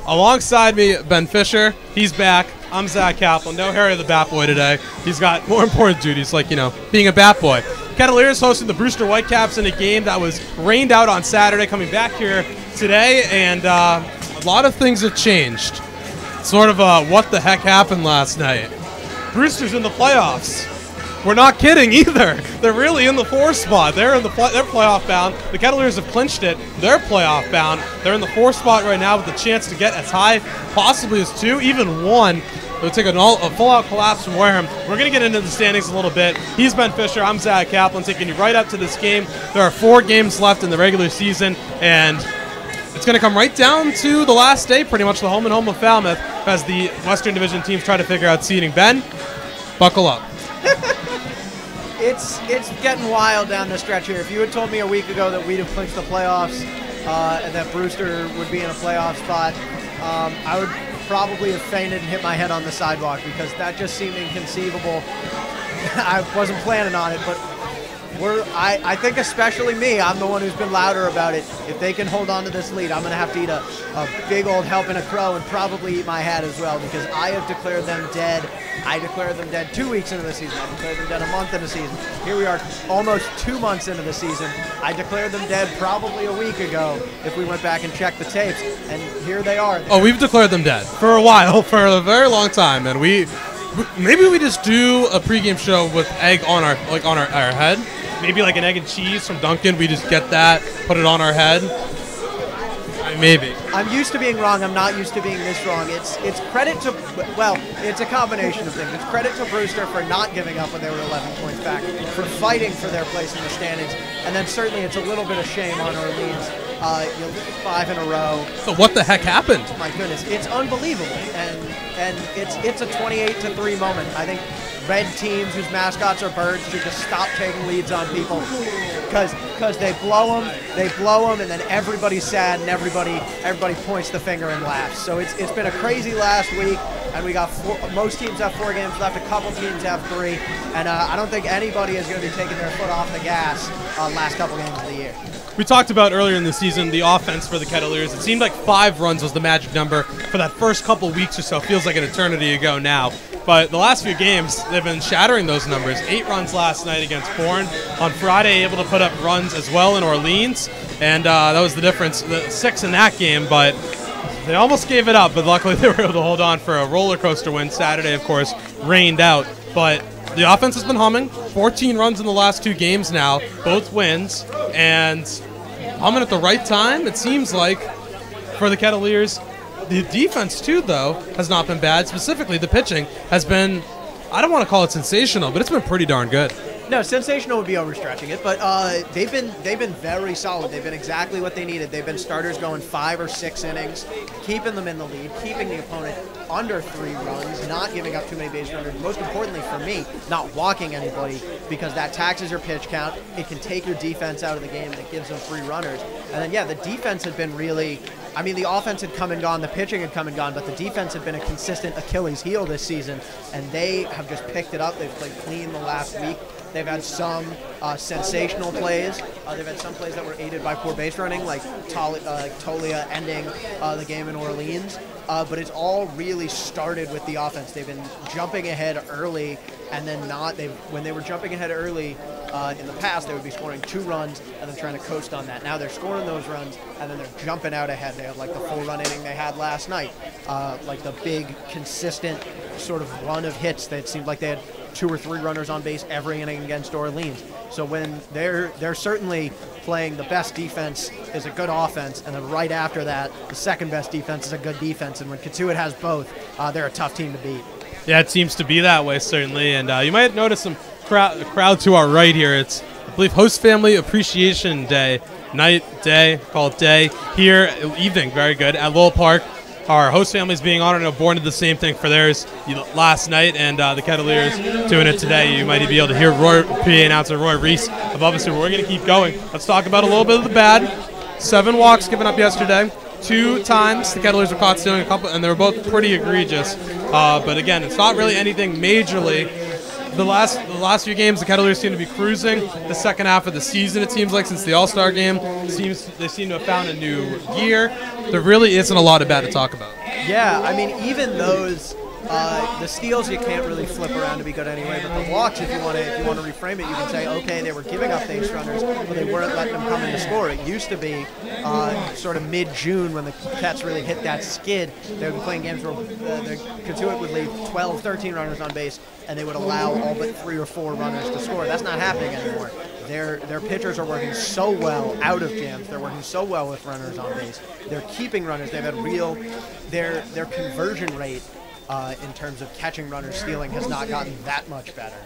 Alongside me, Ben Fisher. He's back. I'm Zach Kaplan. No Harry the Bat Boy today. He's got more important duties, like, being a Bat Boy. Kettleers hosting the Brewster Whitecaps in a game that was rained out on Saturday, coming back here today, and a lot of things have changed. Sort of what the heck happened last night. Brewster's in the playoffs. We're not kidding either. They're really in the 4 spot. They're playoff bound. The Kettleers have clinched it. They're playoff bound. They're in the 4 spot right now with a chance to get as high possibly as 2, even 1. It'll take a full-out collapse from Wareham. We're going to get into the standings a little bit. He's Ben Fisher. I'm Zach Kaplan, taking you right up to this game. There are 4 games left in the regular season, and it's going to come right down to the last day, pretty much the home and home of Falmouth, as the Western Division teams try to figure out seeding. Ben, buckle up. It's getting wild down the stretch here. If you had told me a week ago that we'd have clinched the playoffs and that Brewster would be in a playoff spot, I would probably have fainted and hit my head on the sidewalk, because that just seemed inconceivable. I wasn't planning on it, but I think especially me, I'm the one who's been louder about it. If they can hold on to this lead, I'm going to have to eat a big old helping a crow and probably eat my hat as well, because I have declared them dead. I declared them dead 2 weeks into the season. I declared them dead a month into the season. Here we are almost 2 months into the season. I declared them dead probably a week ago if we went back and checked the tapes, and here they are. Oh, we've declared them dead for a while, for a very long time, and maybe we just do a pregame show with egg on our head. Maybe like an egg and cheese from Dunkin'. We just get that, put it on our head. Maybe. I'm used to being wrong. I'm not used to being this wrong. It's credit to, well, it's a combination of things. It's credit to Brewster for not giving up when they were 11 points back, for fighting for their place in the standings, and then certainly it's a little bit of shame on Orleans. You lose 5 in a row. So what the heck happened? Oh my goodness, it's unbelievable, and it's a 28-3 moment. I think red teams whose mascots are birds should just stop taking leads on people, because they blow them, and then everybody's sad, and everybody points the finger and laughs. So it's been a crazy last week, and we got most teams have 4 games left, a couple teams have 3, and I don't think anybody is going to be taking their foot off the gas last couple games of the year. We talked about earlier in the season the offense for the Kettleers. It seemed like 5 runs was the magic number for that first couple weeks or so. Feels like an eternity ago now. But the last few games, they've been shattering those numbers. 8 runs last night against Bourne. On Friday, able to put up runs as well in Orleans. And that was the difference, the 6 in that game. But they almost gave it up. But luckily, they were able to hold on for a roller coaster win. Saturday, of course, rained out. But the offense has been humming. 14 runs in the last 2 games now, both wins. And humming at the right time, it seems like, for the Kettleers. The defense, too, though, has not been bad. Specifically, the pitching has been, I don't want to call it sensational, but it's been pretty darn good. No, sensational would be overstretching it, but they've been very solid. They've been exactly what they needed. They've been starters going 5 or 6 innings, keeping them in the lead, keeping the opponent under 3 runs, not giving up too many base runners. Most importantly for me, not walking anybody, because that taxes your pitch count. It can take your defense out of the game, and it gives them 3 runners. And then, yeah, the defense had been really, I mean, the offense had come and gone, the pitching had come and gone, but the defense had been a consistent Achilles heel this season, and they have just picked it up. They've played clean the last week. They've had some sensational plays. They've had some plays that were aided by poor base running, like Tolia ending the game in Orleans. But it's all really started with the offense. They've been jumping ahead early, and then when they were jumping ahead early in the past, they would be scoring 2 runs and then trying to coast on that. Now they're scoring those runs, and then they're jumping out ahead. They have like the full run inning they had last night, like the big, consistent sort of run of hits that seemed like they had 2 or 3 runners on base every inning against Orleans. So when they're certainly playing, the best defense is a good offense, and then right after that, the second best defense is a good defense. And when Cotuit has both, they're a tough team to beat. Yeah, it seems to be that way, certainly. And you might notice some crowd to our right here. It's, I believe, Host Family Appreciation Day. Night, day, call it day. Here, evening, very good, at Lowell Park. Our host family is being honored, and Bourne did the same thing for theirs last night, and the Kettleers doing it today. You might be able to hear PA announcer Roy Reese above us here. We're going to keep going. Let's talk about a little bit of the bad. 7 walks given up yesterday. 2 times the Kettleers were caught stealing a couple, and they were both pretty egregious. But again, it's not really anything majorly The last few games, the Kettleers seem to be cruising. The second half of the season, it seems like, since the All-Star game, they seem to have found a new gear. There really isn't a lot of bad to talk about. Yeah, I mean, even those the steals you can't really flip around to be good anyway. But the walks, if you want to reframe it, you can say, okay, they were giving up base runners, but they weren't letting them come in to score. It used to be sort of mid-June when the Cats really hit that skid. They would be playing games where the Cotuit would leave 12, 13 runners on base, and they would allow all but 3 or 4 runners to score. That's not happening anymore. Their pitchers are working so well out of jams. They're working so well with runners on base. They're keeping runners. They've had their conversion rate in terms of catching runners stealing has not gotten that much better,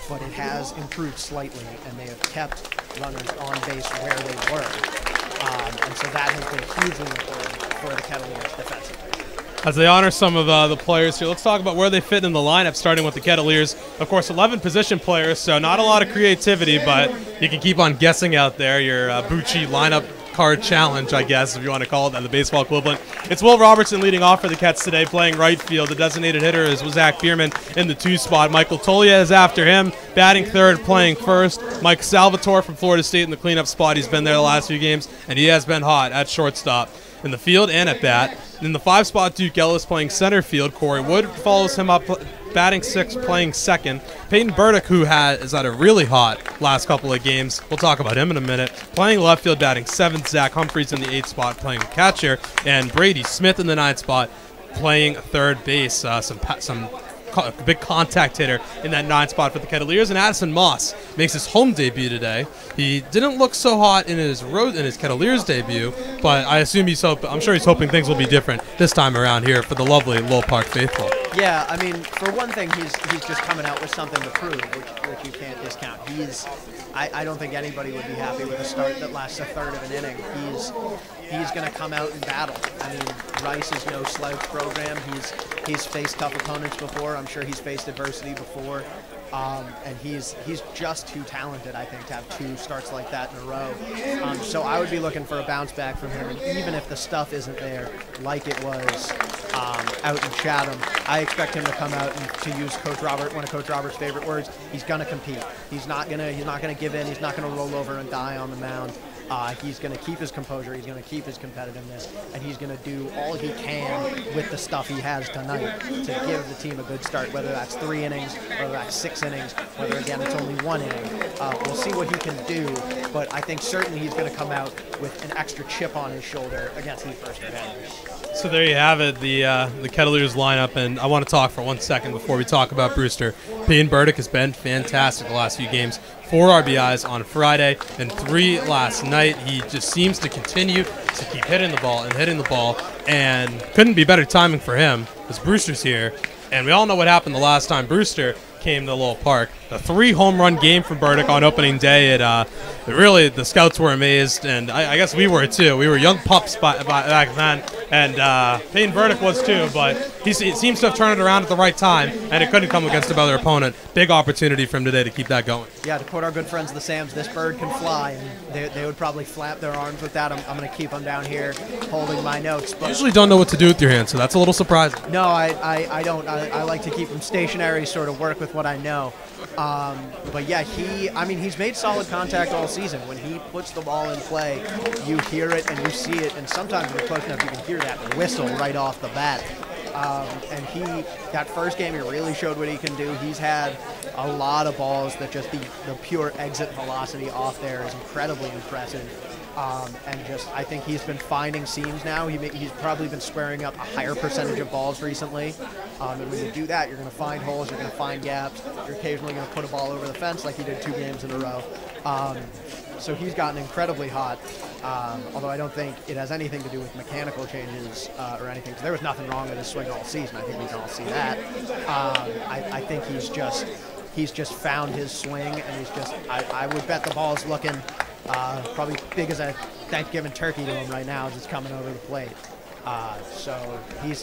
but it has improved slightly, and they have kept runners on base where they were. And so that has been hugely important for the Kettleers defensively. As they honor some of the players here, let's talk about where they fit in the lineup, starting with the Kettleers. Of course, 11 position players, so not a lot of creativity, but you can keep on guessing out there. Your Bucci lineup card challenge, I guess, if you want to call it, the baseball equivalent. It's Will Robertson leading off for the Cats today, playing right field. The designated hitter is Zach Bierman in the 2 spot. Michael Tolia is after him, batting third, playing first. Mike Salvatore from Florida State in the cleanup spot. He's been there the last few games, and he has been hot at shortstop in the field and at bat. In the 5 spot, Duke Ellis playing center field. Corey Wood follows him up, batting 6th, playing second. Peyton Burdick, who is had a really hot last couple of games. We'll talk about him in a minute. Playing left field, batting 7th. Zach Humphreys in the 8th spot, playing catcher. And Brady Smith in the 9th spot, playing third base. Some big contact hitter in that 9th spot for the Kettleers. And Addison Moss makes his home debut today. He didn't look so hot in his Kettleers debut, but I assume I'm sure he's hoping things will be different this time around here for the lovely Lowell Park faithful. Yeah, I mean, for one thing, he's just coming out with something to prove, which you can't discount. I don't think anybody would be happy with a start that lasts a third of an inning. He's going to come out and battle. I mean, Rice is no slouch program. He's faced tough opponents before. I'm sure he's faced adversity before. And he's just too talented, I think, to have 2 starts like that in a row. So I would be looking for a bounce back from him. And even if the stuff isn't there, like it was out in Chatham, I expect him to come out and to use one of Coach Robert's favorite words. He's going to compete. He's not gonna give in. He's not going to roll over and die on the mound. He's going to keep his composure, he's going to keep his competitiveness, and he's going to do all he can with the stuff he has tonight to give the team a good start, whether that's 3 innings, whether that's 6 innings, whether, again, it's only 1 inning. We'll see what he can do, but I think certainly he's going to come out with an extra chip on his shoulder against these first defenders. So there you have it, the Kettleers lineup, and I want to talk for 1 second before we talk about Brewster. Peyton Burdick has been fantastic the last few games. 4 RBIs on Friday and 3 last night. He just seems to continue to keep hitting the ball, and couldn't be better timing for him as Brewster's here. And we all know what happened the last time Brewster came to Lowell Park. The 3 home run game from Burdick on opening day. It really, the scouts were amazed, and I guess we were too. We were young pups back then, and Peyton Burdick was too, but he seems to have turned it around at the right time, and it couldn't come against a better opponent. Big opportunity for him today to keep that going. Yeah, to quote our good friends the Sams, this bird can fly, and they would probably flap their arms with that. I'm going to keep them down here holding my notes. But you usually don't know what to do with your hands, so that's a little surprising. No, I don't. I like to keep them stationary, sort of work with what I know. But yeah, he's made solid contact all season. When he puts the ball in play, you hear it and you see it, and sometimes when you're close enough, you can hear that whistle right off the bat. And that first game, he really showed what he can do. He's had a lot of balls that just the pure exit velocity off there is incredibly impressive. And just, I think he's been finding seams now. He's probably been squaring up a higher percentage of balls recently. And when you do that, you're going to find holes, you're going to find gaps. You're occasionally going to put a ball over the fence like he did 2 games in a row. So he's gotten incredibly hot, although I don't think it has anything to do with mechanical changes or anything, because there was nothing wrong with his swing all season. I think we can all see that. I think he's just found his swing, and I would bet the ball's looking probably big as a Thanksgiving turkey to him right now as it's coming over the plate. So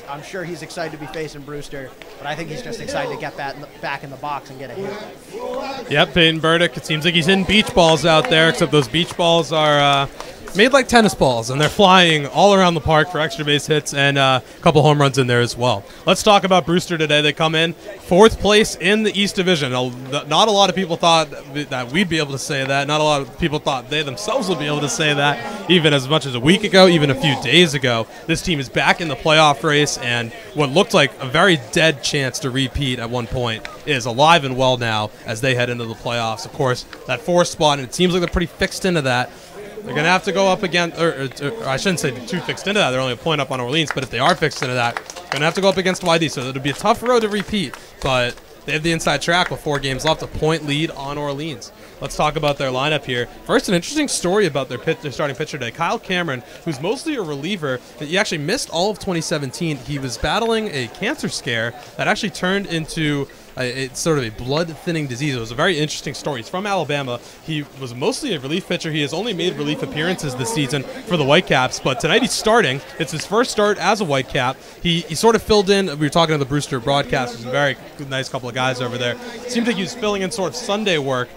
I'm sure he's excited to be facing Brewster, but I think he's just excited to get back in the box and get a hit. Yep, Peyton Burdick. It seems like he's hitting beach balls out there, except those beach balls are made like tennis balls, and they're flying all around the park for extra base hits and a couple home runs in there as well. Let's talk about Brewster today. They come in 4th place in the East Division. Not a lot of people thought that we'd be able to say that. Not a lot of people thought they themselves would be able to say that even as much as a week ago, even a few days ago. This team is back in the playoff race, and what looked like a very dead chance to repeat at one point is alive and well now as they head into the playoffs. Of course, that 4th spot, and it seems like they're pretty fixed into that. They're going to have to go up against, or I shouldn't say too fixed into that. They're only a point up on Orleans, but if they are fixed into that, they're going to have to go up against YD. So it'll be a tough road to repeat, but they have the inside track with 4 games left, a point lead on Orleans. Let's talk about their lineup here. First, an interesting story about their starting pitcher today. Kyle Cameron, who's mostly a reliever, he actually missed all of 2017. He was battling a cancer scare that actually turned into it's sort of a blood-thinning disease. It was a very interesting story. He's from Alabama. He was mostly a relief pitcher. He has only made relief appearances this season for the Whitecaps, but tonight he's starting. It's his first start as a Whitecap. He sort of filled in. We were talking to the Brewster broadcast. There's a very nice couple of guys over there. It seemed like he was filling in sort of Sunday work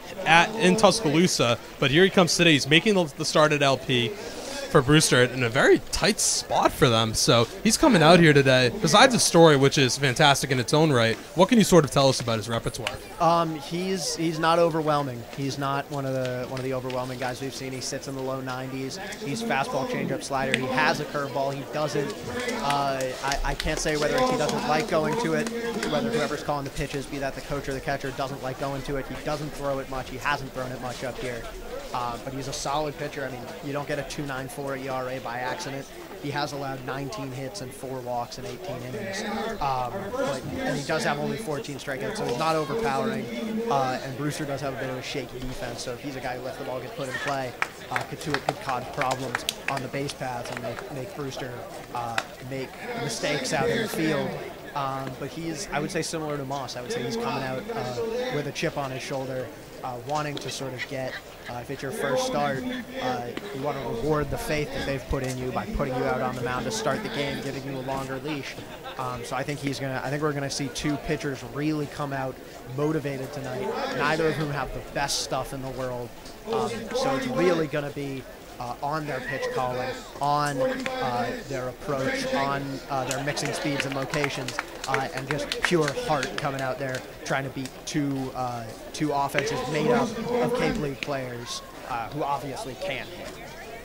in Tuscaloosa, but here he comes today. He's making the start at LP for Brewster in a very tight spot for them. So he's coming out here today. Besides the story, which is fantastic in its own right, what can you sort of tell us about his repertoire? He's not overwhelming. He's not one of the overwhelming guys we've seen. He sits in the low 90s. He's fastball, changeup, slider. He has a curveball. He doesn't. I can't say whether it's he doesn't like going to it, whether whoever's calling the pitches, be that the coach or the catcher, doesn't like going to it. He doesn't throw it much. He hasn't thrown it much up here. But he's a solid pitcher. I mean, you don't get a 2.94 ERA by accident. He has allowed 19 hits and 4 walks in 18 innings. And he does have only 14 strikeouts, so he's not overpowering. And Brewster does have a bit of a shaky defense, so if he's a guy who lets the ball get put in play, Cotuit could cause problems on the base paths and make Brewster make mistakes out in the field. But he's, I would say, similar to Moss. I would say he's coming out with a chip on his shoulder, wanting to sort of get, if it's your first start, you want to reward the faith that they've put in you by putting you out on the mound to start the game, giving you a longer leash. So I think we're gonna see 2 pitchers really come out motivated tonight, neither of whom have the best stuff in the world. So it's really gonna be on their pitch calling, on their approach, on their mixing speeds and locations, and just pure heart coming out there trying to beat two offenses made up of Cape League players who obviously can hit.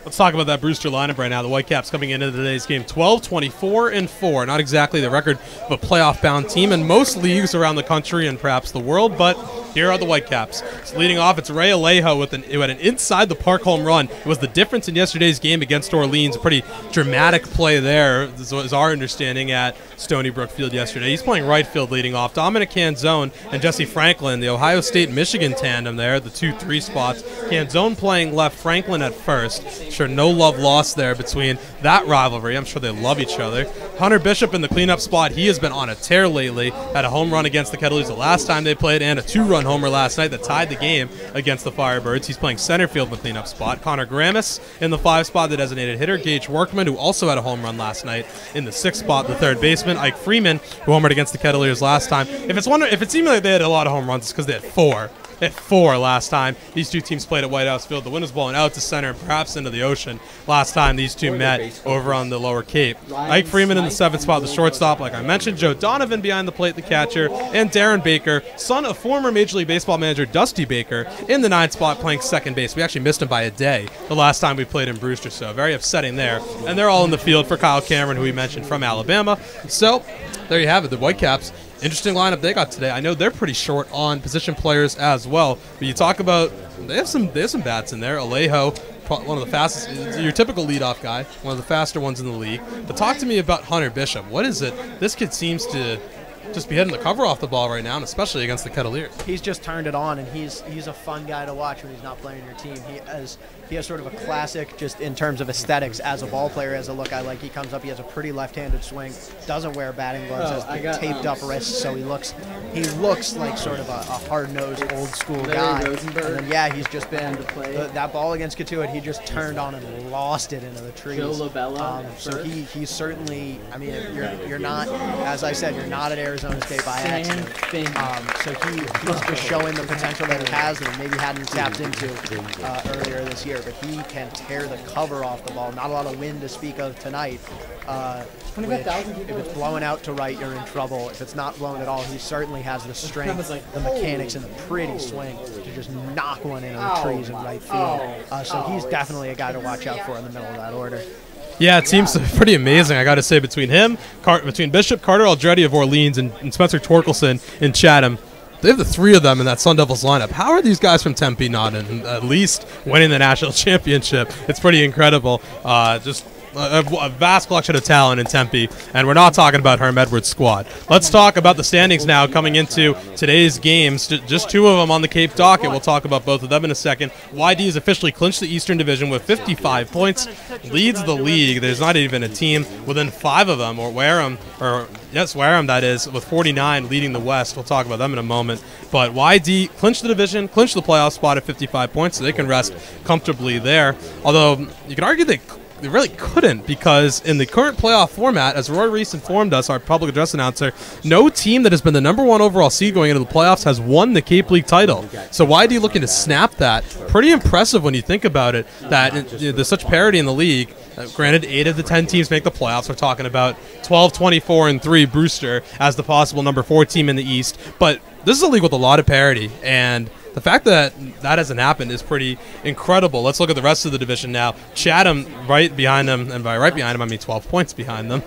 Let's talk about that Brewster lineup right now. The Whitecaps coming into today's game 12-24-4. Not exactly the record of a playoff-bound team in most leagues around the country and perhaps the world, but here are the Whitecaps. So leading off, it's Ray Alejo with an inside-the-park home run. It was the difference in yesterday's game against Orleans. A pretty dramatic play there, is our understanding, at Stony Brook Field yesterday. He's playing right field leading off. Dominic Canzone and Jesse Franklin, the Ohio State-Michigan tandem there, the 2-3 spots. Canzone playing left, Franklin at first. Sure, no love lost there between that rivalry. I'm sure they love each other. Hunter Bishop in the cleanup spot. He has been on a tear lately. Had a home run against the Kettleers the last time they played and a 2-run homer last night that tied the game against the Firebirds. He's playing center field in the cleanup spot. Connor Gramis in the 5 spot, the designated hitter. Gage Workman, who also had a home run last night, in the 6th spot, the third baseman. Ike Freeman, who homered against the Kettleers last time. If it seemed like they had a lot of home runs, it's because they had 4. At 4 last time these two teams played at White House Field. The wind was blowing out to center and perhaps into the ocean last time these two met over on the lower Cape. Ike Freeman in the 7th spot, the shortstop, like I mentioned. Joe Donovan behind the plate, the catcher. And Darren Baker, son of former Major League Baseball manager Dusty Baker, in the 9th spot playing second base. We actually missed him by a day the last time we played in Brewster, so very upsetting there. And they're all in the field for Kyle Cameron, who we mentioned, from Alabama. So there you have it, the Whitecaps. Interesting lineup they got today. I know they're pretty short on position players as well. But you talk about, they have some bats in there. Alejo, one of the fastest, your typical leadoff guy, one of the faster ones in the league. But talk to me about Hunter Bishop. What is it? This kid seems to just be hitting the cover off the ball right now, and especially against the Kettleers. He's just turned it on, and he's a fun guy to watch when he's not playing your team. He has sort of a classic, just in terms of aesthetics, as a ball player, as a look. He comes up, he has a pretty left-handed swing, doesn't wear batting gloves, has taped up wrists, so he looks like sort of a hard-nosed, old-school guy. And then, he's just been that ball against Cotuit, he just turned on and lost it into the trees. Joe Lobella. So he's certainly, I mean, you're not, as I said, you're not at Air Arizona State by accident. So he's just showing the potential that he has and maybe hadn't tapped into earlier this year. But he can tear the cover off the ball. Not a lot of wind to speak of tonight. If it's blowing out to right, you're in trouble. If it's not blowing at all, he certainly has the strength, the mechanics, and the pretty swing to just knock one in on the trees in right field. So he's definitely a guy to watch out for in the middle of that order. Yeah, it seems pretty amazing, I got to say, between him, between Bishop, Carter Aldretti of Orleans, and Spencer Torkelson in Chatham. They have the three of them in that Sun Devils lineup. How are these guys from Tempe not in at least winning the national championship? It's pretty incredible. Just a vast collection of talent in Tempe, and we're not talking about Herm Edwards' squad. Let's talk about the standings now coming into today's games. Just two of them on the Cape docket. We'll talk about both of them in a second. YD has officially clinched the Eastern Division with 55 points, leads the league. There's not even a team within 5 of them, or Wareham, that is, with 49 leading the West. We'll talk about them in a moment. But YD clinched the division, clinched the playoff spot at 55 points, so they can rest comfortably there. Although you could argue they really couldn't, because in the current playoff format, as Roy Reese informed us, our public address announcer, no team that has been the #1 overall seed going into the playoffs has won the Cape League title. So YD looking to snap that. Pretty impressive when you think about it, that there's such parity in the league. Granted, 8 of the 10 teams make the playoffs. We're talking about 12, 24, and 3 Brewster as the possible #4 team in the East. But this is a league with a lot of parity, and the fact that that hasn't happened is pretty incredible. Let's look at the rest of the division now. Chatham right behind them, and by right behind them, I mean 12 points behind them.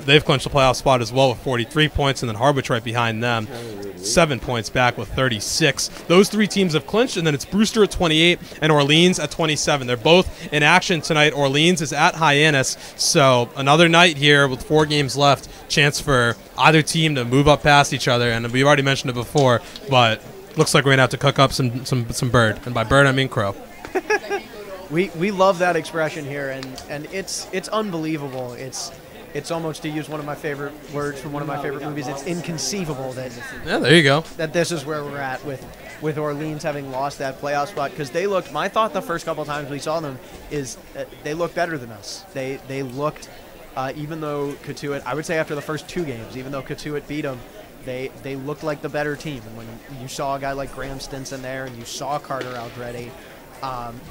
They've clinched the playoff spot as well with 43 points, and then Harwich right behind them, 7 points back with 36. Those 3 teams have clinched, and then it's Brewster at 28 and Orleans at 27. They're both in action tonight. Orleans is at Hyannis, so another night here with 4 games left. Chance for either team to move up past each other, and we've already mentioned it before, but looks like we're gonna have to cook up some bird, and by bird I mean crow. We love that expression here, and it's unbelievable. It's almost, to use one of my favorite words from one of my favorite movies, it's inconceivable that there you go, that this is where we're at with Orleans having lost that playoff spot, because they looked. My thought the first couple of times we saw them is that they looked better than us. They looked, even though Cotuit, I would say after the first 2 games, even though Cotuit beat them, they looked like the better team. And when you saw a guy like Graham Stinson there and you saw Carter Aldretti,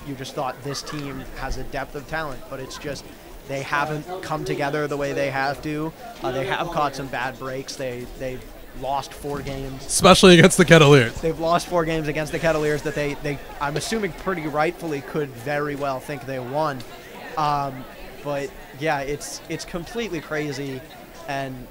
you just thought this team has a depth of talent, but it's just they haven't come together the way they have to. They have caught some bad breaks. They've lost 4 games. Especially against the Kettleers. They've lost 4 games against the Kettleers that they I'm assuming pretty rightfully could very well think they won. But yeah, it's completely crazy. And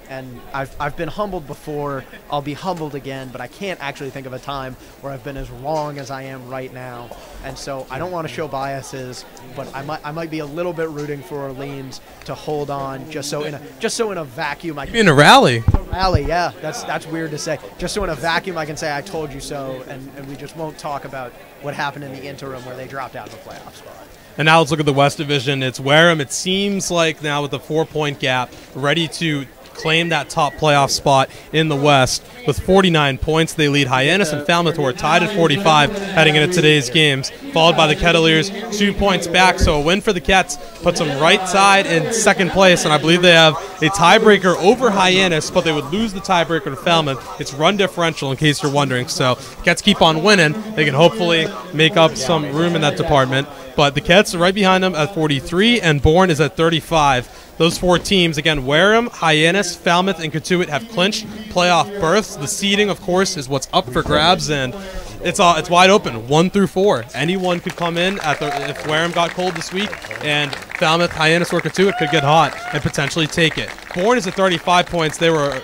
I've been humbled before. I'll be humbled again, but I can't actually think of a time where I've been as wrong as I am right now. And so I don't want to show biases, but I might be a little bit rooting for Orleans to hold on, just so in a vacuum. In a rally. Rally, yeah. That's weird to say. Just so in a vacuum I can say I told you so, and we just won't talk about what happened in the interim where they dropped out of the playoff spot. And now let's look at the West Division. It's Wareham. It seems like now with the 4-point gap, ready to claim that top playoff spot in the West. With 49 points, they lead Hyannis and Falmouth, who are tied at 45 heading into today's games, followed by the Kettleers, 2 points back. So a win for the Cats puts them right side in second place, and I believe they have a tiebreaker over Hyannis, but they would lose the tiebreaker to Falmouth. It's run differential, in case you're wondering. So Cats keep on winning. They can hopefully make up some room in that department. But the Cats are right behind them at 43, and Bourne is at 35. Those 4 teams, again, Wareham, Hyannis, Falmouth, and Cotuit have clinched playoff berths. The seeding, of course, is what's up for grabs, and it's wide open, 1 through 4. Anyone could come in if Wareham got cold this week, and Falmouth, Hyannis, or Cotuit could get hot and potentially take it. Bourne is at 35 points. They were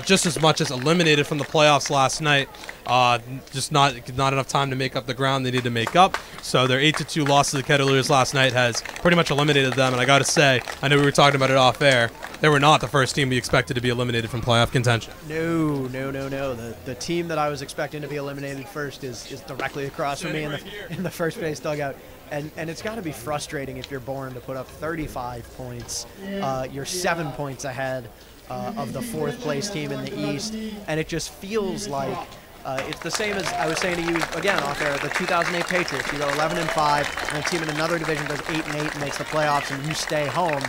just as much as eliminated from the playoffs last night. Just not enough time to make up the ground they need to make up. So their 8-2 loss to the Kettleers last night has pretty much eliminated them. And I got to say, I know we were talking about it off air, they were not the first team we expected to be eliminated from playoff contention. No. The team that I was expecting to be eliminated first is directly across from me in the first base dugout. And it's got to be frustrating if you're Bourne to put up 35 points. You're 7 points ahead of the 4th place team in the East, and it just feels like it's the same as I was saying to you again off air, the 2008 Patriots. You go 11-5, and a team in another division goes 8-8 and makes the playoffs, and you stay home.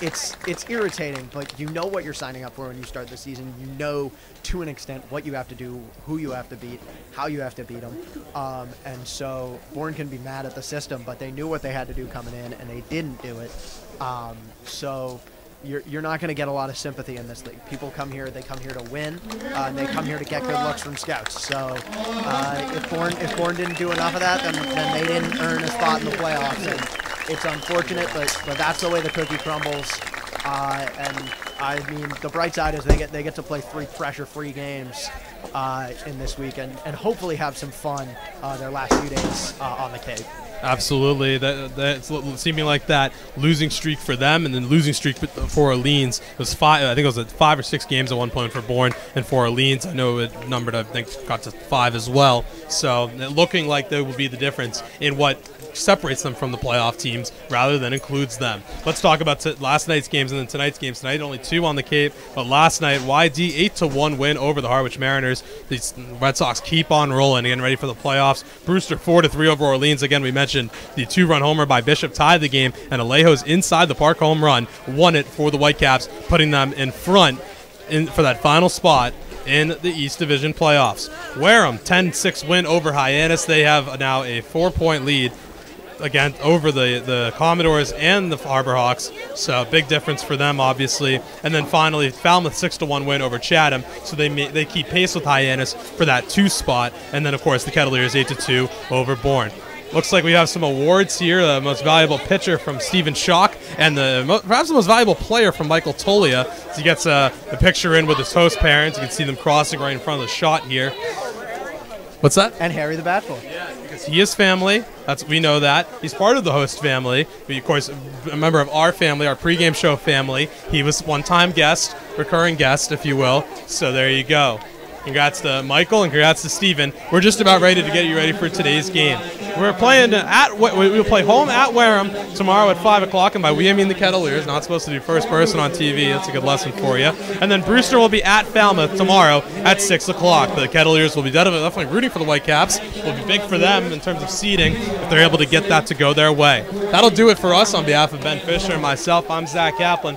it's irritating, but you know what you're signing up for when you start the season. You know to an extent what you have to do, who you have to beat, how you have to beat them. And so Bourne can be mad at the system, but they knew what they had to do coming in, and they didn't do it. So you're not going to get a lot of sympathy in this league. People come here, they come here to win, and they come here to get good looks from scouts. So if Bourne didn't do enough of that, then they didn't earn a spot in the playoffs. And it's unfortunate, but that's the way the cookie crumbles. And I mean, the bright side is they get to play 3 pressure-free games in this week, and hopefully have some fun their last few days on the Cape. Absolutely. That's seeming like that losing streak for them, and then losing streak for Orleans. It was 5. I think it was 5 or 6 games at one point for Bourne, and for Orleans, I know it numbered. I think got to 5 as well. So looking like there will be the difference in what separates them from the playoff teams rather than includes them. Let's talk about last night's games and then tonight's games. Tonight only 2 on the Cape, but last night YD 8-1 win over the Harwich Mariners. These Red Sox keep on rolling, getting ready for the playoffs. Brewster 4-3 over Orleans. Again, we mentioned the 2-run homer by Bishop tied the game, and Alejo's inside the park home run won it for the Whitecaps, putting them in front for that final spot in the East Division playoffs. Wareham 10-6 win over Hyannis. They have now a 4-point lead again over the Commodores and the Harbor Hawks, so big difference for them, obviously. And then finally, Falmouth 6-1 win over Chatham, so they keep pace with Hyannis for that 2 spot. And then, of course, the Kettleers 8-2 over Bourne. Looks like we have some awards here. The most valuable pitcher from Stephen Schock, and perhaps the most valuable player from Michael Tolia. So he gets the picture in with his host parents. You can see them crossing right in front of the shot here. What's that? And Harry the Bat Boy. Yeah, because he is family. We know that. He's part of the host family. But of course, a member of our family, our pregame show family. He was one-time guest, recurring guest, if you will. So there you go. Congrats to Michael and congrats to Steven. We're just about ready to get you ready for today's game. We're playing we'll play home at Wareham tomorrow at 5 o'clock, and by we I mean the Kettleers. Not supposed to do first person on TV. That's a good lesson for you. And then Brewster will be at Falmouth tomorrow at 6 o'clock. The Kettleers will be definitely rooting for the Whitecaps. It will be big for them in terms of seeding if they're able to get that to go their way. That'll do it for us on behalf of Ben Fisher and myself. I'm Zach Kaplan.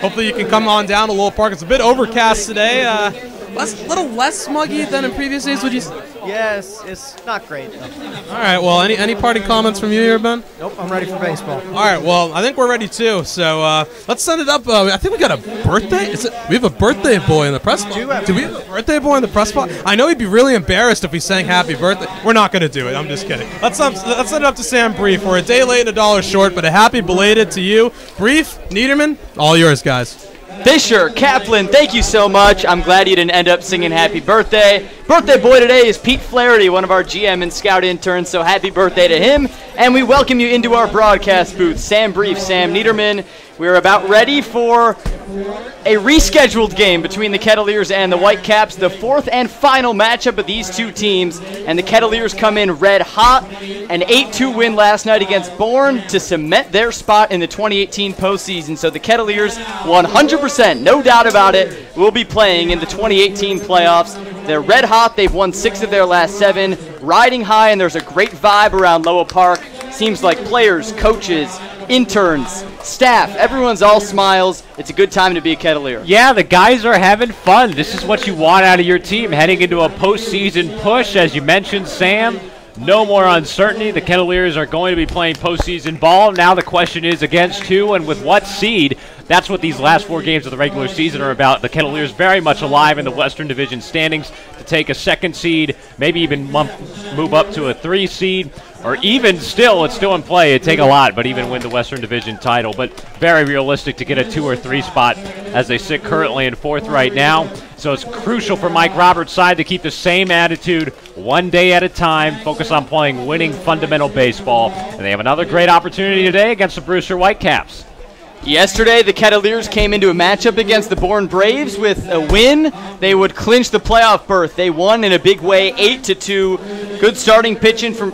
Hopefully you can come on down to Lowell Park. It's a bit overcast today. A little less smuggy than in previous days, would you say? Yes, it's not great. All right, well, any parting comments from you here, Ben? Nope, I'm ready for baseball. All right, well, I think we're ready too, so let's send it up. I think we got a birthday. We have a birthday boy in the press box. Do we have a birthday boy in the press box? I know he'd be really embarrassed if we sang happy birthday. We're not going to do it. I'm just kidding. Let's send it up to Sam Brief. We're a day late and $1 short, but a happy belated to you. Brief, Niederman, all yours, guys. Fisher, Kaplan, thank you so much. I'm glad you didn't end up singing happy birthday. Birthday boy today is Pete Flaherty, one of our GM and scout interns, so happy birthday to him. And we welcome you into our broadcast booth. Sam Brief, Sam Niederman. We're about ready for a rescheduled game between the Kettleers and the Whitecaps, the 4th and final matchup of these 2 teams. And the Kettleers come in red hot. An 8-2 win last night against Bourne to cement their spot in the 2018 postseason. So the Kettleers, 100%, no doubt about it, will be playing in the 2018 playoffs. They're red hot. They've won 6 of their last 7, riding high, and there's a great vibe around Lowell Park. Seems like players, coaches, interns, staff, everyone's all smiles. It's a good time to be a Kettleer. Yeah, the guys are having fun. This is what you want out of your team heading into a postseason push. As you mentioned, Sam, no more uncertainty. The Kettleers are going to be playing postseason ball. Now the question is against who and with what seed. That's what these last 4 games of the regular season are about. The Kettleers very much alive in the Western Division standings to take a 2nd seed, maybe even move up to a 3 seed, or even still, it's still in play. It'd take a lot, but even win the Western Division title. But very realistic to get a 2 or 3 spot as they sit currently in 4th right now. So it's crucial for Mike Roberts' side to keep the same attitude, one day at a time, focus on playing winning fundamental baseball. And they have another great opportunity today against the Brewster Whitecaps. Yesterday, the Kettleers came into a matchup against the Bourne Braves with a win. They would clinch the playoff berth. They won in a big way, 8-2. Good starting pitching from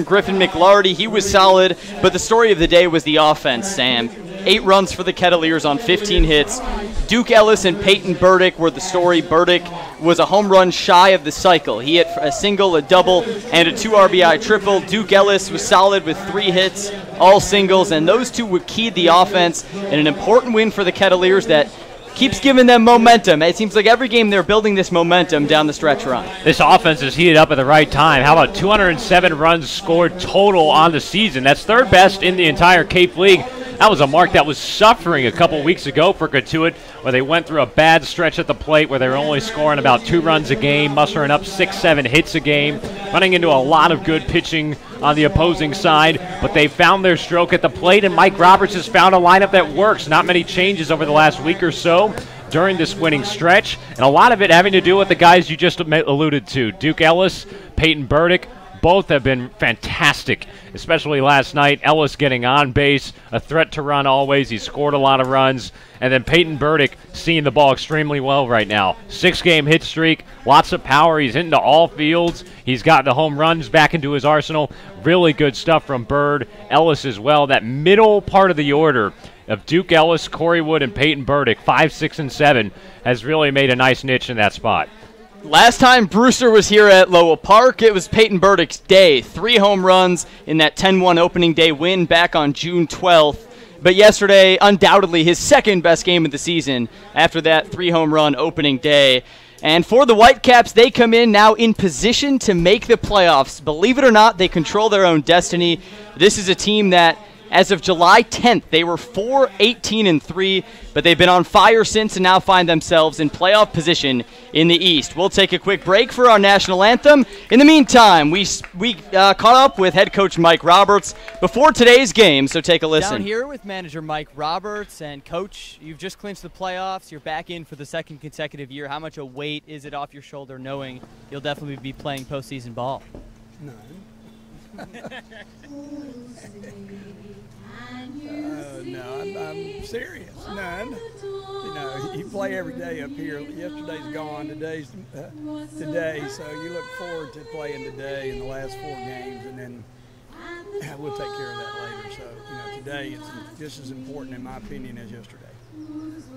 Griffin McLarty. He was solid, but the story of the day was the offense, Sam. 8 runs for the Kettleers on 15 hits. Duke Ellis and Peyton Burdick were the story. Burdick was a home run shy of the cycle. He hit a single, a double, and a 2 RBI triple. Duke Ellis was solid with 3 hits, all singles, and those two would key the offense in an important win for the Kettleers that keeps giving them momentum. It seems like every game they're building this momentum down the stretch run. This offense is heated up at the right time. How about 207 runs scored total on the season? That's third best in the entire Cape League. That was a mark that was suffering a couple weeks ago for Cotuit, where they went through a bad stretch at the plate where they were only scoring about 2 runs a game, mustering up 6-7 hits a game, running into a lot of good pitching on the opposing side, but they found their stroke at the plate, and Mike Roberts has found a lineup that works. Not many changes over the last week or so during this winning stretch, and a lot of it having to do with the guys you just alluded to. Duke Ellis, Peyton Burdick, both have been fantastic, especially last night. Ellis getting on base, a threat to run always. He scored a lot of runs. And then Peyton Burdick seeing the ball extremely well right now. 6-game hit streak, lots of power. He's into all fields. He's got the home runs back into his arsenal. Really good stuff from Bird. Ellis as well. That middle part of the order of Duke Ellis, Corey Wood, and Peyton Burdick, 5, 6, and 7, has really made a nice niche in that spot. Last time Brewster was here at Lowell Park, it was Peyton Burdick's day. 3 home runs in that 10-1 opening day win back on June 12th. But yesterday, undoubtedly his second best game of the season after that 3-home run opening day. And for the Whitecaps, they come in now in position to make the playoffs. Believe it or not, they control their own destiny. This is a team that, as of July 10th, they were 4-18-3, but they've been on fire since and now find themselves in playoff position in the East. We'll take a quick break for our national anthem. In the meantime, we caught up with head coach Mike Roberts before today's game, so take a listen. Down here with manager Mike Roberts, and coach, you've just clinched the playoffs. You're back in for the second consecutive year. How much a weight is it off your shoulder knowing you'll definitely be playing postseason ball? None. No, I'm serious. None. You know, you play every day up here. Yesterday's gone. Today's today. So you look forward to playing today in the last 4 games, and then we'll take care of that later. So, you know, today it's just as important, in my opinion, as yesterday.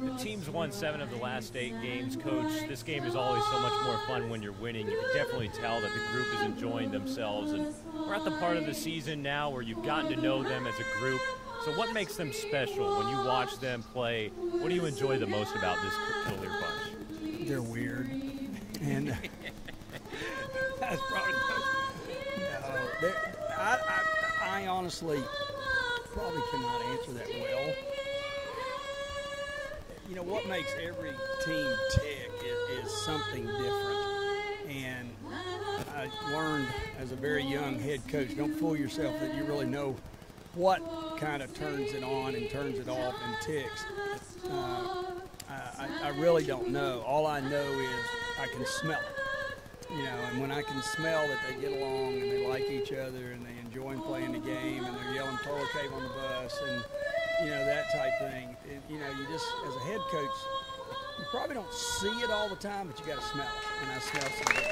The team's won 7 of the last 8 games, Coach. This game is always so much more fun when you're winning. You can definitely tell that the group is enjoying themselves, and we're at the part of the season now where you've gotten to know them as a group. So what makes them special when you watch them play? What do you enjoy the most about this Kettleer bunch? They're weird, and that's probably no. I honestly probably cannot answer that well. You know, what makes every team tick is something different. And I learned as a very young head coach, don't fool yourself that you really know what kind of turns it on and turns it off and ticks. I really don't know. All I know is I can smell it. You know, and when I can smell that they get along and they like each other and they enjoy playing the game and they're yelling Toilet Cave on the bus and, you know, that type thing. You know, you just, as a head coach, you probably don't see it all the time, but you got to smell it. And I smell some good.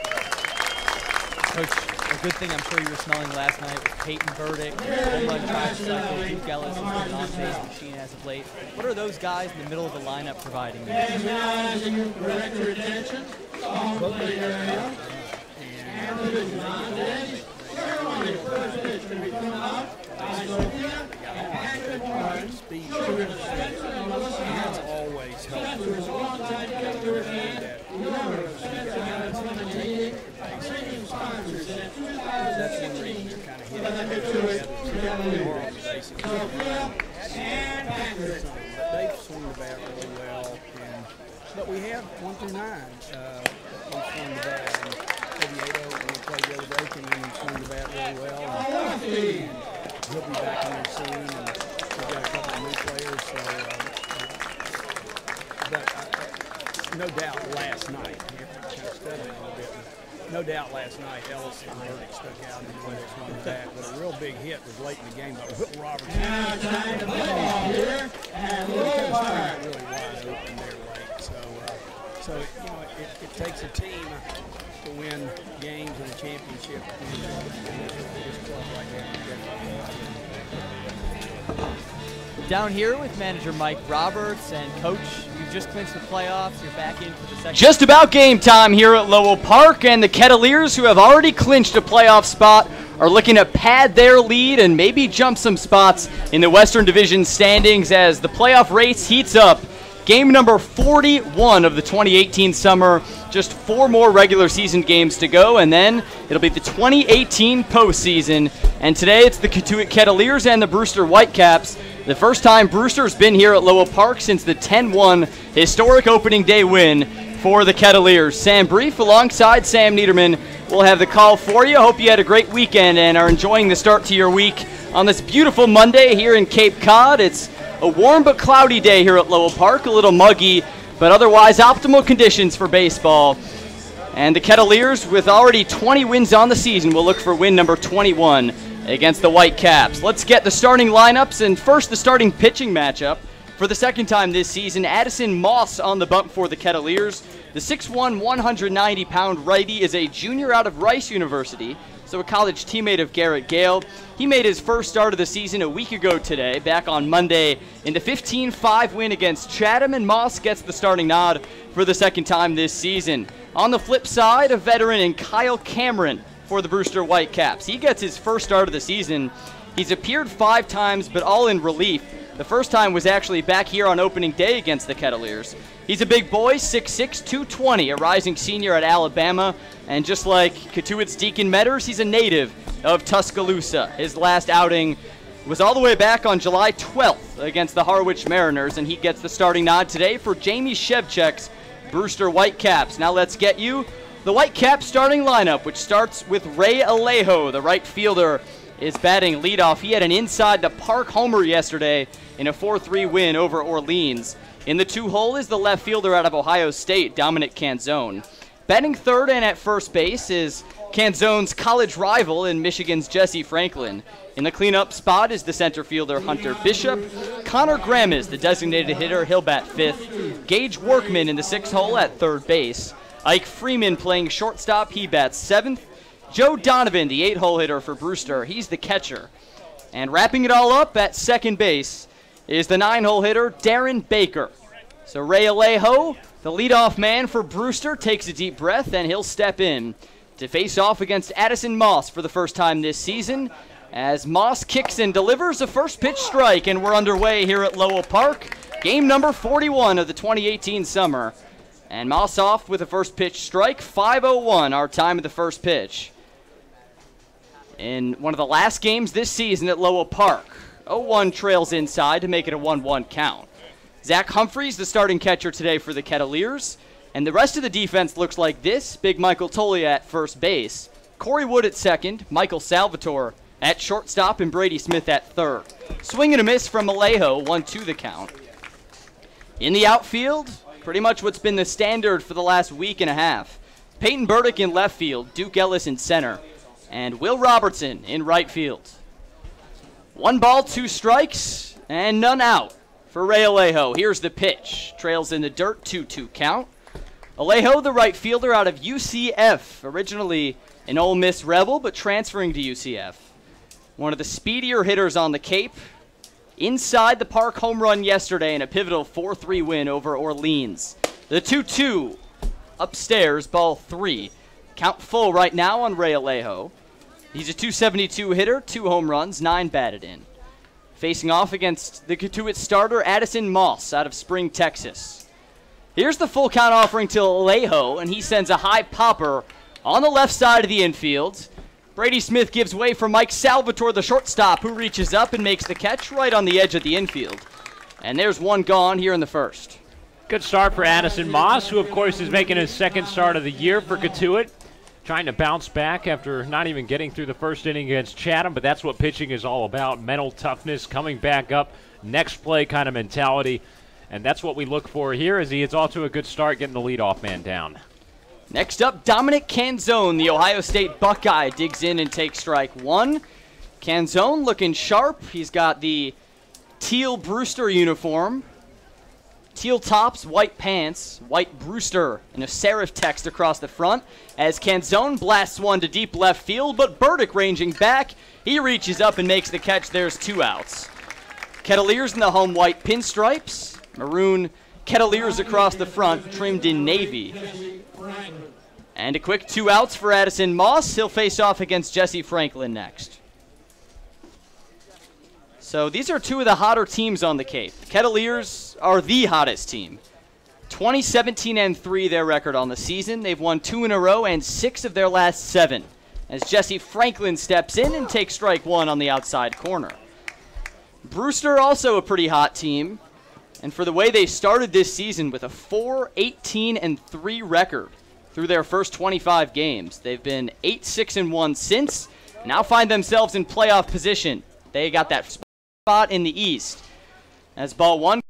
Coach, a good thing I'm sure you were smelling last night was Peyton Burdick, home run tricycle, Duke Ellis has been an on-base machine as of late. What are those guys in the middle of the lineup providing you? Speed. That's always helpful. That's one reason you're kind of hitting they've swung the bat really well, but we have 1 through 9 who swung the bat. And Oviedo, when we played the other day, came in and swung the bat really well. And he'll be back in there soon, and we've got a couple of new players. But no doubt last night, kind of studying a little bit. No doubt last night, Ellis and Burdick stuck out in the way they swung the bat. But a real big hit was late in the game by Will Robertson. He really wide open there late. So you know, it takes a team to win games in a championship. This club right now. Down here with manager Mike Roberts, and coach, you've just clinched the playoffs. You're back in for the second. Just about game time here at Lowell Park, and the Kettleers, who have already clinched a playoff spot, are looking to pad their lead and maybe jump some spots in the Western Division standings as the playoff race heats up. Game number 41 of the 2018 summer. Just 4 more regular season games to go, and then it'll be the 2018 postseason. And today it's the Cotuit Kettleers and the Brewster Whitecaps. The first time Brewster's been here at Lowell Park since the 10-1 historic opening day win for the Kettleers. Sam Brief alongside Sam Niederman will have the call for you. Hope you had a great weekend and are enjoying the start to your week on this beautiful Monday here in Cape Cod. It's a warm but cloudy day here at Lowell Park, a little muggy, but otherwise optimal conditions for baseball. And the Kettleers, with already 20 wins on the season, will look for win number 21 against the Whitecaps. Let's get the starting lineups, and first the starting pitching matchup. For the second time this season, Addison Moss on the bump for the Kettleers. The 6'1", 190-pound righty is a junior out of Rice University, so a college teammate of Garrett Gale. He made his first start of the season a week ago today, back on Monday, in the 15-5 win against Chatham, and Moss gets the starting nod for the second time this season. On the flip side, a veteran in Kyle Cameron for the Brewster Whitecaps. He gets his first start of the season. He's appeared 5 times, but all in relief. The first time was actually back here on opening day against the Kettleers. He's a big boy, 6'6", 220, a rising senior at Alabama. And just like Cotuit's Deacon Metters, he's a native of Tuscaloosa. His last outing was all the way back on July 12th against the Harwich Mariners, and he gets the starting nod today for Jamie Shevchek's Brewster Whitecaps. Now let's get you the Whitecaps starting lineup, which starts with Ray Alejo, the right fielder, is batting leadoff. He had an inside-the-park homer yesterday in a 4-3 win over Orleans. In the 2-hole is the left fielder out of Ohio State, Dominic Canzone. Batting third and at first base is Canzone's college rival in Michigan's Jesse Franklin. In the cleanup spot is the center fielder Hunter Bishop. Connor Graham is the designated hitter. He'll bat fifth. Gage Workman in the 6-hole at third base. Ike Freeman playing shortstop. He bats seventh. Joe Donovan, the 8-hole hitter for Brewster. He's the catcher. And wrapping it all up at second base is the 9-hole hitter, Darren Baker. So Ray Alejo, the leadoff man for Brewster, takes a deep breath, and he'll step in to face off against Addison Moss for the first time this season, as Moss kicks and delivers a first pitch strike, and we're underway here at Lowell Park. Game number 41 of the 2018 summer. And Moss off with a first pitch strike, 5:01, our time of the first pitch. In one of the last games this season at Lowell Park, 0-1 trails inside to make it a 1-1 count. Zach Humphreys, the starting catcher today for the Kettleers. And the rest of the defense looks like this. Big Michael Tolia at first base. Corey Wood at second. Michael Salvatore at shortstop, and Brady Smith at third. Swing and a miss from Alejo, 1-2 the count. In the outfield, pretty much what's been the standard for the last week and a half. Peyton Burdick in left field. Duke Ellis in center. And Will Robertson in right field. 1 ball, 2 strikes, and none out for Ray Alejo. Here's the pitch. Trails in the dirt, 2-2 count. Alejo, the right fielder out of UCF. Originally an Ole Miss Rebel, but transferring to UCF. One of the speedier hitters on the Cape. Inside the park home run yesterday in a pivotal 4-3 win over Orleans. The 2-2 upstairs, ball 3. Count full right now on Ray Alejo. He's a .272 hitter, 2 home runs, 9 batted in. Facing off against the Cotuit starter, Addison Moss out of Spring, Texas. Here's the full count offering to Alejo, and he sends a high popper on the left side of the infield. Brady Smith gives way for Mike Salvatore, the shortstop, who reaches up and makes the catch right on the edge of the infield. And there's one gone here in the first. Good start for Addison Moss, who of course is making his second start of the year for Cotuit. Trying to bounce back after not even getting through the first inning against Chatham, but that's what pitching is all about. Mental toughness, coming back up, next play kind of mentality. And that's what we look for here as he is off to a good start getting the leadoff man down. Next up, Dominic Canzone, the Ohio State Buckeye, digs in and takes strike 1. Canzone looking sharp. He's got the teal Brewster uniform. Teal tops, white pants, white Brewster, and a serif text across the front as Canzone blasts one to deep left field, but Burdick ranging back. He reaches up and makes the catch. There's 2 outs. Kettleers in the home white pinstripes. Maroon Kettleers across the front, trimmed in navy. And a quick 2 outs for Addison Moss. He'll face off against Jesse Franklin next. So these are 2 of the hotter teams on the Cape. The Kettleers are the hottest team. 20-17-3 their record on the season. They've won 2 in a row and 6 of their last 7. As Jesse Franklin steps in and takes strike 1 on the outside corner. Brewster also a pretty hot team. And for the way they started this season with a 4-18-3 record through their first 25 games. They've been 8-6-1 since. Now find themselves in playoff position. They got that spot in the East. As ball 1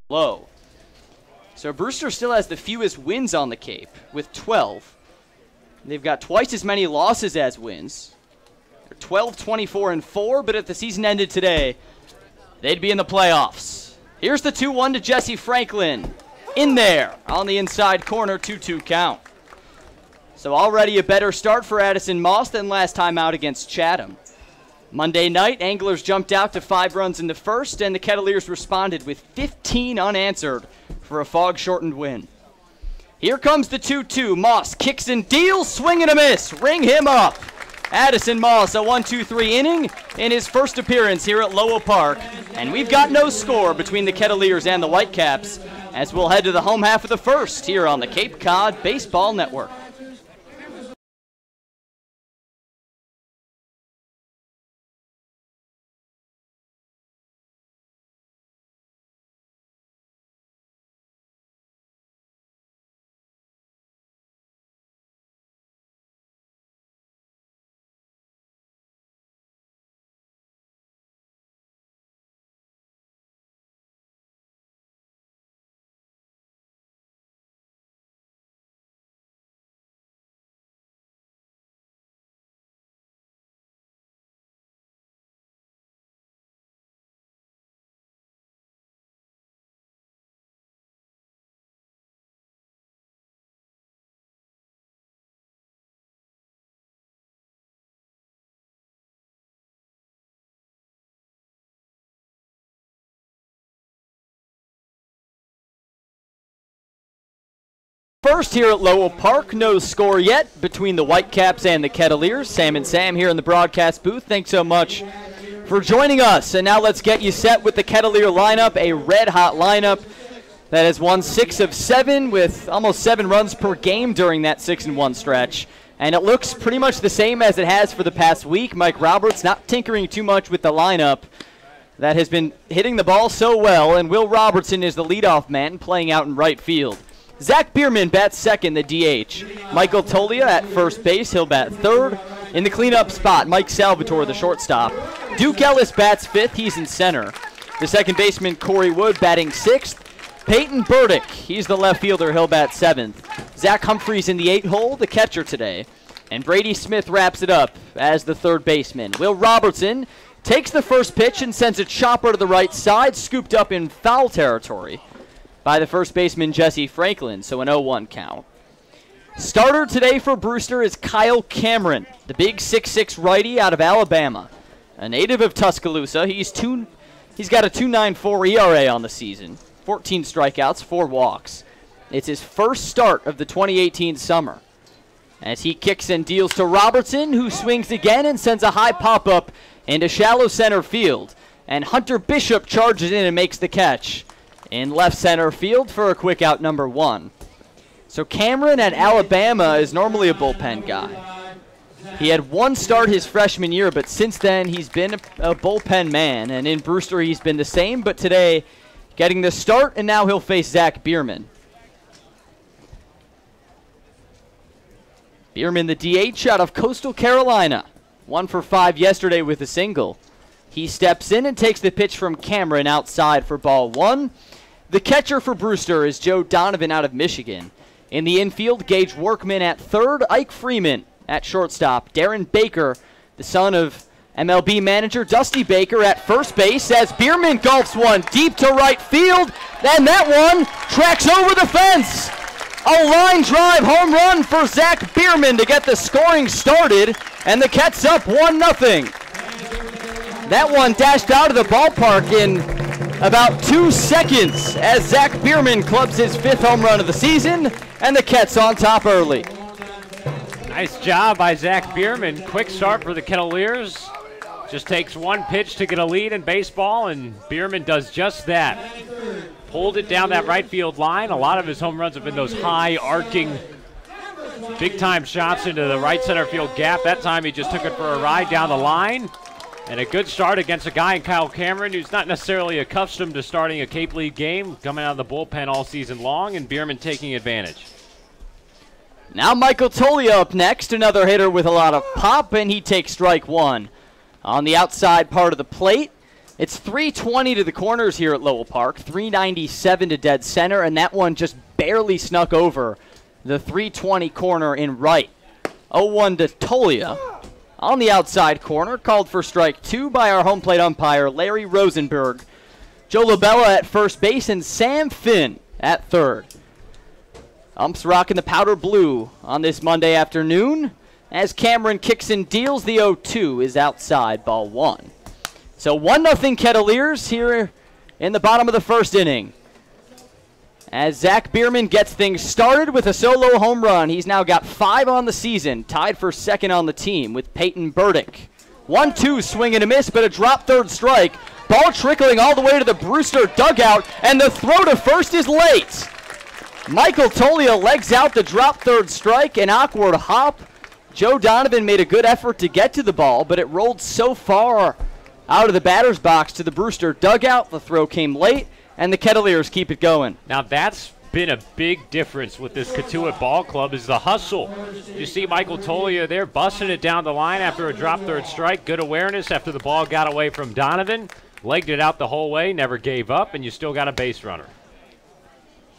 low. So Brewster still has the fewest wins on the Cape with 12. They've got twice as many losses as wins. They're 12-24-4, but if the season ended today, they'd be in the playoffs. Here's the 2-1 to Jesse Franklin. In there on the inside corner, 2-2 count. So already a better start for Addison Moss than last time out against Chatham. Monday night, Anglers jumped out to 5 runs in the first, and the Kettleers responded with 15 unanswered for a fog-shortened win. Here comes the 2-2. Moss kicks and deals, swing and a miss. Ring him up. Addison Moss, a 1-2-3 inning in his first appearance here at Lowell Park. And we've got no score between the Kettleers and the Whitecaps as we'll head to the home half of the first here on the Cape Cod Baseball Network. First here at Lowell Park, no score yet between the Whitecaps and the Kettleers. Sam and Sam here in the broadcast booth. Thanks so much for joining us. And now let's get you set with the Kettleer lineup, a red-hot lineup that has won 6 of 7 with almost 7 runs per game during that 6-1 stretch. And it looks pretty much the same as it has for the past week. Mike Roberts not tinkering too much with the lineup that has been hitting the ball so well. And Will Robertson is the leadoff man playing out in right field. Zach Bierman bats second, the DH. Michael Tolia at first base. He'll bat third. In the cleanup spot, Mike Salvatore, the shortstop. Duke Ellis bats fifth. He's in center. The second baseman, Corey Wood, batting sixth. Peyton Burdick, he's the left fielder. He'll bat seventh. Zach Humphreys in the 8-hole, the catcher today. And Brady Smith wraps it up as the third baseman. Will Robertson takes the first pitch and sends a chopper to the right side, scooped up in foul territory by the first baseman, Jesse Franklin, so an 0-1 count. Starter today for Brewster is Kyle Cameron, the big 6'6" righty out of Alabama. A native of Tuscaloosa, he's got a 2.94 ERA on the season, 14 strikeouts, 4 walks. It's his first start of the 2018 summer. As he kicks and deals to Robertson, who swings again and sends a high pop-up into shallow center field. And Hunter Bishop charges in and makes the catch in left center field for a quick out number 1. So Cameron at Alabama is normally a bullpen guy. He had 1 start his freshman year, but since then he's been a bullpen man. And in Brewster he's been the same, but today getting the start, and now he'll face Zach Bierman. Bierman, the DH out of Coastal Carolina. 1 for 5 yesterday with a single. He steps in and takes the pitch from Cameron outside for ball 1. The catcher for Brewster is Joe Donovan out of Michigan. In the infield, Gage Workman at third, Ike Freeman at shortstop. Darren Baker, the son of MLB manager Dusty Baker, at first base as Bierman golfs one deep to right field. And that one tracks over the fence. A line drive home run for Zach Bierman to get the scoring started. And the Cats up 1-0. That one dashed out of the ballpark in about 2 seconds as Zach Bierman clubs his 5th home run of the season, and the Kets on top early. Nice job by Zach Bierman. Quick start for the Kettleers. Just takes 1 pitch to get a lead in baseball, and Bierman does just that. Pulled it down that right field line. A lot of his home runs have been those high arcing, big-time shots into the right center field gap. That time he just took it for a ride down the line. And a good start against a guy in Kyle Cameron who's not necessarily accustomed to starting a Cape League game, coming out of the bullpen all season long, and Bierman taking advantage. Now Michael Tolia up next, another hitter with a lot of pop, and he takes strike 1. On the outside part of the plate, it's 320 to the corners here at Lowell Park, 397 to dead center, and that one just barely snuck over the 320 corner in right. 0-1 to Tolia. On the outside corner, called for strike 2 by our home plate umpire, Larry Rosenberg. Joe Labella at first base and Sam Finn at third. Umps rocking the powder blue on this Monday afternoon as Cameron kicks and deals. The 0-2 is outside, ball 1. So 1-0 Kettleers here in the bottom of the first inning. As Zach Bierman gets things started with a solo home run. He's now got 5 on the season, tied for second on the team with Peyton Burdick. 1-2 swing and a miss, but a drop third strike. Ball trickling all the way to the Brewster dugout, and the throw to first is late. Michael Tolia legs out the drop third strike, an awkward hop. Joe Donovan made a good effort to get to the ball, but it rolled so far out of the batter's box to the Brewster dugout. The throw came late, and the Kettleers keep it going. Now that's been a big difference with this Cotuit ball club is the hustle. You see Michael Tolia there busting it down the line after a drop third strike. Good awareness after the ball got away from Donovan. Legged it out the whole way, never gave up, and you still got a base runner.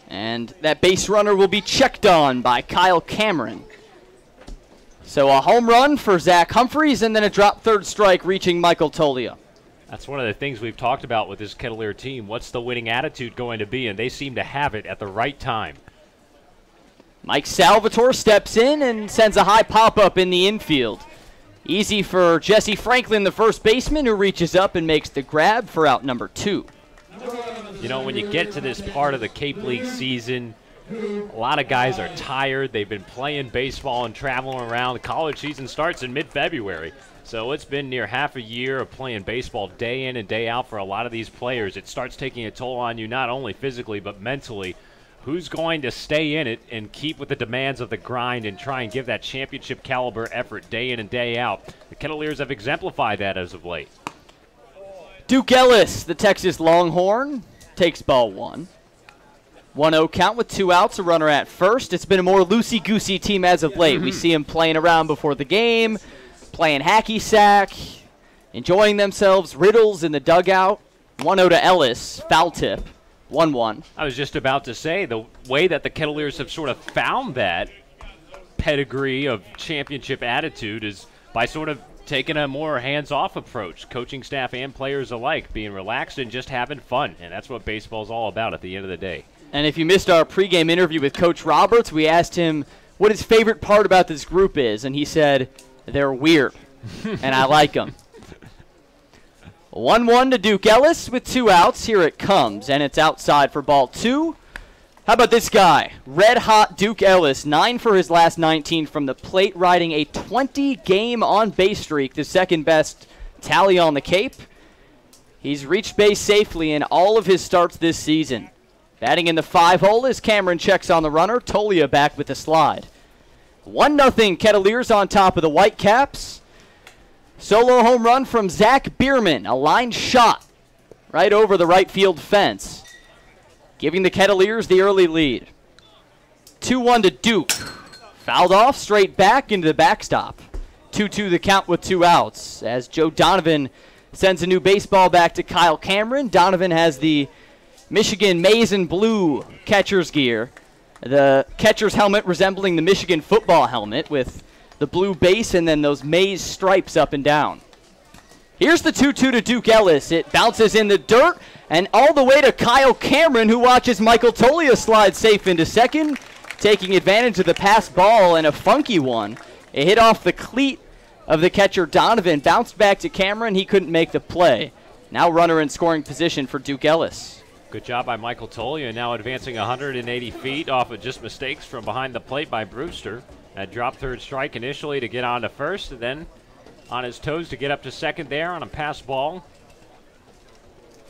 And that base runner will be checked on by Kyle Cameron. So a home run for Zach Humphreys, and then a drop third strike reaching Michael Tolia. That's one of the things we've talked about with this Kettleer team. What's the winning attitude going to be? And they seem to have it at the right time. Mike Salvatore steps in and sends a high pop-up in the infield. Easy for Jesse Franklin, the first baseman, who reaches up and makes the grab for out number 2. You know, when you get to this part of the Cape League season, a lot of guys are tired. They've been playing baseball and traveling around. The college season starts in mid-February. So it's been near half a year of playing baseball day in and day out for a lot of these players. It starts taking a toll on you not only physically but mentally. Who's going to stay in it and keep with the demands of the grind and try and give that championship caliber effort day in and day out? The Kettleers have exemplified that as of late. Duke Ellis, the Texas Longhorn, takes ball 1. 1-0 count with 2 outs, a runner at first. It's been a more loosey-goosey team as of late. We see him playing around before the game, playing hacky sack, enjoying themselves, riddles in the dugout. 1-0 to Ellis, foul tip, 1-1. I was just about to say, the way that the Kettleers have sort of found that pedigree of championship attitude is by sort of taking a more hands-off approach, coaching staff and players alike, being relaxed and just having fun. And that's what baseball's all about at the end of the day. And if you missed our pregame interview with Coach Roberts, we asked him what his favorite part about this group is, and he said, they're weird, and I like them. 1-1 to Duke Ellis with 2 outs. Here it comes, and it's outside for ball 2. How about this guy? Red-hot Duke Ellis, 9 for his last 19 from the plate, riding a 20-game on-base streak, the second-best tally on the Cape. He's reached base safely in all of his starts this season. Batting in the 5-hole as Cameron checks on the runner. Tolia back with the slide. 1-0 Kettleers on top of the Whitecaps. Solo home run from Zach Bierman, a line shot right over the right field fence, giving the Kettleers the early lead. 2-1 to Duke. Fouled off, straight back into the backstop. 2-2 the count with 2 outs as Joe Donovan sends a new baseball back to Kyle Cameron. Donovan has the Michigan maize and blue catcher's gear. The catcher's helmet resembling the Michigan football helmet with the blue base and then those maize stripes up and down. Here's the 2-2 to Duke Ellis. It bounces in the dirt and all the way to Kyle Cameron, who watches Michael Tolia slide safe into second, taking advantage of the pass ball and a funky one. It hit off the cleat of the catcher Donovan, bounced back to Cameron. He couldn't make the play. Now runner in scoring position for Duke Ellis. Good job by Michael Tolia, now advancing 180 feet off of just mistakes from behind the plate by Brewster. That drop third strike initially to get on to first, and then on his toes to get up to second there on a pass ball.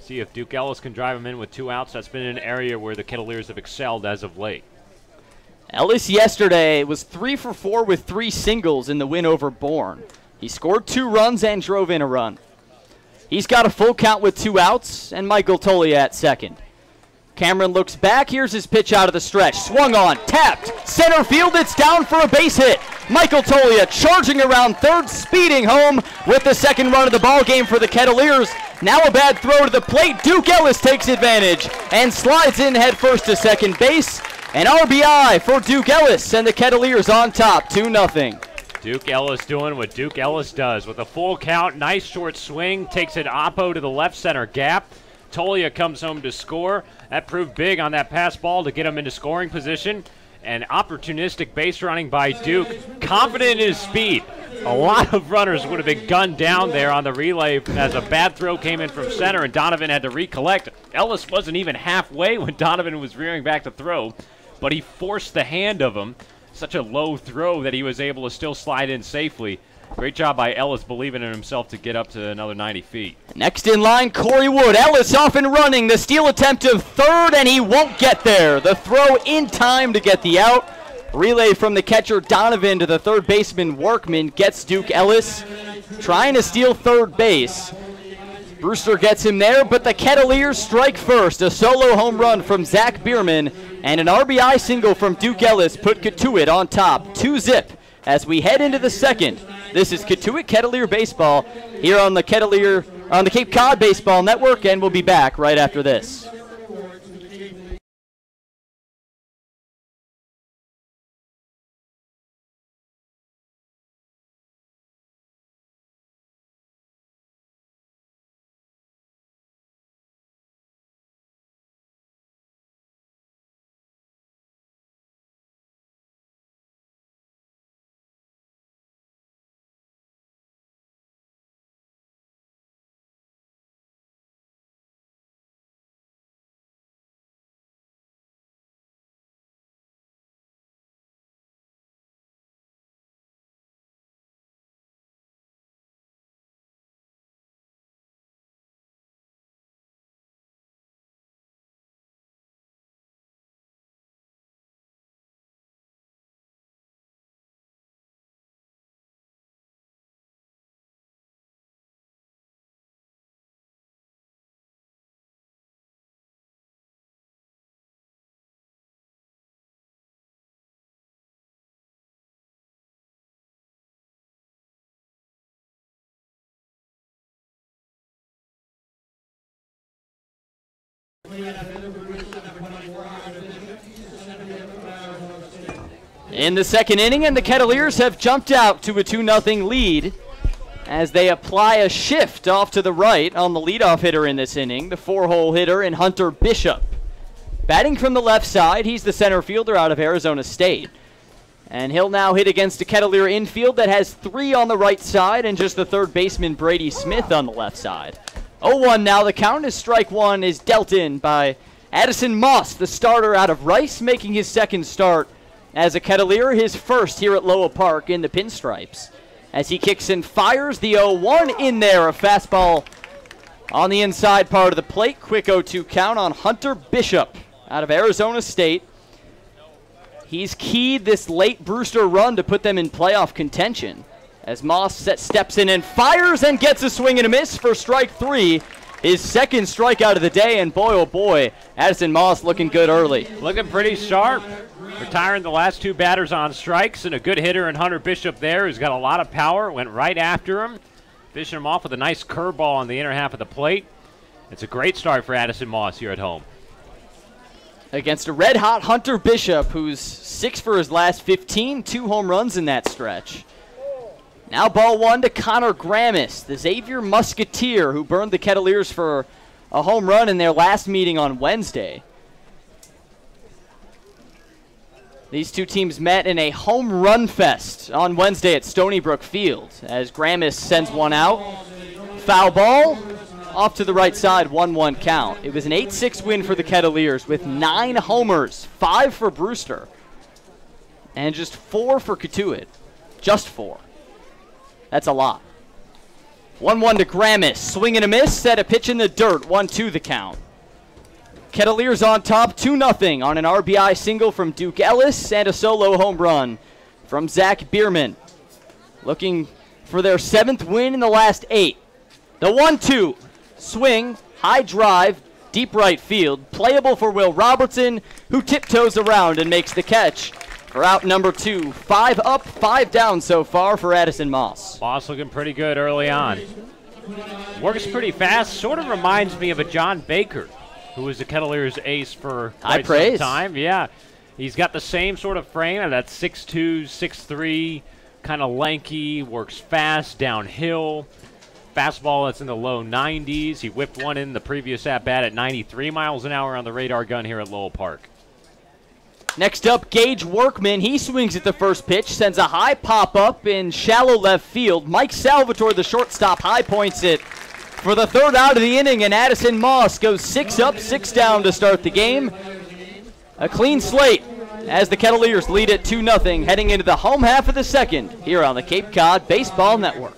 See if Duke Ellis can drive him in with 2 outs. That's been an area where the Kettleers have excelled as of late. Ellis yesterday was 3 for 4 with 3 singles in the win over Bourne. He scored 2 runs and drove in a run. He's got a full count with 2 outs, and Michael Tolia at second. Cameron looks back. Here's his pitch out of the stretch. Swung on, tapped, center field. It's down for a base hit. Michael Tolia charging around third, speeding home with the second run of the ball game for the Kettleers. Now a bad throw to the plate. Duke Ellis takes advantage and slides in head first to second base. An RBI for Duke Ellis, and the Kettleers on top, 2-0. Duke Ellis doing what Duke Ellis does with a full count. Nice short swing. Takes it oppo to the left center gap. Tolia comes home to score. That proved big on that pass ball to get him into scoring position. And opportunistic base running by Duke. Confident in his speed. A lot of runners would have been gunned down there on the relay as a bad throw came in from center and Donovan had to recollect. Ellis wasn't even halfway when Donovan was rearing back to throw, but he forced the hand of him. Such a low throw that he was able to still slide in safely. Great job by Ellis believing in himself to get up to another 90 feet. Next in line, Corey Wood. Ellis off and running. The steal attempt of third, and he won't get there. The throw in time to get the out. Relay from the catcher Donovan to the third baseman Workman gets Duke Ellis trying to steal third base. Brewster gets him there, but the Kettleers strike first. A solo home run from Zach Bierman and an RBI single from Duke Ellis put Cotuit on top, 2-0 as we head into the second. This is Cotuit Kettleer Baseball here on the Cape Cod Baseball Network, and we'll be back right after this. In the second inning, and the Kettleers have jumped out to a 2-0 lead as they apply a shift off to the right on the leadoff hitter in this inning, the 4-hole hitter in Hunter Bishop. Batting from the left side, he's the center fielder out of Arizona State. And he'll now hit against a Kettleer infield that has 3 on the right side and just the third baseman Brady Smith on the left side. 0-1 now. The count is strike one is dealt in by Addison Moss, the starter out of Rice, making his second start as a Kettleer, his first here at Loa Park in the pinstripes. As he kicks and fires the 0-1 in there, a fastball on the inside part of the plate. Quick 0-2 count on Hunter Bishop out of Arizona State. He's keyed this late Brewster run to put them in playoff contention as Moss steps in and fires and gets a swing and a miss for strike 3. His second strikeout of the day, and boy, oh boy, Addison Moss looking good early. Looking pretty sharp. Retiring the last 2 batters on strikes, and a good hitter in Hunter Bishop there who's got a lot of power. Went right after him, fishing him off with a nice curveball on the inner half of the plate. It's a great start for Addison Moss here at home. Against a red-hot Hunter Bishop, who's 6 for his last 15, 2 home runs in that stretch. Now ball 1 to Connor Grammis, the Xavier Musketeer, who burned the Kettleers for a home run in their last meeting on Wednesday. These two teams met in a home run fest on Wednesday at Stony Brook Field as Grammis sends one out. Foul ball off to the right side, 1-1 count. It was an 8-6 win for the Kettleers with 9 homers, 5 for Brewster, and just 4 for Cotuit. Just 4. That's a lot. 1-1 to Gramis. Swing and a miss. Set a pitch in the dirt. 1-2 the count. Kettleers on top 2-0 on an RBI single from Duke Ellis and a solo home run from Zach Bierman. Looking for their 7th win in the last 8. The 1-2. Swing. High drive. Deep right field. Playable for Will Robertson, who tiptoes around and makes the catch for out number 2. 5 up, 5 down so far for Addison Moss. Moss looking pretty good early on. Works pretty fast. Sort of reminds me of a John Baker, who was the Kettleers ace for quite some time. Yeah, he's got the same sort of frame. That 6'2", 6'3", kind of lanky, works fast, downhill. Fastball that's in the low 90s. He whipped one in the previous at-bat at 93 miles an hour on the radar gun here at Lowell Park. Next up, Gage Workman. He swings at the first pitch, sends a high pop-up in shallow left field. Mike Salvatore, the shortstop, high points it for the 3rd out of the inning, and Addison Moss goes 6 up, 6 down to start the game. A clean slate as the Kettleers lead it 2-0, heading into the home half of the 2nd here on the Cape Cod Baseball Network.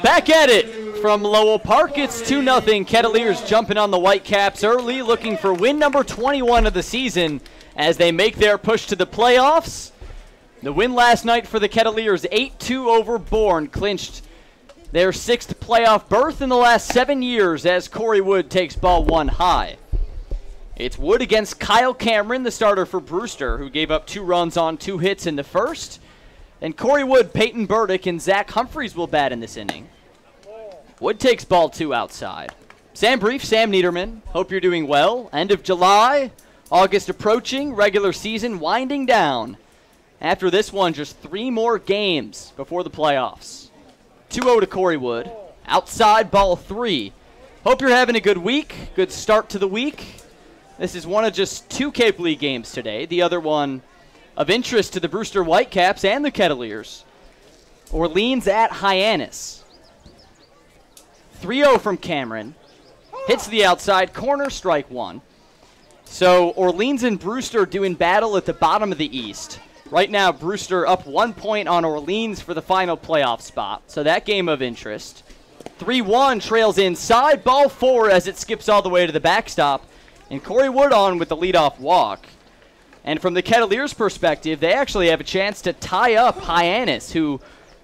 Back at it from Lowell Park. It's 2-0. Kettleers jumping on the Whitecaps early, looking for win number 21 of the season as they make their push to the playoffs. The win last night for the Kettleers, 8-2 over Bourne, clinched their 6th playoff berth in the last 7 years as Corey Wood takes ball 1 high. It's Wood against Kyle Cameron, the starter for Brewster, who gave up 2 runs on 2 hits in the first. And Corey Wood, Peyton Burdick, and Zach Humphreys will bat in this inning. Wood takes ball 2 outside. Sam Brief, Sam Niederman, hope you're doing well. End of July, August approaching, regular season winding down. After this one, just 3 more games before the playoffs. 2-0 to Corey Wood. Outside, ball 3. Hope you're having a good week, good start to the week. This is one of just 2 Cape League games today. The other one of interest to the Brewster Whitecaps and the Kettleers. Orleans at Hyannis. 3-0 from Cameron. Hits the outside corner, strike 1. So Orleans and Brewster doing battle at the bottom of the East. Right now, Brewster up 1 point on Orleans for the final playoff spot. So that game of interest. 3-1 trails inside, ball 4 as it skips all the way to the backstop. And Corey Wood on with the leadoff walk. And from the Kettleers' perspective, they actually have a chance to tie up Hyannis, who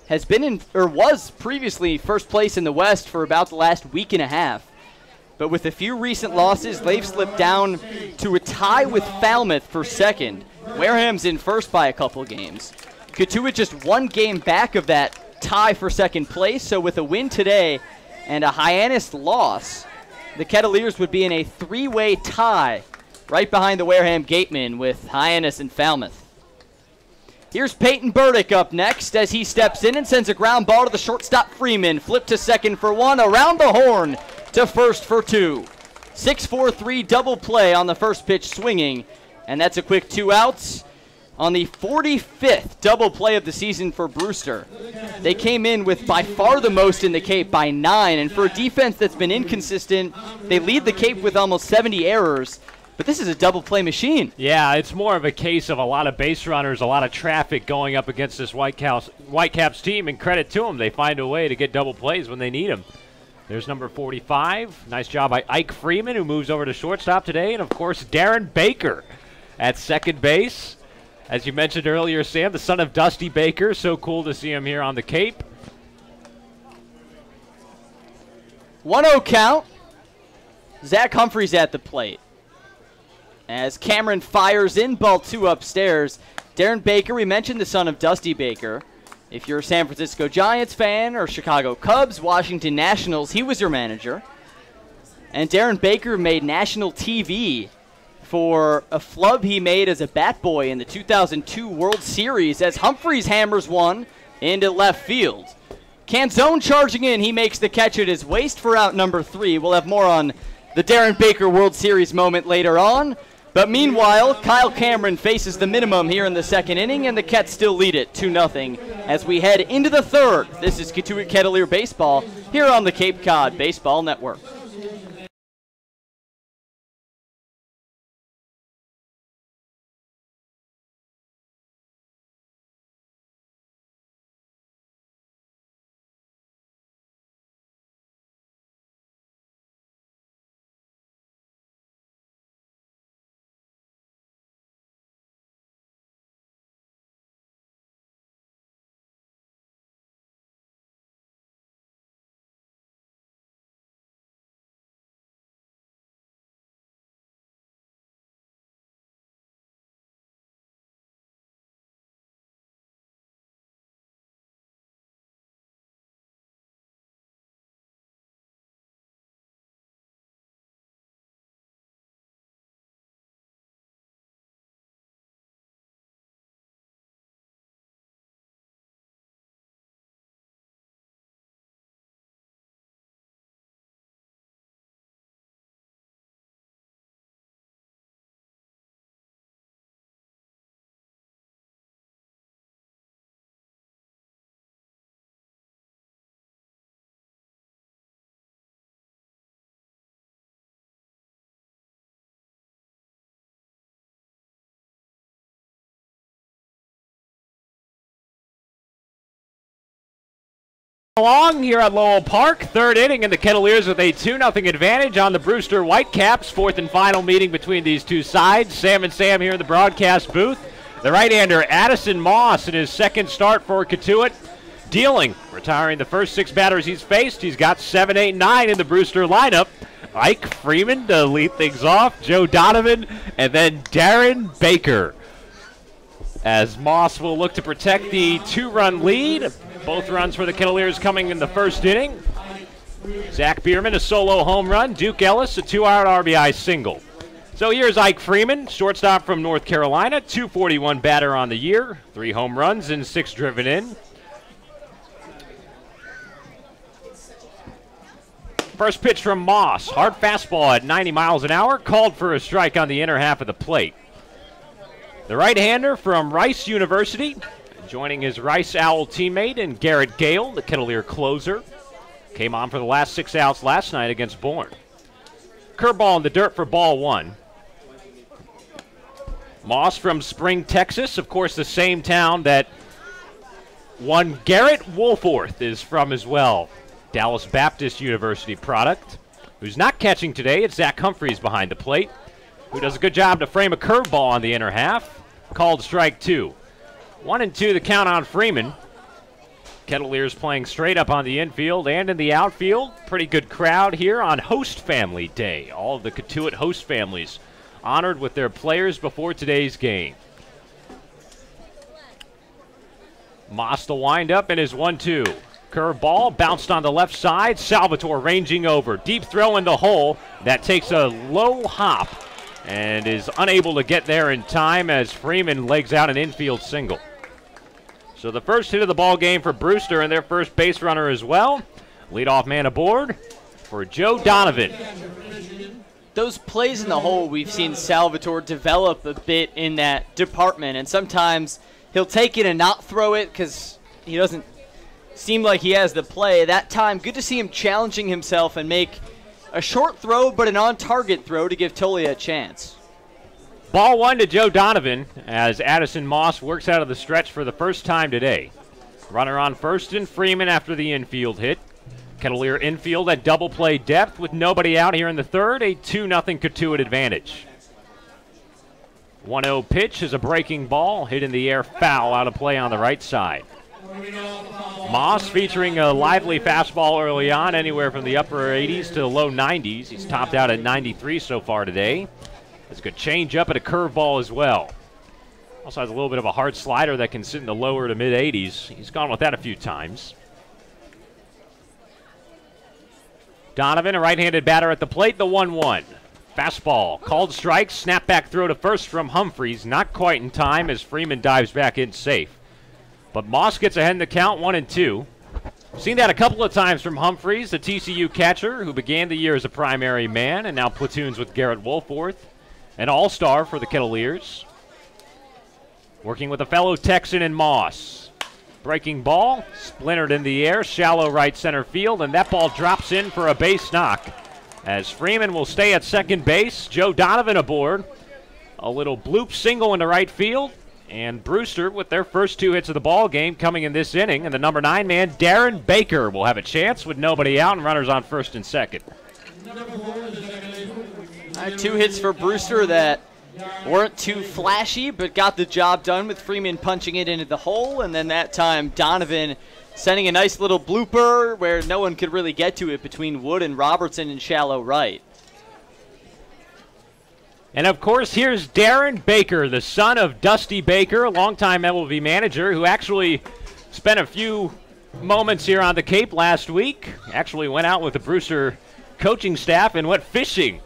has been in, or was previously first place in the West for about the last week and a half. But with a few recent losses, they've slipped down to a tie with Falmouth for second. Wareham's in first by a couple games. Cotuit just 1 game back of that tie for second place, so with a win today and a Hyannis loss, the Kettleers would be in a 3-way tie right behind the Wareham Gatemen with Hyannis and Falmouth. Here's Peyton Burdick up next as he steps in and sends a ground ball to the shortstop Freeman. Flip to second for 1, around the horn to first for 2. 6-4-3 double play on the first pitch swinging. And that's a quick 2 outs on the 45th double play of the season for Brewster. They came in with by far the most in the Cape by 9, and for a defense that's been inconsistent, they lead the Cape with almost 70 errors. But this is a double play machine. Yeah, it's more of a case of a lot of base runners, a lot of traffic going up against this Whitecaps team, and credit to them. They find a way to get double plays when they need them. There's number 45. Nice job by Ike Freeman, who moves over to shortstop today. And, of course, Darren Baker at second base. As you mentioned earlier, Sam, the son of Dusty Baker. So cool to see him here on the Cape. 1-0 count. Zach Humphreys at the plate. As Cameron fires in, ball 2 upstairs. Darren Baker, we mentioned the son of Dusty Baker. If you're a San Francisco Giants fan or Chicago Cubs, Washington Nationals, he was your manager. And Darren Baker made national TV for a flub he made as a bat boy in the 2002 World Series as Humphreys hammers one into left field. Canzone charging in, he makes the catch at his waist for out number 3. We'll have more on the Darren Baker World Series moment later on. But meanwhile, Kyle Cameron faces the minimum here in the second inning, and the Cats still lead it 2-0 as we head into the third. This is Cotuit Kettleer Baseball here on the Cape Cod Baseball Network. Along here at Lowell Park, third inning, and the Kettleers with a 2-0 advantage on the Brewster Whitecaps. Fourth and final meeting between these two sides. Sam and Sam here in the broadcast booth. The right-hander Addison Moss in his second start for Cotuit, dealing, retiring the first 6 batters he's faced. He's got 7, 8, 9 in the Brewster lineup. Ike Freeman to lead things off, Joe Donovan, and then Darren Baker. As Moss will look to protect the 2-run lead. Both runs for the Kettleers coming in the first inning. Zach Bierman, a solo home run. Duke Ellis, a 2-out RBI single. So here's Ike Freeman, shortstop from North Carolina, 241 batter on the year, 3 home runs and 6 driven in. First pitch from Moss, hard fastball at 90 miles an hour, called for a strike on the inner half of the plate. The right-hander from Rice University, joining his Rice Owl teammate and Garrett Gale, the Kettleer closer. Came on for the last 6 outs last night against Bourne. Curveball in the dirt for ball 1. Moss from Spring, Texas, of course the same town that one Garrett Wolforth is from as well. Dallas Baptist University product. Who's not catching today, it's Zach Humphreys behind the plate, who does a good job to frame a curveball on the inner half. Called strike 2. 1-2 the count on Freeman. Kettleers playing straight up on the infield and in the outfield. Pretty good crowd here on Host Family Day. All of the Cotuit host families honored with their players before today's game. Moss the windup in his 1-2. Curveball bounced on the left side. Salvatore ranging over. Deep throw in the hole. That takes a low hop and is unable to get there in time as Freeman legs out an infield single. So the first hit of the ball game for Brewster and their first base runner as well. Leadoff man aboard for Joe Donovan. those plays in the hole, we've seen Salvatore develop a bit in that department, and sometimes he'll take it and not throw it because he doesn't seem like he has the play. That time, good to see him challenging himself and make a short throw, but an on-target throw to give Tolia a chance. Ball 1 to Joe Donovan as Addison Moss works out of the stretch for the first time today. Runner on first and Freeman after the infield hit. Kettleer infield at double play depth with nobody out here in the third, a 2-0 Cotuit advantage. 1-0 pitch is a breaking ball, hit in the air, foul out of play on the right side. Moss featuring a lively fastball early on, anywhere from the upper 80s to the low 90s. He's topped out at 93 so far today. There's a good changeup and a curveball as well. Also has a little bit of a hard slider that can sit in the lower to mid 80s. He's gone with that a few times. Donovan, a right-handed batter at the plate, the 1-1. Fastball, called strike, snapback throw to first from Humphreys. Not quite in time as Freeman dives back in safe. But Moss gets ahead in the count, 1-2. Seen that a couple of times from Humphreys, the TCU catcher who began the year as a primary man and now platoons with Garrett Wolforth, an all-star for the Kettleers. Working with a fellow Texan in Moss. Breaking ball, splintered in the air, shallow right center field, and that ball drops in for a base knock. As Freeman will stay at second base, Joe Donovan aboard. A little bloop single into right field. And Brewster with their first 2 hits of the ball game coming in this inning. And the number 9 man, Darren Baker, will have a chance with nobody out and runners on first and second. 2 hits for Brewster that weren't too flashy, but got the job done with Freeman punching it into the hole. And then that time, Donovan sending a nice little blooper where no one could really get to it between Wood and Robertson in shallow right. And, of course, here's Darren Baker, the son of Dusty Baker, a longtime MLB manager who actually spent a few moments here on the Cape last week. Actually went out with the Brewster coaching staff and went fishing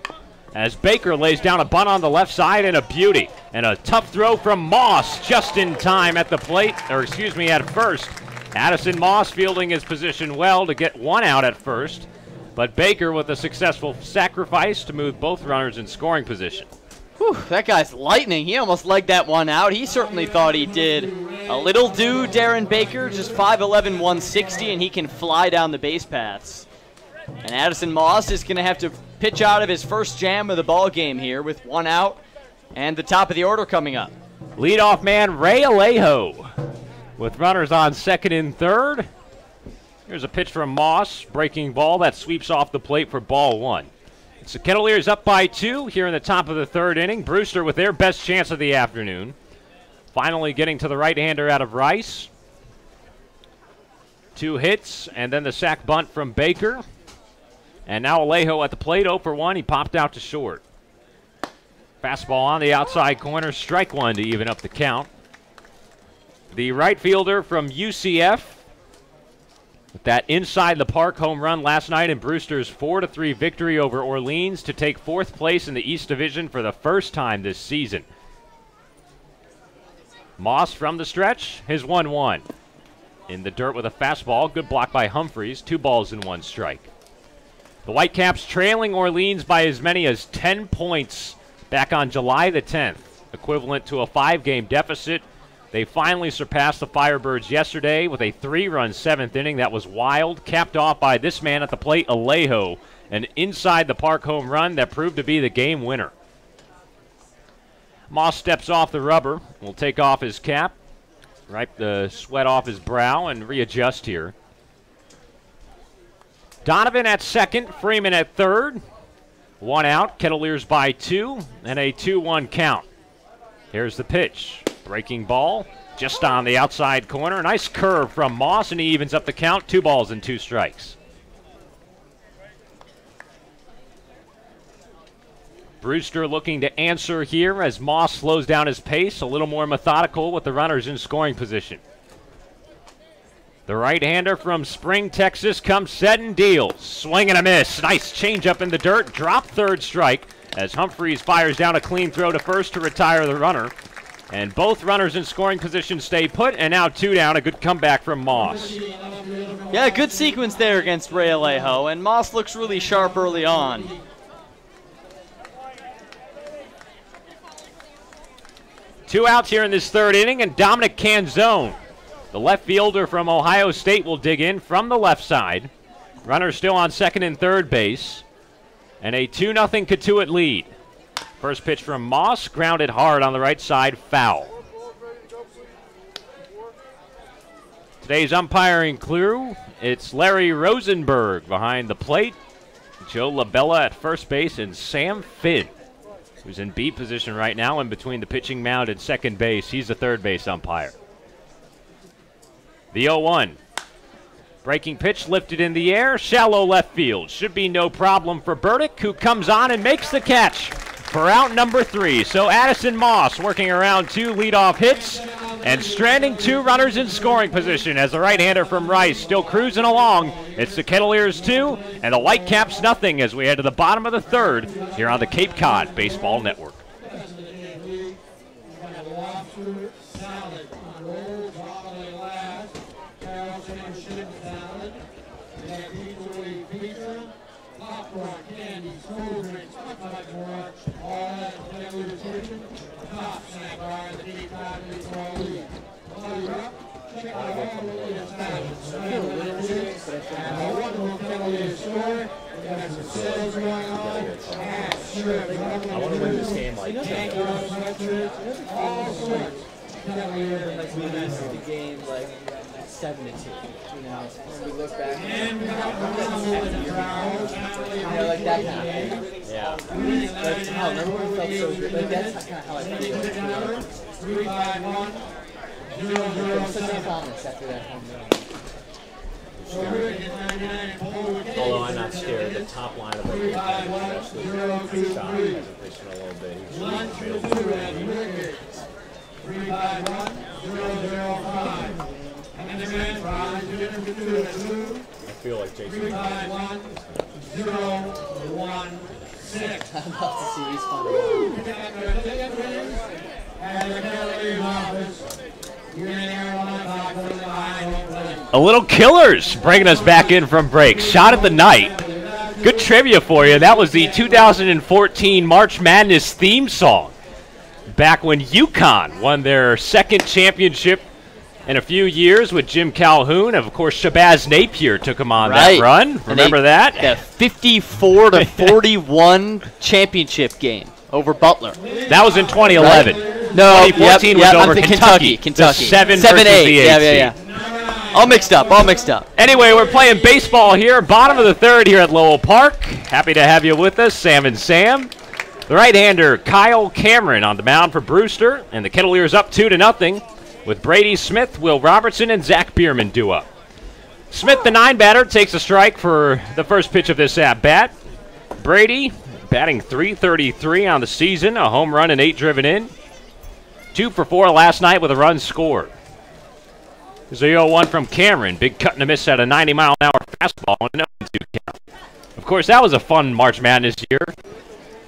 as Baker lays down a bunt on the left side and a beauty. And a tough throw from Moss just in time at the plate, at first. Addison Moss fielding his position well to get 1 out at first. But Baker with a successful sacrifice to move both runners in scoring position. Whew, that guy's lightning. He almost legged that one out. He certainly thought he did. A little dude, Darren Baker, just 5'11", 160, and he can fly down the base paths. And Addison Moss is going to have to pitch out of his first jam of the ball game here with 1 out and the top of the order coming up. Leadoff man Ray Alejo with runners on second and third. Here's a pitch from Moss, breaking ball that sweeps off the plate for ball 1. It's the Kettleers up by 2 here in the top of the third inning. Brewster with their best chance of the afternoon. Finally getting to the right-hander out of Rice. 2 hits, and then the sac bunt from Baker. And now Alejo at the plate, 0 for 1. He popped out to short. Fastball on the outside corner, strike 1 to even up the count. The right fielder from UCF with that inside the park home run last night in Brewster's 4-3 victory over Orleans to take 4th place in the East Division for the first time this season. Moss from the stretch, his 1-1. In the dirt with a fastball, good block by Humphreys, 2 balls and 1 strike. The Whitecaps trailing Orleans by as many as 10 points back on July the 10th, equivalent to a 5-game deficit. They finally surpassed the Firebirds yesterday with a 3-run 7th inning that was wild, capped off by this man at the plate, Alejo, an inside-the-park home run that proved to be the game winner. Moss steps off the rubber, will take off his cap, wipe the sweat off his brow, and readjust here. Donovan at second, Freeman at third. 1 out, Kettleers by 2, and a 2-1 count. Here's the pitch. Breaking ball, just on the outside corner. Nice curve from Moss, and he evens up the count. 2 balls and 2 strikes. Brewster looking to answer here as Moss slows down his pace, a little more methodical with the runners in scoring position. The right-hander from Spring, Texas comes set and deals. Swing and a miss. Nice changeup in the dirt. Drop third strike as Humphreys fires down a clean throw to first to retire the runner. And both runners in scoring position stay put, and now 2 down. A good comeback from Moss. Yeah, good sequence there against Ray Alejo, and Moss looks really sharp early on. 2 outs here in this third inning, and Dominic Canzone, the left fielder from Ohio State, will dig in from the left side. Runner still on second and third base. And a 2-0 Cotuit lead. First pitch from Moss, grounded hard on the right side, foul. Today's umpiring crew, it's Larry Rosenberg behind the plate, Joe LaBella at first base, and Sam Finn, who's in B position right now in between the pitching mound and second base. He's the third base umpire. The 0-1. Breaking pitch lifted in the air, shallow left field. Should be no problem for Burdick, who comes on and makes the catch for out number 3. So Addison Moss working around 2 leadoff hits and stranding 2 runners in scoring position as the right-hander from Rice still cruising along. It's the Kettleers 2 and the Whitecaps nothing as we head to the bottom of the third here on the Cape Cod Baseball Network. I want to win this game like we lose the game like 7-2. You know, when we look back, like that kind of thing. yeah. Like, oh, remember when we felt so good? Like that's kind of how I feel. There was such a calmness after that home run. Although I'm not scared, the top line of the game, especially Sean hasn't pitched in a little bit. He's I feel like Jason. I'm about to see respawn. A little Killers bringing us back in from break. Shot at the night. Good trivia for you. That was the 2014 March Madness theme song. Back when UConn won their second championship in a few years with Jim Calhoun. Of course, Shabazz Napier took him on that run. Remember that? The 54-41 championship game over Butler. That was in 2011. Right. No, 2014 was over Kentucky. The 7 versus the 8. Yeah. All mixed up. Anyway, we're playing baseball here. Bottom of the third here at Lowell Park. Happy to have you with us, Sam and Sam. The right-hander, Kyle Cameron, on the mound for Brewster. And the Kettleers up 2-0 with Brady Smith, Will Robertson, and Zach Bierman due up. Smith, the 9-batter, takes a strike for the first pitch of this at-bat. Brady batting .333 on the season, a home run and 8 driven in. 2 for 4 last night with a run scored. There's a 0-1 from Cameron. Big cut and a miss at a 90-mile-an-hour fastball and an 0-2 count. Of course, that was a fun March Madness year.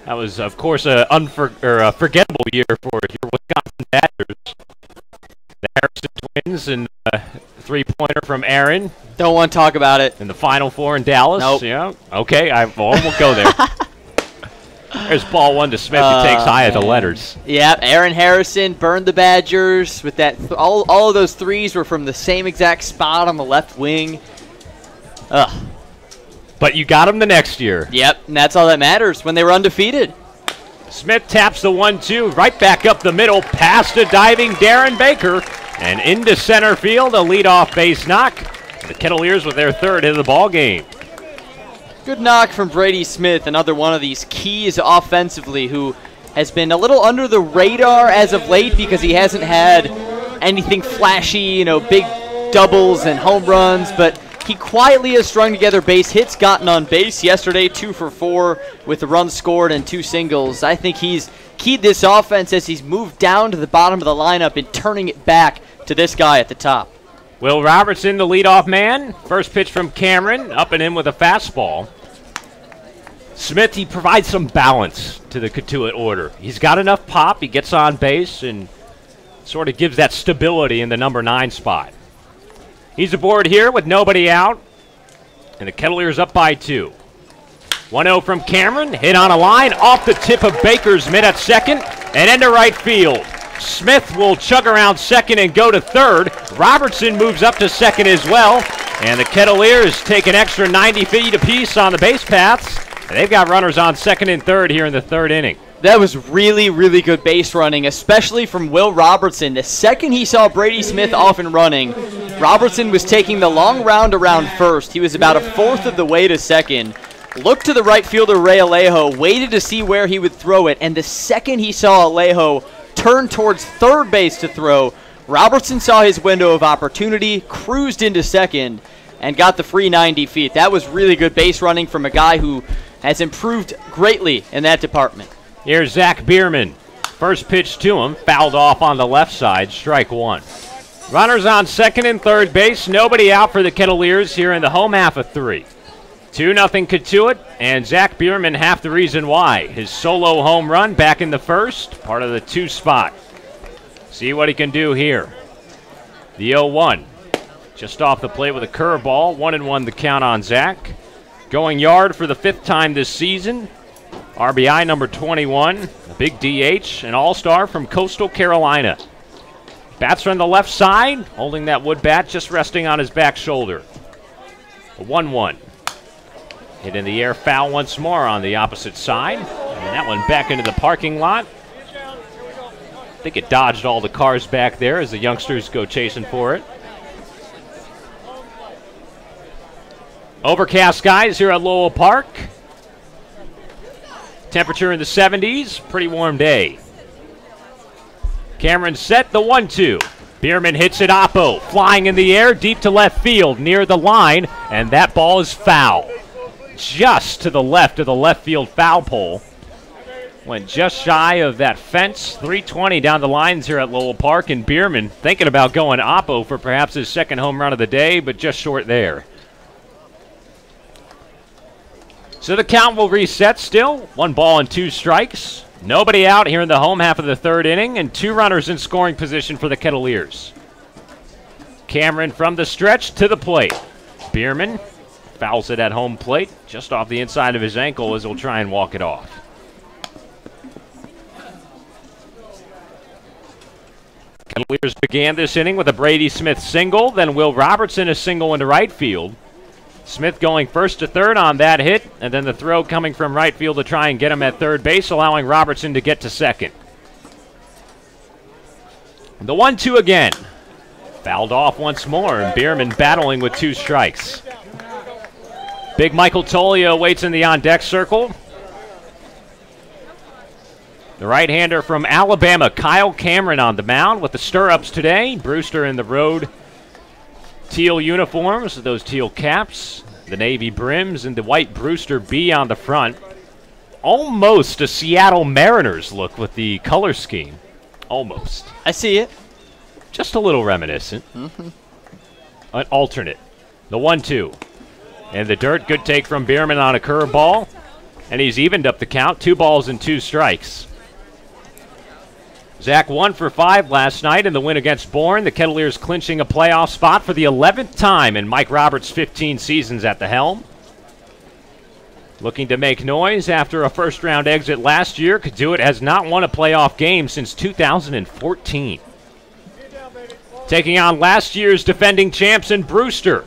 That was, of course, a forgettable year for your Wisconsin Badgers. The Harrison twins and a 3-pointer from Aaron. Don't want to talk about it. In the Final Four in Dallas. Nope. Yeah. Okay, we'll go there. There's ball 1 to Smith, who takes high at the letters. Yeah, Aaron Harrison burned the Badgers with that. All of those threes were from the same exact spot on the left wing. Ugh. But you got them the next year. Yep, and that's all that matters when they were undefeated. Smith taps the 1-2 right back up the middle, past a diving Darren Baker, and into center field, a leadoff base knock. The Kettleers with their third hit of the ball game. Good knock from Brady Smith, another one of these keys offensively who has been a little under the radar as of late because he hasn't had anything flashy, big doubles and home runs, but he quietly has strung together base hits, gotten on base yesterday, 2 for 4 with the runs scored and 2 singles. I think he's keyed this offense as he's moved down to the bottom of the lineup and turning it back to this guy at the top. Will Robertson, the leadoff man. First pitch from Cameron, up and in with a fastball. Smith, he provides some balance to the Cotuit order. He's got enough pop, he gets on base, and sort of gives that stability in the number 9 spot. He's aboard here with nobody out, and the Kettleers up by 2. 1-0 from Cameron, hit on a line, off the tip of Baker's mitt at second, and into right field. Smith will chug around second and go to third. Robertson moves up to second as well. And the Kettleers take an extra 90 feet apiece on the base paths. And they've got runners on second and third here in the third inning. That was really, really good base running, especially from Will Robertson. The second he saw Brady Smith off and running, Robertson was taking the long round around first. He was about a fourth of the way to second. Looked to the right fielder, Ray Alejo, waited to see where he would throw it, and the second he saw Alejo turn towards third base to throw, Robertson saw his window of opportunity, cruised into second, and got the free 90 feet. That was really good base running from a guy who has improved greatly in that department. Here's Zach Bierman. First pitch to him, fouled off on the left side, strike one. Runners on second and third base, nobody out for the Kettleers here in the home half of three. 2-0 Cotuit, and Zach Bierman half the reason why. His solo home run back in the first, part of the 2 spot. See what he can do here. The 0-1, just off the plate with a curveball, 1-1 the count on Zach. Going yard for the 5th time this season. RBI number 21, a big DH, an all-star from Coastal Carolina. Bats from the left side, holding that wood bat, just resting on his back shoulder. A 1-1. Hit in the air, foul once more on the opposite side. And that one back into the parking lot. I think it dodged all the cars back there as the youngsters go chasing for it. Overcast skies here at Lowell Park. Temperature in the 70s, pretty warm day. Cameron set the 1-2. Bierman hits it oppo, flying in the air, deep to left field, near the line, and that ball is foul. Just to the left of the left field foul pole. Went just shy of that fence. 320 down the lines here at Lowell Park, and Bierman thinking about going oppo for perhaps his second home run of the day, but just short there. So the count will reset still. 1 ball and 2 strikes. Nobody out here in the home half of the third inning, and 2 runners in scoring position for the Kettleers. Cameron from the stretch to the plate. Bierman fouls it at home plate, just off the inside of his ankle as he'll try and walk it off. Kettleers began this inning with a Brady Smith single, then Will Robertson a single into right field. Smith going first to third on that hit, and then the throw coming from right field to try and get him at third base, allowing Robertson to get to second. The 1-2 again. Fouled off once more, and Bierman battling with 2 strikes. Big Michael Tolio waits in the on-deck circle. The right-hander from Alabama, Kyle Cameron, on the mound with the stirrups today. Brewster in the road teal uniforms, those teal caps, the navy brims, and the white Brewster B on the front. Almost a Seattle Mariners look with the color scheme. Almost. I see it. Just a little reminiscent. An alternate. The 1-2. And the dirt, good take from Bierman on a curveball. And he's evened up the count. 2 balls and 2 strikes. Zach 1 for 5 last night in the win against Bourne. The Kettleers clinching a playoff spot for the 11th time in Mike Roberts' 15 seasons at the helm. Looking to make noise after a first-round exit last year. Cotuit has not won a playoff game since 2014. Taking on last year's defending champs in Brewster.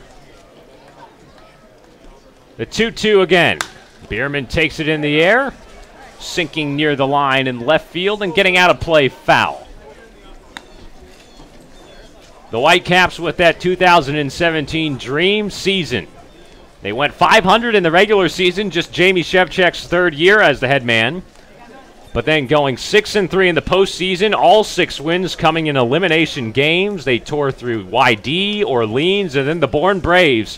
The 2-2 again. Bierman takes it in the air, sinking near the line in left field and getting out of play, foul. The Whitecaps with that 2017 dream season. They went 500 in the regular season, just Jamie Shevchek's 3rd year as the head man. But then going 6-3 in the postseason, all 6 wins coming in elimination games. They tore through YD, Orleans, and then the Bourne Braves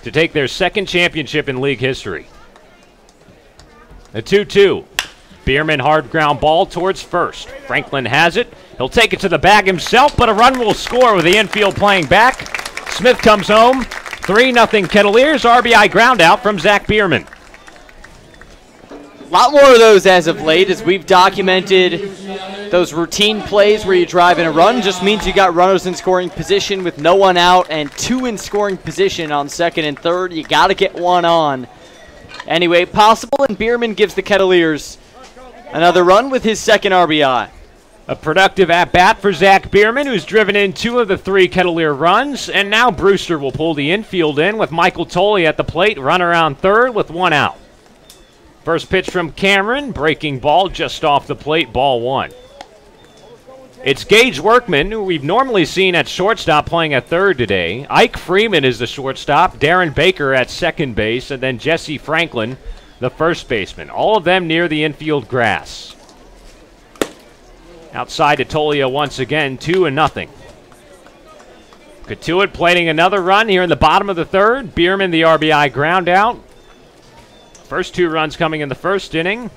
to take their 2nd championship in league history. The 2-2. Bierman hard ground ball towards first. Franklin has it. He'll take it to the bag himself, but a run will score with the infield playing back. Smith comes home. 3-0 Kettleers. RBI ground out from Zach Bierman. A lot more of those as of late, as we've documented. Those routine plays where you drive in a run just means you got runners in scoring position with no one out and 2 in scoring position on second and third. You got to get 1 on. Anyway, possible, and Bierman gives the Kettleers another run with his 2nd RBI. A productive at-bat for Zach Bierman, who's driven in 2 of the 3 Kettleer runs, and now Brewster will pull the infield in with Michael Tolley at the plate, run around third with 1 out. First pitch from Cameron, breaking ball just off the plate, ball 1. It's Gage Workman, who we've normally seen at shortstop, playing at third today. Ike Freeman is the shortstop, Darren Baker at second base, and then Jesse Franklin, the first baseman. All of them near the infield grass. Outside to Tolia once again, 2-0. Cotuit plating another run here in the bottom of the third. Bierman the RBI ground out. First 2 runs coming in the first inning.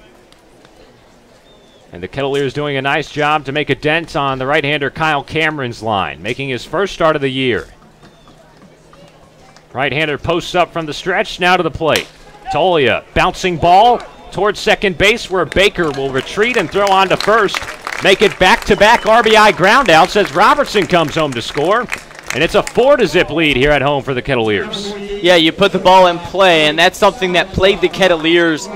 And the Kettleers doing a nice job to make a dent on the right-hander Kyle Cameron's line, making his first start of the year. Right-hander posts up from the stretch, now to the plate. Tolia, bouncing ball towards second base where Baker will retreat and throw on to first. Make it back-to-back RBI groundouts as Robertson comes home to score. And it's a 4-0 lead here at home for the Kettleers. Yeah, you put the ball in play, and that's something that plagued the Kettleers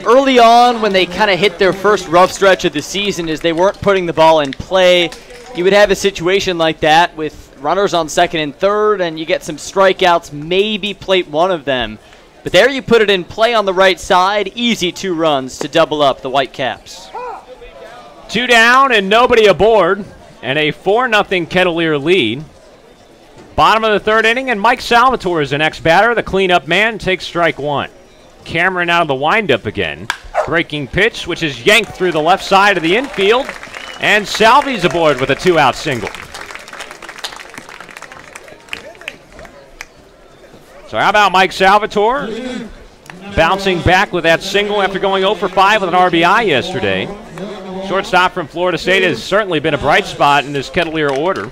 early on when they kind of hit their first rough stretch of the season, is they weren't putting the ball in play. You would have a situation like that with runners on second and third, and you get some strikeouts, maybe plate one of them. But there you put it in play on the right side, easy 2 runs to double up the Whitecaps. 2 down and nobody aboard, and a 4-0 Kettleer lead. Bottom of the third inning, and Mike Salvatore is the next batter. The cleanup man takes strike 1. Cameron out of the windup again. Breaking pitch, which is yanked through the left side of the infield, and Salvi's aboard with a 2-out single. So how about Mike Salvatore? Bouncing back with that single after going 0 for 5 with an RBI yesterday. Shortstop from Florida State has certainly been a bright spot in this Kettleer order.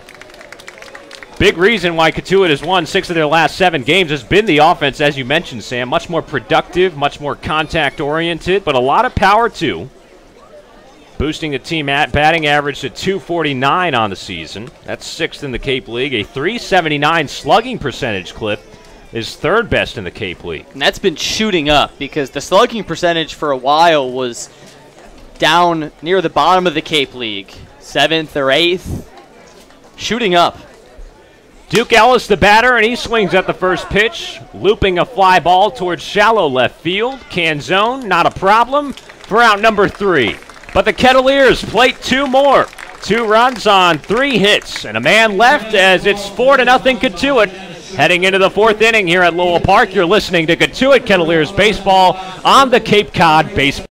Big reason why Cotuit has won 6 of their last 7 games has been the offense, as you mentioned, Sam. Much more productive, much more contact-oriented, but a lot of power, too. Boosting the team batting average to .249 on the season. That's 6th in the Cape League. A .379 slugging percentage clip is 3rd best in the Cape League. And that's been shooting up because the slugging percentage for a while was down near the bottom of the Cape League. 7th or 8th. Shooting up. Duke Ellis, the batter, and he swings at the first pitch, looping a fly ball towards shallow left field. Can zone, not a problem for out number 3. But the Kettleers plate 2 more. 2 runs on 3 hits, and a man left as it's 4-0 Cotuit. Heading into the 4th inning here at Lowell Park, you're listening to Cotuit Kettleers baseball on the Cape Cod Baseball.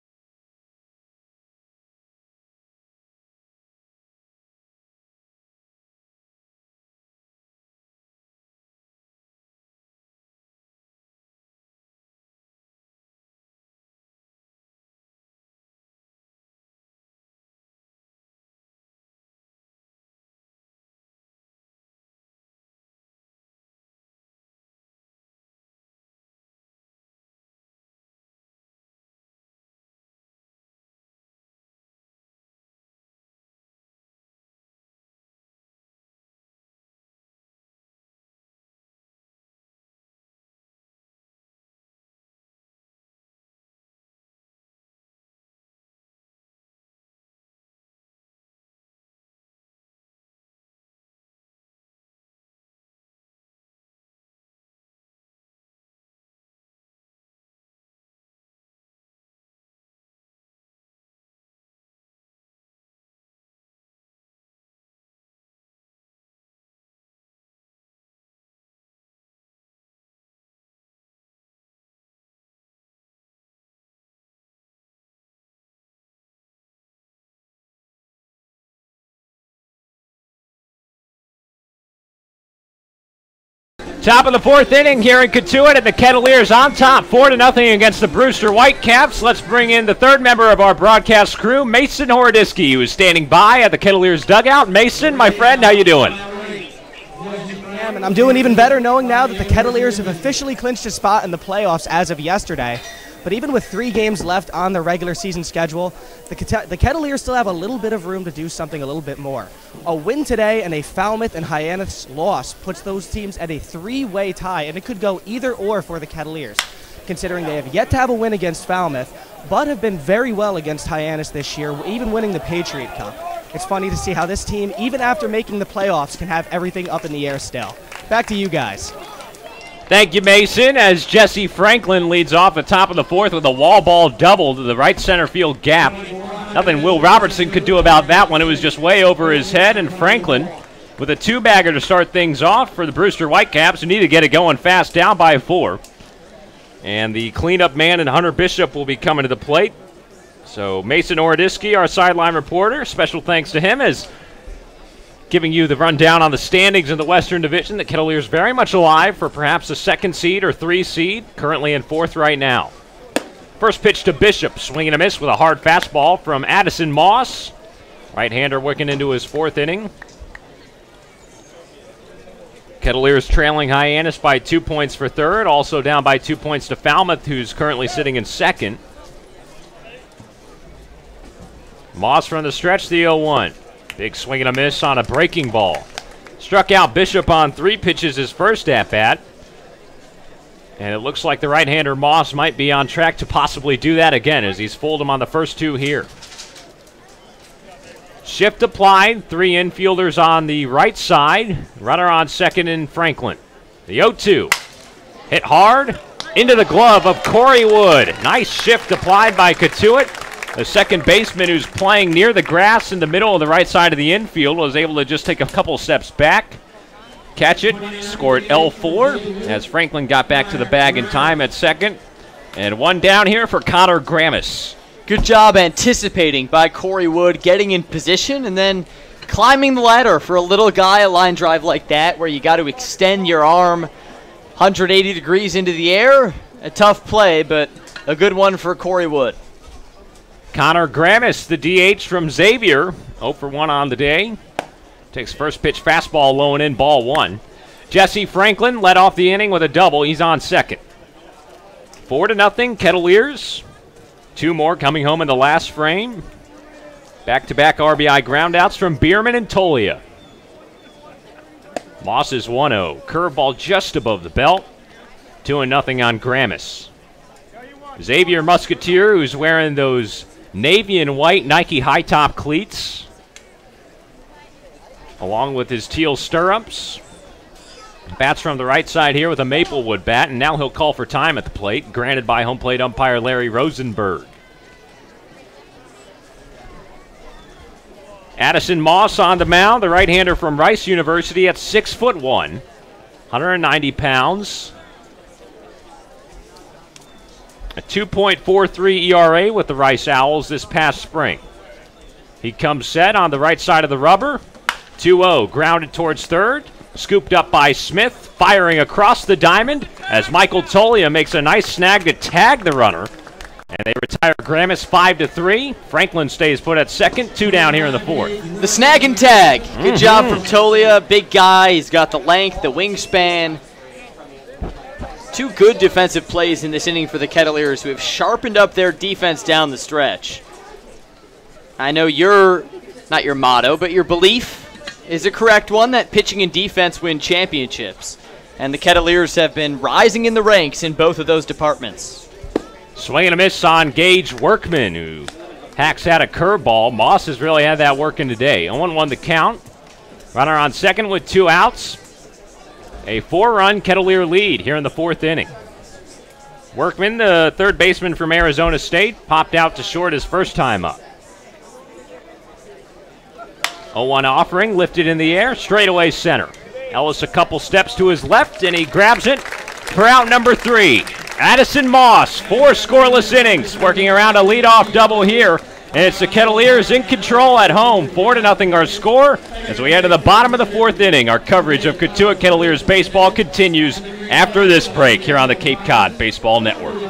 Top of the 4th inning here in Cotuit, and the Kettleers on top, 4-0 against the Brewster Whitecaps. Let's bring in the 3rd member of our broadcast crew, Mason Horodisky, who is standing by at the Kettleers dugout. Mason, my friend, how you doing? And I'm doing even better knowing now that the Kettleers have officially clinched a spot in the playoffs as of yesterday. But even with 3 games left on the regular season schedule, the Kettleers still have a little bit of room to do something a little bit more. A win today and a Falmouth and Hyannis loss puts those teams at a 3-way tie, and it could go either or for the Kettleers, considering they have yet to have a win against Falmouth, but have been very well against Hyannis this year, even winning the Patriot Cup. it's funny to see how this team, even after making the playoffs, can have everything up in the air still. Back to you guys. Thank you, Mason, as Jesse Franklin leads off the top of the fourth with a wall ball double to the right center field gap. Nothing Will Robertson could do about that one. It was just way over his head, and Franklin with a two-bagger to start things off for the Brewster Whitecaps, who need to get it going fast, down by 4. And the cleanup man and Hunter Bishop will be coming to the plate. So Mason Orodisky, our sideline reporter, special thanks to him as giving you the rundown on the standings in the Western Division. The Kettleers very much alive for perhaps a 2nd seed or 3 seed, currently in 4th right now. First pitch to Bishop, swing and a miss with a hard fastball from Addison Moss. Right-hander working into his 4th inning. Kettleers trailing Hyannis by 2 points for 3rd, also down by 2 points to Falmouth, who's currently sitting in 2nd. Moss from the stretch, the 0-1. Big swing and a miss on a breaking ball. Struck out Bishop on 3 pitches his first at-bat. And it looks like the right-hander Moss might be on track to possibly do that again as he's fooled him on the first 2 here. Shift applied, 3 infielders on the right side. Runner on 2nd in Franklin. The 0-2. Hit hard into the glove of Corey Wood. Nice shift applied by Cotuit. The second baseman, who's playing near the grass in the middle of the right side of the infield, was able to just take a couple steps back, catch it, score at L4 as Franklin got back to the bag in time at 2nd. And 1 down here for Connor Grammis. Good job anticipating by Corey Wood, getting in position and then climbing the ladder. For a little guy, a line drive like that where you got to extend your arm 180 degrees into the air. A tough play, but a good one for Corey Wood. Connor Grammis, the DH from Xavier, 0 for 1 on the day. Takes first pitch fastball low and in, ball 1. Jesse Franklin led off the inning with a double. He's on 2nd. 4-0 Kettleers. 2 more coming home in the last frame. Back-to-back RBI groundouts from Bierman and Tolia. Moss is 1-0. Curveball just above the belt. 2-0 on Grammis. Xavier Musketeer, who's wearing those navy and white Nike high-top cleats, along with his teal stirrups. Bats from the right side here with a Maplewood bat, and now he'll call for time at the plate, granted by home plate umpire Larry Rosenberg. Addison Moss on the mound, the right-hander from Rice University at 6'1", 190 pounds. A 2.43 ERA with the Rice Owls this past spring. He comes set on the right side of the rubber. 2-0, grounded towards 3rd. Scooped up by Smith, firing across the diamond as Michael Tolia makes a nice snag to tag the runner. And they retire Grammis 5-3. Franklin stays put at 2nd, 2 down here in the 4th. The snag and tag. Good job from Tolia. Big guy. He's got the length, the wingspan. 2 good defensive plays in this inning for the Kettleers, who have sharpened up their defense down the stretch. I know not your motto, but your belief is a correct one, that pitching and defense win championships. And the Kettleers have been rising in the ranks in both of those departments. Swing and a miss on Gage Workman, who hacks out a curveball. Moss has really had that working today. 0-1 the count. Runner on 2nd with 2 outs. A 4-run Kettleer lead here in the 4th inning. Workman, the third baseman from Arizona State, popped out to short his first time up. 0-1 offering, lifted in the air, straightaway center. Ellis a couple steps to his left, and he grabs it for out number 3. Addison Moss, 4 scoreless innings, working around a leadoff double here. And it's the Kettleers in control at home. 4-0 our score. As we head to the bottom of the 4th inning, our coverage of Cotuit Kettleers baseball continues after this break here on the Cape Cod Baseball Network.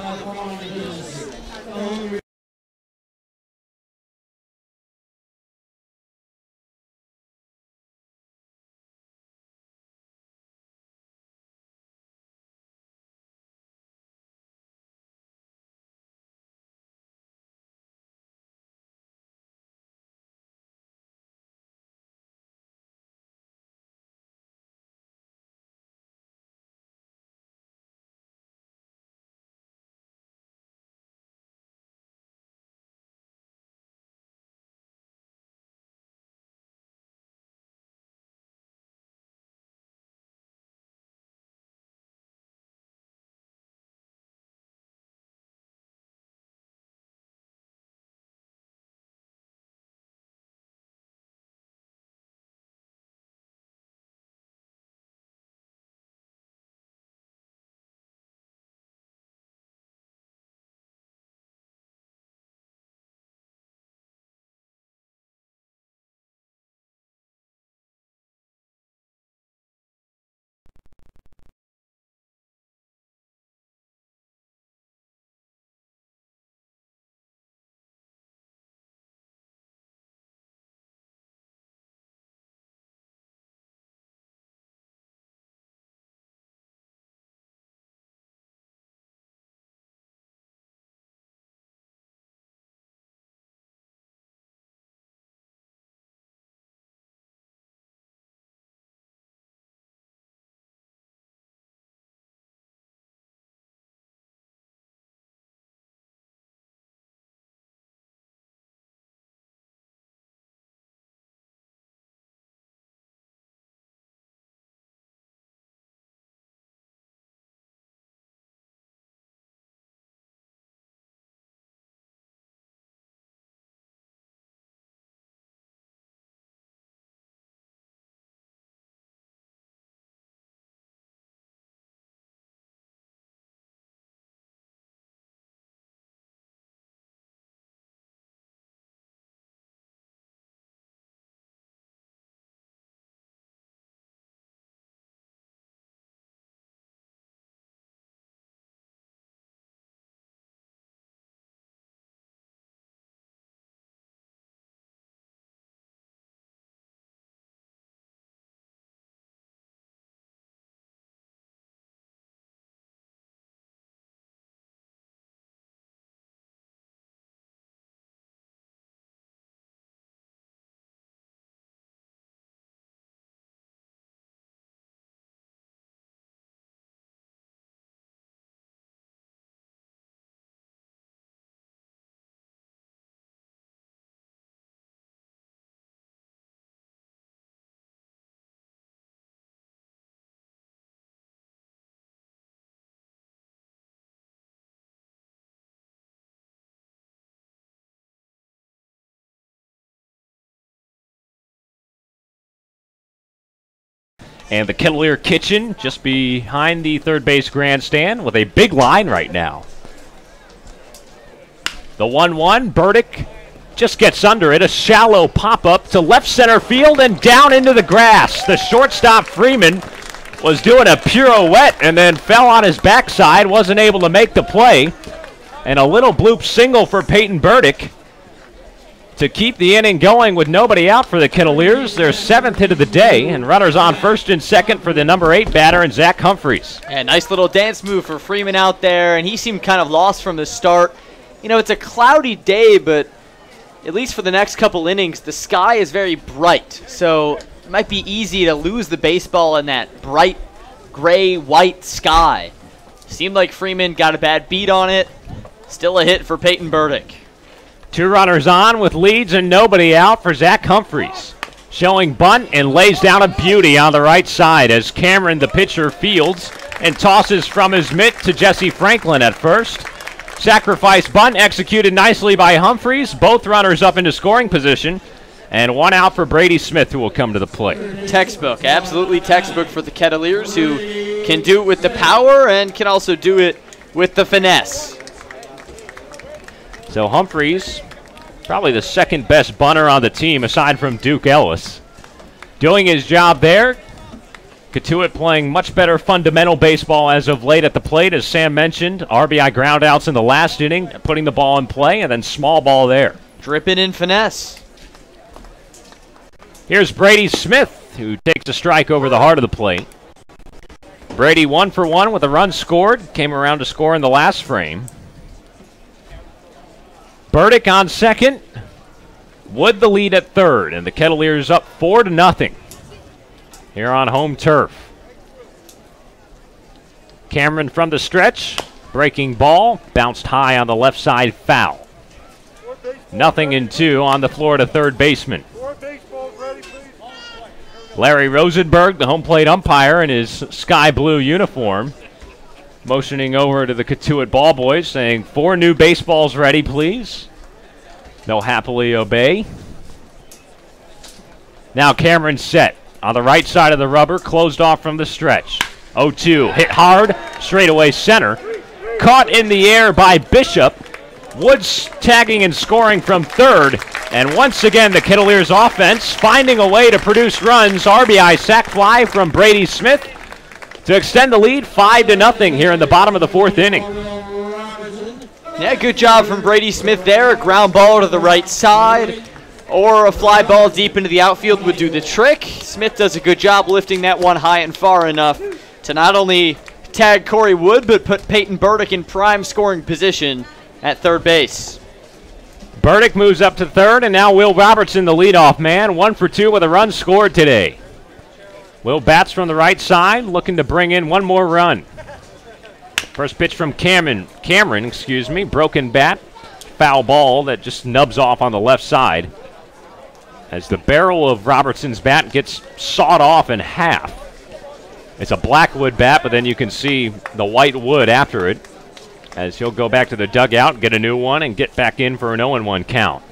And the Kettleer kitchen just behind the third base grandstand with a big line right now. The 1-1, Burdick just gets under it. A shallow pop-up to left center field and down into the grass. The shortstop, Freeman, was doing a pirouette and then fell on his backside, wasn't able to make the play. And a little bloop single for Peyton Burdick to keep the inning going with nobody out for the Kettleers. Their 7th hit of the day, and runners on first and second for the number 8 batter and Zach Humphreys. And nice little dance move for Freeman out there, and he seemed kind of lost from the start. You know, it's a cloudy day, but at least for the next couple innings, the sky is very bright. So it might be easy to lose the baseball in that bright gray, white sky. Seemed like Freeman got a bad beat on it. Still a hit for Peyton Burdick. 2 runners on with leads and nobody out for Zach Humphreys. Showing bunt and lays down a beauty on the right side as Cameron, the pitcher, fields and tosses from his mitt to Jesse Franklin at first. Sacrifice bunt executed nicely by Humphreys. Both runners up into scoring position. And 1 out for Brady Smith, who will come to the plate. Textbook, absolutely textbook for the Kettleers, who can do it with the power and can also do it with the finesse. So Humphreys, probably the second best bunter on the team aside from Duke Ellis. Doing his job there. Cotuit playing much better fundamental baseball as of late at the plate, as Sam mentioned. RBI groundouts in the last inning, putting the ball in play, and then small ball there. Dripping in finesse. Here's Brady Smith, who takes a strike over the heart of the plate. Brady 1 for 1 with a run scored. Came around to score in the last frame. Burdick on second. Wood the lead at third, and the Kettleers up 4-0 here on home turf. Cameron from the stretch. Breaking ball. Bounced high on the left side, foul. 0-2 on the Florida third baseman. Larry Rosenberg, the home plate umpire, in his sky blue uniform, motioning over to the Cotuit ball boys, saying 4 new baseballs ready, please. They'll happily obey. Now Cameron set on the right side of the rubber, closed off from the stretch. 0-2, hit hard, straightaway center. Caught in the air by Bishop. Woods tagging and scoring from third. And once again, the Kettleers offense finding a way to produce runs. RBI sac fly from Brady Smith to extend the lead 5-0 here in the bottom of the 4th inning. Yeah, good job from Brady Smith there. A ground ball to the right side or a fly ball deep into the outfield would do the trick. Smith does a good job lifting that one high and far enough to not only tag Corey Wood, but put Peyton Burdick in prime scoring position at third base. Burdick moves up to third, and now Will Robertson, the leadoff man, 1 for 2 with a run scored today. Will bats from the right side, looking to bring in 1 more run. First pitch from Cameron, broken bat, foul ball that just nubs off on the left side as the barrel of Robertson's bat gets sawed off in half. It's a blackwood bat, but then you can see the white wood after it, as he'll go back to the dugout, get a new one, and get back in for an 0-1 count.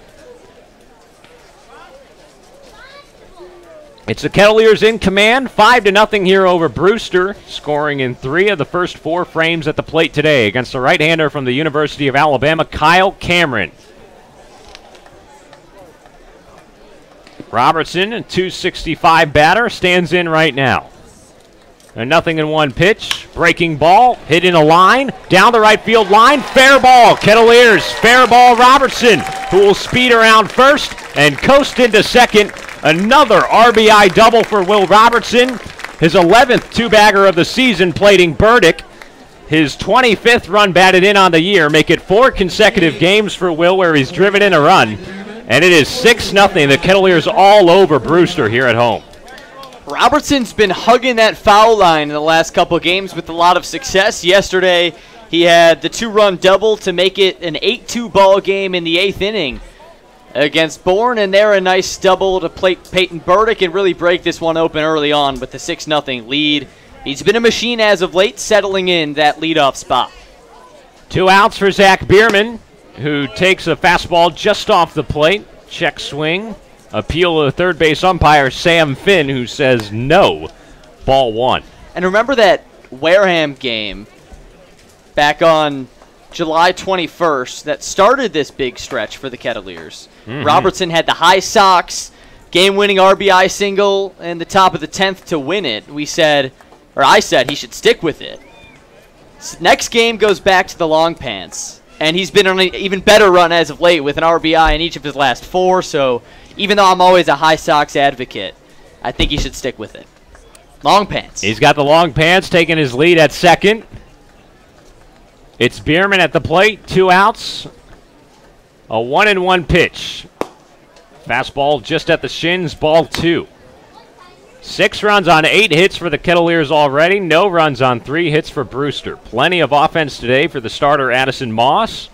It's the Kettleers in command, 5-0 here over Brewster, scoring in 3 of the first 4 frames at the plate today against the right-hander from the University of Alabama, Kyle Cameron. Robertson, a .265 batter, stands in right now. A 0-1 pitch, breaking ball, hit in a line, down the right field line, fair ball, Kettleers, fair ball Robertson, who will speed around first and coast into second. Another RBI double for Will Robertson, his 11th 2-bagger of the season, plating Burdick. His 25th run batted in on the year, make it 4 consecutive games for Will where he's driven in a run. And it is 6-0, the Kettleers all over Brewster here at home. Robertson's been hugging that foul line in the last couple games with a lot of success. Yesterday, he had the 2-run double to make it an 8-2 ball game in the 8th inning against Bourne, and there a nice double to plate Peyton Burdick and really break this one open early on with the 6-0 lead. He's been a machine as of late, settling in that leadoff spot. 2 outs for Zach Bierman, who takes a fastball just off the plate. Check swing. Appeal to the third base umpire, Sam Finn, who says no. Ball 1. And remember that Wareham game back on July 21st that started this big stretch for the Kettleers. Robertson had the high socks, game-winning RBI single in the top of the 10th to win it. I said he should stick with it. Next game goes back to the long pants, and he's been on an even better run as of late with an RBI in each of his last 4, so even though I'm always a high socks advocate, I think he should stick with it. Long pants. He's got the long pants taking his lead at second. It's Bierman at the plate, 2 outs. A 1-1 pitch. Fastball just at the shins, ball 2. 6 runs on 8 hits for the Kettleers already. No runs on 3 hits for Brewster. Plenty of offense today for the starter Addison Moss.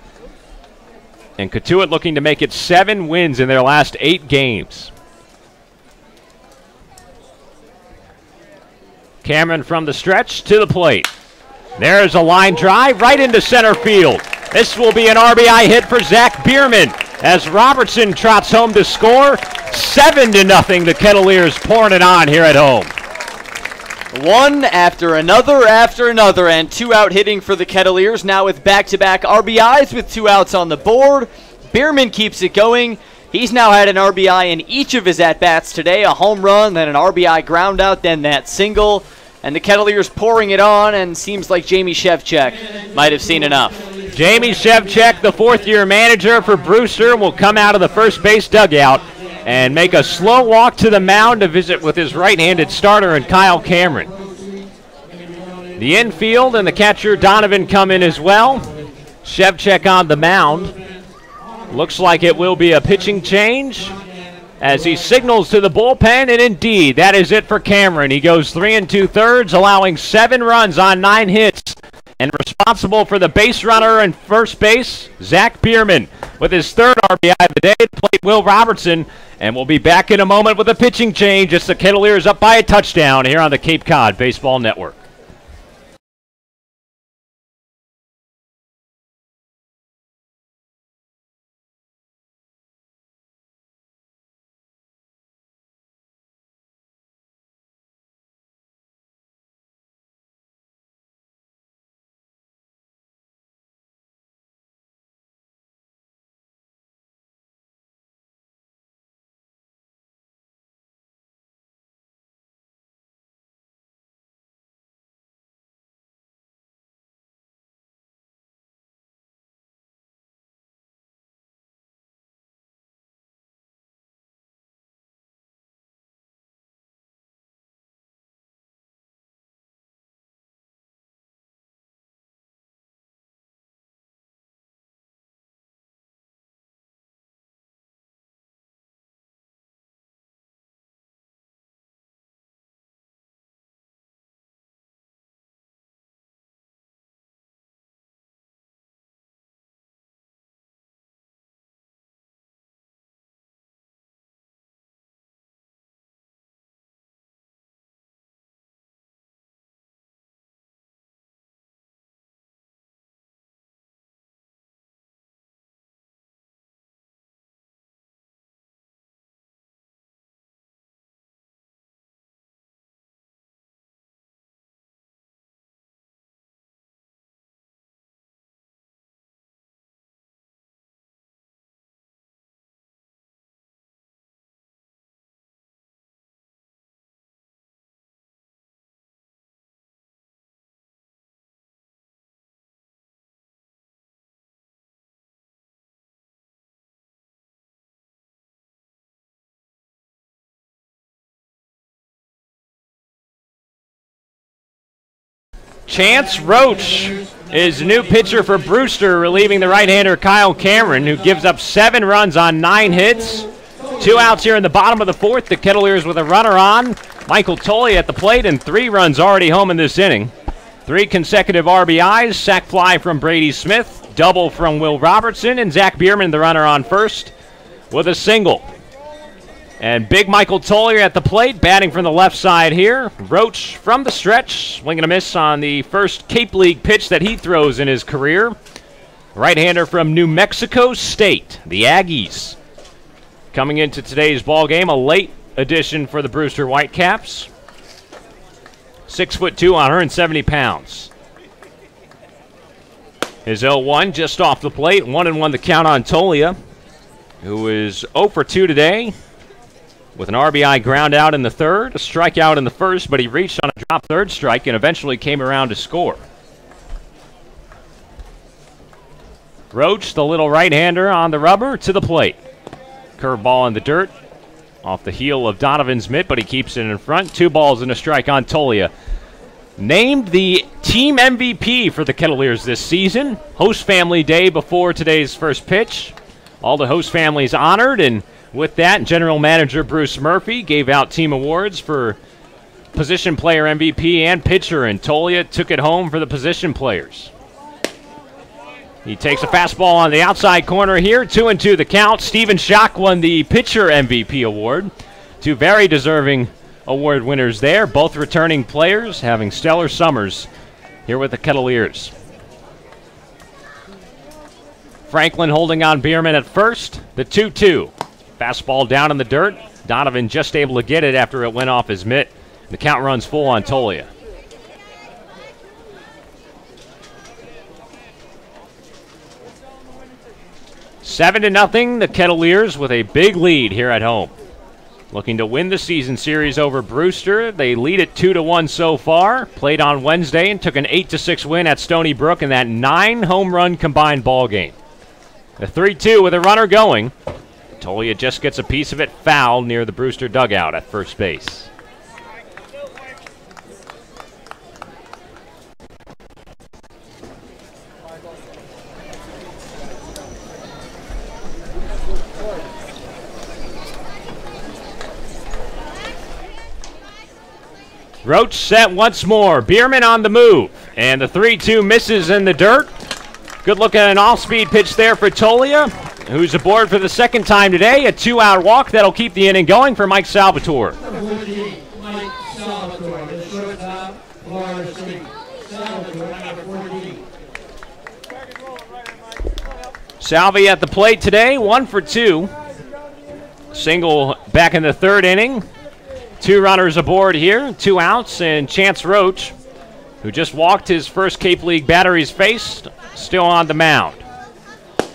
And Cotuit looking to make it 7 wins in their last 8 games. Cameron from the stretch to the plate. There's a line drive right into center field. This will be an RBI hit for Zach Bierman as Robertson trots home to score. 7-0, the Kettleers pouring it on here at home. One after another, and 2 out hitting for the Kettleers, now with back-to-back RBIs with 2 outs on the board. Bierman keeps it going. He's now had an RBI in each of his at-bats today, a home run, then an RBI ground out, then that single. And the Kettleers pouring it on, and seems like Jamie Shevchuk might have seen enough. Jamie Shevchuk, the 4th-year manager for Brewster, will come out of the first base dugout and make a slow walk to the mound to visit with his right-handed starter and Kyle Cameron. The infield and the catcher Donovan come in as well. Shevchuk on the mound. Looks like it will be a pitching change as he signals to the bullpen, and indeed, that is it for Cameron. He goes 3 2/3, allowing 7 runs on 9 hits, and responsible for the base runner and first base, Zach Bierman, with his 3rd RBI of the day. Plate Will Robertson, and we'll be back in a moment with a pitching change. It's the Kettleers up by a touchdown here on the Cape Cod Baseball Network. Chance Roach is new pitcher for Brewster, relieving the right-hander Kyle Cameron, who gives up 7 runs on 9 hits. 2 outs here in the bottom of the 4th. The Kettleers with a runner on. Michael Tolley at the plate, and 3 runs already home in this inning. 3 consecutive RBIs, sac fly from Brady Smith, double from Will Robertson, and Zach Bierman, the runner on first, with a single. And big Michael Tolley at the plate, batting from the left side here. Roach from the stretch, swinging a miss on the first Cape League pitch that he throws in his career. Right-hander from New Mexico State, the Aggies. Coming into today's ball game, a late addition for the Brewster Whitecaps. 6'2", 170 pounds. His 0-1 just off the plate. 1-1 the count on Tolia, who is 0 for 2 today, with an RBI ground out in the third, a strikeout in the first, but he reached on a drop third strike and eventually came around to score. Roach, the little right-hander on the rubber, to the plate. Curveball in the dirt, off the heel of Donovan's mitt, but he keeps it in front. 2 balls and a strike on Tolia. Named the team MVP for the Kettleers this season. Host family day before today's first pitch. All the host families honored, and with that, General Manager Bruce Murphy gave out team awards for position player MVP and pitcher, and Tolia took it home for the position players. He takes a fastball on the outside corner here. 2-2 the count. Steven Schock won the pitcher MVP award. 2 very deserving award winners there, both returning players having stellar summers here with the Kettleers. Franklin holding on Bierman at first. The 2-2. Fastball down in the dirt. Donovan just able to get it after it went off his mitt. The count runs full on Tolia. Seven to nothing, the Kettleers with a big lead here at home. Looking to win the season series over Brewster. They lead it 2-1 so far. Played on Wednesday and took an 8-6 win at Stony Brook in that 9-home-run combined ball game. The 3-2 with a runner going. Tolia just gets a piece of it foul near the Brewster dugout at first base. Roach set once more. Bierman on the move. And the 3-2 misses in the dirt. Good look at an off-speed pitch there for Tolia, who's aboard for the second time today. A 2-out walk that'll keep the inning going for Mike Salvatore. Mike Salvatore, the shortstop, Florida State. Salvatore, number 14. Salvi at the plate today, 1 for 2. Single back in the third inning. 2 runners aboard here, 2 outs, and Chance Roach, who just walked his first Cape League batter he's faced, still on the mound.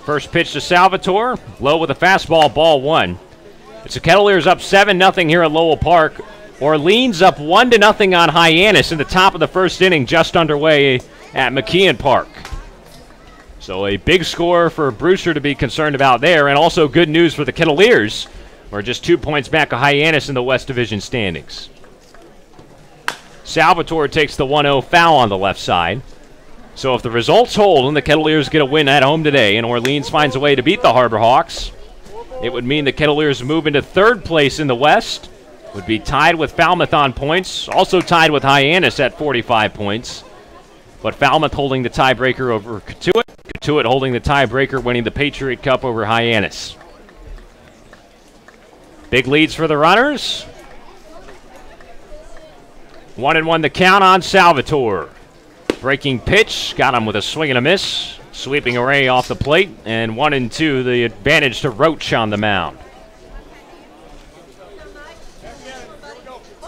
First pitch to Salvatore, low with a fastball, ball 1. It's the Kettleers up 7-0 here at Lowell Park. Orleans up 1-0 on Hyannis in the top of the first inning, just underway at McKeon Park. So a big score for Brewster to be concerned about there, and also good news for the Kettleers. We're just 2 points back of Hyannis in the West Division standings. Salvatore takes the 1-0 foul on the left side. So if the results hold and the Kettleers get a win at home today and Orleans finds a way to beat the Harbor Hawks, it would mean the Kettleers move into third place in the West, would be tied with Falmouth on points, also tied with Hyannis at 45 points. But Falmouth holding the tiebreaker over Cotuit. Cotuit holding the tiebreaker, winning the Patriot Cup over Hyannis. Big leads for the runners. 1-1 the count on Salvatore. Breaking pitch, got him with a swing and a miss. Sweeping array off the plate, and 1-2 the advantage to Roach on the mound.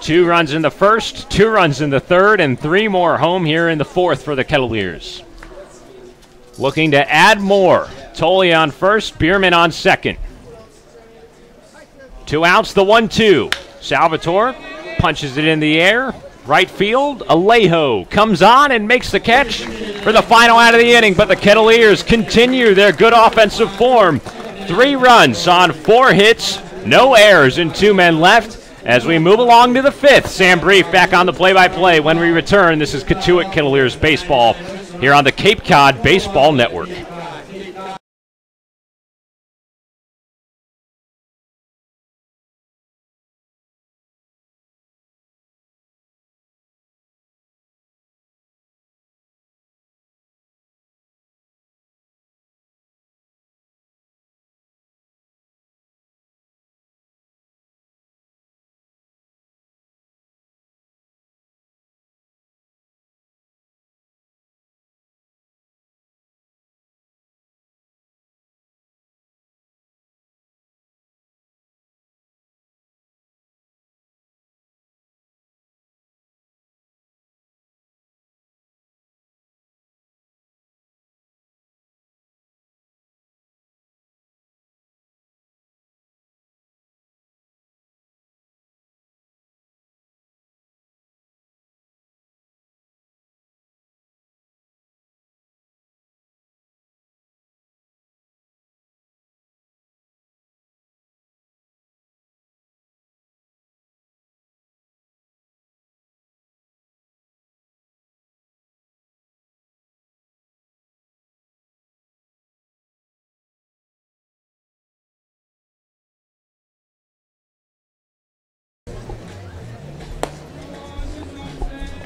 2 runs in the first, 2 runs in the third, and 3 more home here in the fourth for the Kettleers. Looking to add more. Tolia on first, Bierman on second. 2 outs, the 1-2. Salvatore punches it in the air. Right field, Alejo comes on and makes the catch for the final out of the inning, but the Kettleers continue their good offensive form. 3 runs on 4 hits, no errors, and 2 men left. As we move along to the 5th, Sam Brief back on the play-by-play. When we return, this is Cotuit Kettleers Baseball here on the Cape Cod Baseball Network.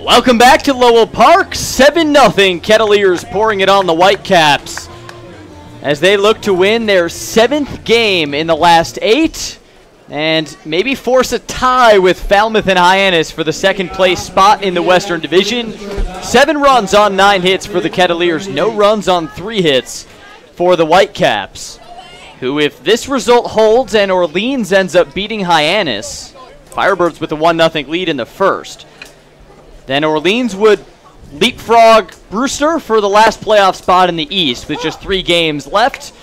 Welcome back to Lowell Park. 7-0 Kettleers pouring it on the Whitecaps as they look to win their 7th game in the last 8 and maybe force a tie with Falmouth and Hyannis for the 2nd place spot in the Western Division. 7 runs on 9 hits for the Kettleers, no runs on 3 hits for the Whitecaps, who, if this result holds and Orleans ends up beating Hyannis, Firebirds with a 1-0 lead in the 1st, then Orleans would leapfrog Brewster for the last playoff spot in the East with just 3 games left,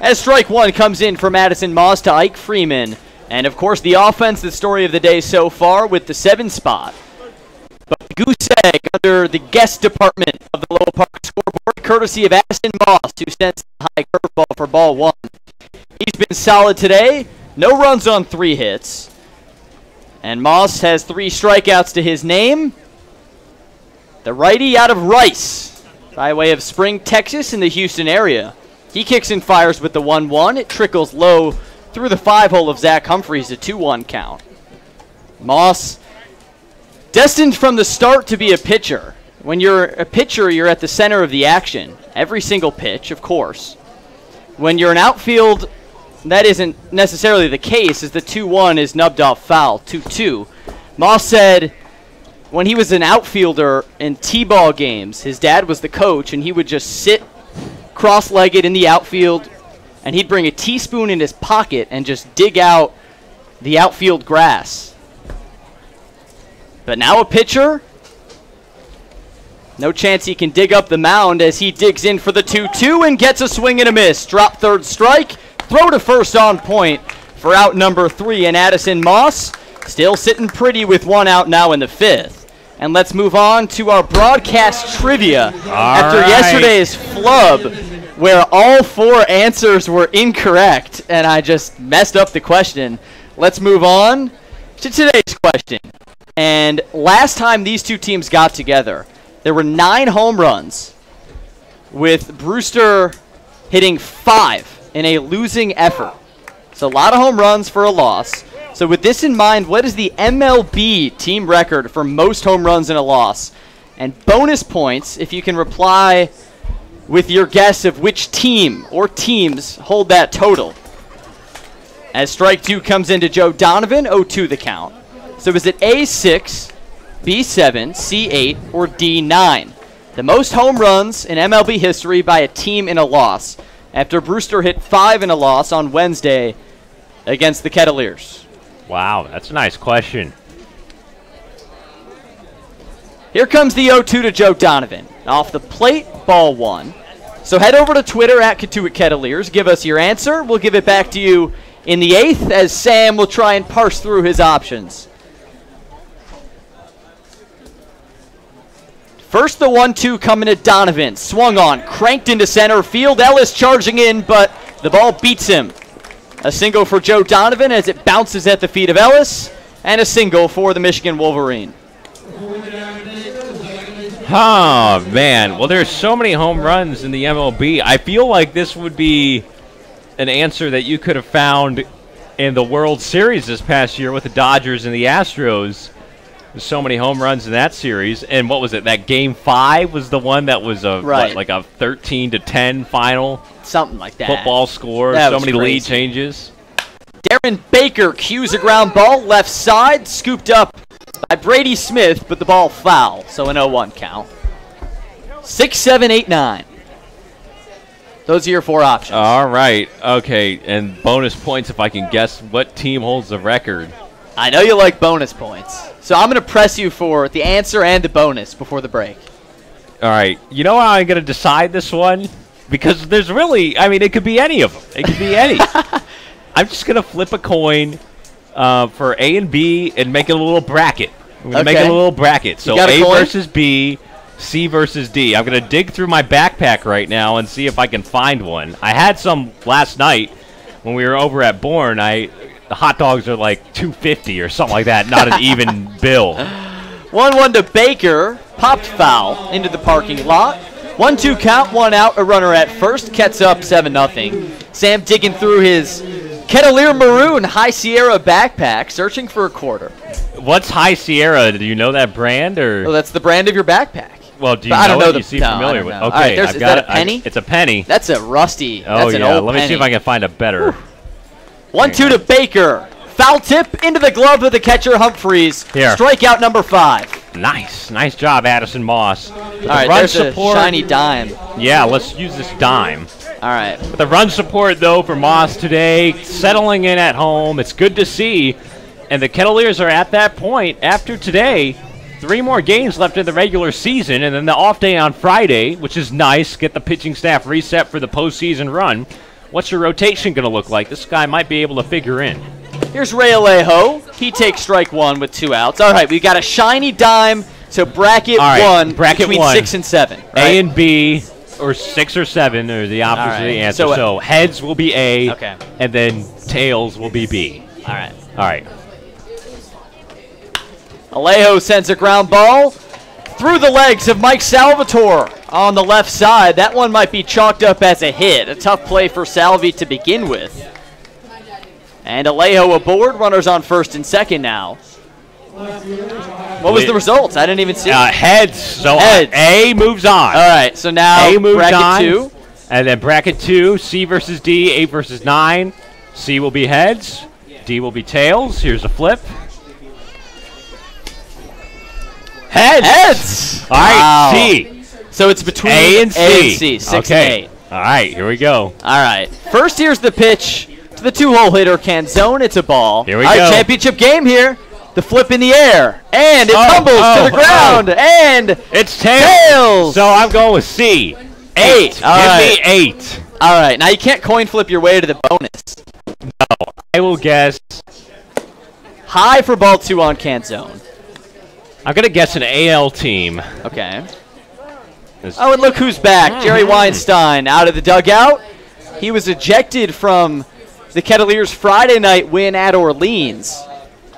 as strike 1 comes in for Madison Moss to Ike Freeman. And, of course, the offense, the story of the day so far with the 7 spot. But the goose egg under the guest department of the Lowell Park scoreboard, courtesy of Madison Moss, who sends the high curveball for ball 1. He's been solid today. No runs on 3 hits. And Moss has 3 strikeouts to his name. The righty out of Rice, by way of Spring, Texas, in the Houston area. He kicks and fires with the 1-1. It trickles low through the 5-hole of Zach Humphreys, a 2-1 count. Moss, destined from the start to be a pitcher. When you're a pitcher, you're at the center of the action. Every single pitch, of course. When you're an outfield, that isn't necessarily the case, as the 2-1 is nubbed off foul, 2-2. Moss said when he was an outfielder in T-ball games, his dad was the coach, and he would just sit cross-legged in the outfield, and he'd bring a teaspoon in his pocket and just dig out the outfield grass. But now a pitcher, no chance he can dig up the mound as he digs in for the 2-2 and gets a swing and a miss. Drop 3rd strike, throw to first on point for out number 3, and Addison Moss still sitting pretty with 1 out now in the 5th. And let's move on to our broadcast trivia after yesterday's flub, where all 4 answers were incorrect, and I just messed up the question. Let's move on to today's question. And last time these 2 teams got together, there were 9 home runs, with Brewster hitting 5 in a losing effort. So a lot of home runs for a loss. So with this in mind, what is the MLB team record for most home runs in a loss? And bonus points if you can reply with your guess of which team or teams hold that total. As strike 2 comes into Joe Donovan, 0-2 the count. So is it A6, B7, C8, or D9? The most home runs in MLB history by a team in a loss, after Brewster hit 5 in a loss on Wednesday against the Kettleers. Wow, that's a nice question. Here comes the 0-2 to Joe Donovan. Off the plate, ball 1. So head over to Twitter at Cotuit Kettleers. Give us your answer. We'll give it back to you in the 8th as Sam will try and parse through his options. First, the 1-2 coming to Donovan. Swung on, cranked into center field. Ellis charging in, but the ball beats him. A single for Joe Donovan as it bounces at the feet of Ellis, and a single for the Michigan Wolverine. Oh, man. Well, there's so many home runs in the MLB. I feel like this would be an answer that you could have found in the World Series this past year with the Dodgers and the Astros. There's so many home runs in that series. And what was it? That Game 5 was the one that was a what, like a 13-10 final? Something like that. Football score. That so many crazy. lead changes. Darren Baker cues a ground ball left side, scooped up by Brady Smith, but the ball foul, so an 0-1 count. 6, 7, 8, 9. Those are your 4 options. All right. Okay, and bonus points if I can guess what team holds the record. I know you like bonus points, so I'm going to press you for the answer and the bonus before the break. All right. You know how I'm going to decide this one? Because there's really, I mean, it could be any of them. It could be any. I'm just going to flip a coin for A and B and make it a little bracket. I'm going to make it a little bracket. So A versus B, C versus D. I'm going to dig through my backpack right now and see if I can find one. I had some last night when we were over at Bourne. The hot dogs are like $2.50 or something like that, not an even bill. 1-1 to Baker. Popped foul into the parking lot. 1-2 count, 1 out, a runner at first. Ket's up 7-0. Sam digging through his Kettleer Maroon High Sierra backpack, searching for a quarter. What's High Sierra? Do you know that brand or? Oh, that's the brand of your backpack. Well, do you I know don't know it? You seem familiar with. Know. Okay, All right, I've is got that a penny? it's a penny. That's a rusty. Oh that's an yeah. old Let me see if I can find a better. 1-2 to Baker. Foul tip into the glove of the catcher Humphreys. Here. Strikeout number 5. Nice job, Addison Moss. All right, there's support, a shiny dime. Yeah, let's use this dime. All right. But the run support, though, for Moss today, settling in at home. It's good to see. And the Kettleers are at that point after today. 3 more games left in the regular season, and then the off day on Friday, which is nice. Get the pitching staff reset for the postseason run. What's your rotation going to look like? This guy might be able to figure in. Here's Ray Alejo. He takes strike 1 with 2 outs. All right, we've got a shiny dime. So bracket 1 between 6 and 7. Right? A and B, or 6 or 7, or the opposite of the answer. So heads will be A, and then tails will be B. All right. Alejo sends a ground ball through the legs of Mike Salvatore on the left side. That one might be chalked up as a hit. A tough play for Salvi to begin with. And Alejo aboard. Runners on first and second now. What was the result? I didn't even see. Heads. So heads. A moves on. All right. So now A moves bracket on, 2. and then bracket 2. C versus D. 8 versus 9. C will be heads. D will be tails. Here's a flip. Heads. All right. Wow. C. So it's between A and C. 6 and 8. All right. Here we go. All right. First, here's the pitch to the 2-hole hitter Canzone. It's a ball. Here we go. go. Championship game here. The flip in the air, and it tumbles to the ground, and it's tails. So I'm going with C. 8. Give me 8. All right. Now you can't coin flip your way to the bonus. No. I will guess high for ball 2 on Canzone. I'm going to guess an AL team. Okay. Oh, and look who's back. Jerry Weinstein out of the dugout. He was ejected from the Kettleers' Friday night win at Orleans.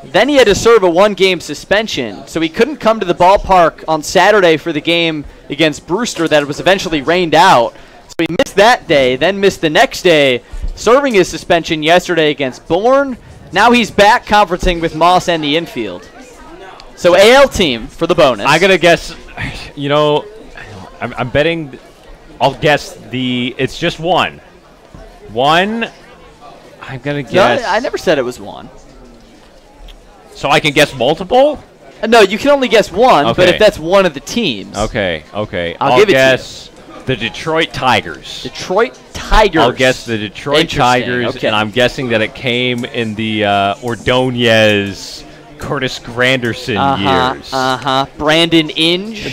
Then he had to serve a 1-game suspension, so he couldn't come to the ballpark on Saturday for the game against Brewster that was eventually rained out. So he missed that day, then missed the next day, serving his suspension yesterday against Bourne. Now he's back conferencing with Moss and the infield. So AL team for the bonus. I'm going to guess, you know, I'm betting, I'll guess it's just 1. 1, I'm going to guess. No, I never said it was 1. So I can guess multiple? No, you can only guess 1, but if that's one of the teams. Okay. I'll give it guess the Detroit Tigers. Detroit Tigers. I'll guess the Detroit Tigers, and I'm guessing that it came in the Ordonez, Curtis Granderson years. Brandon Inge.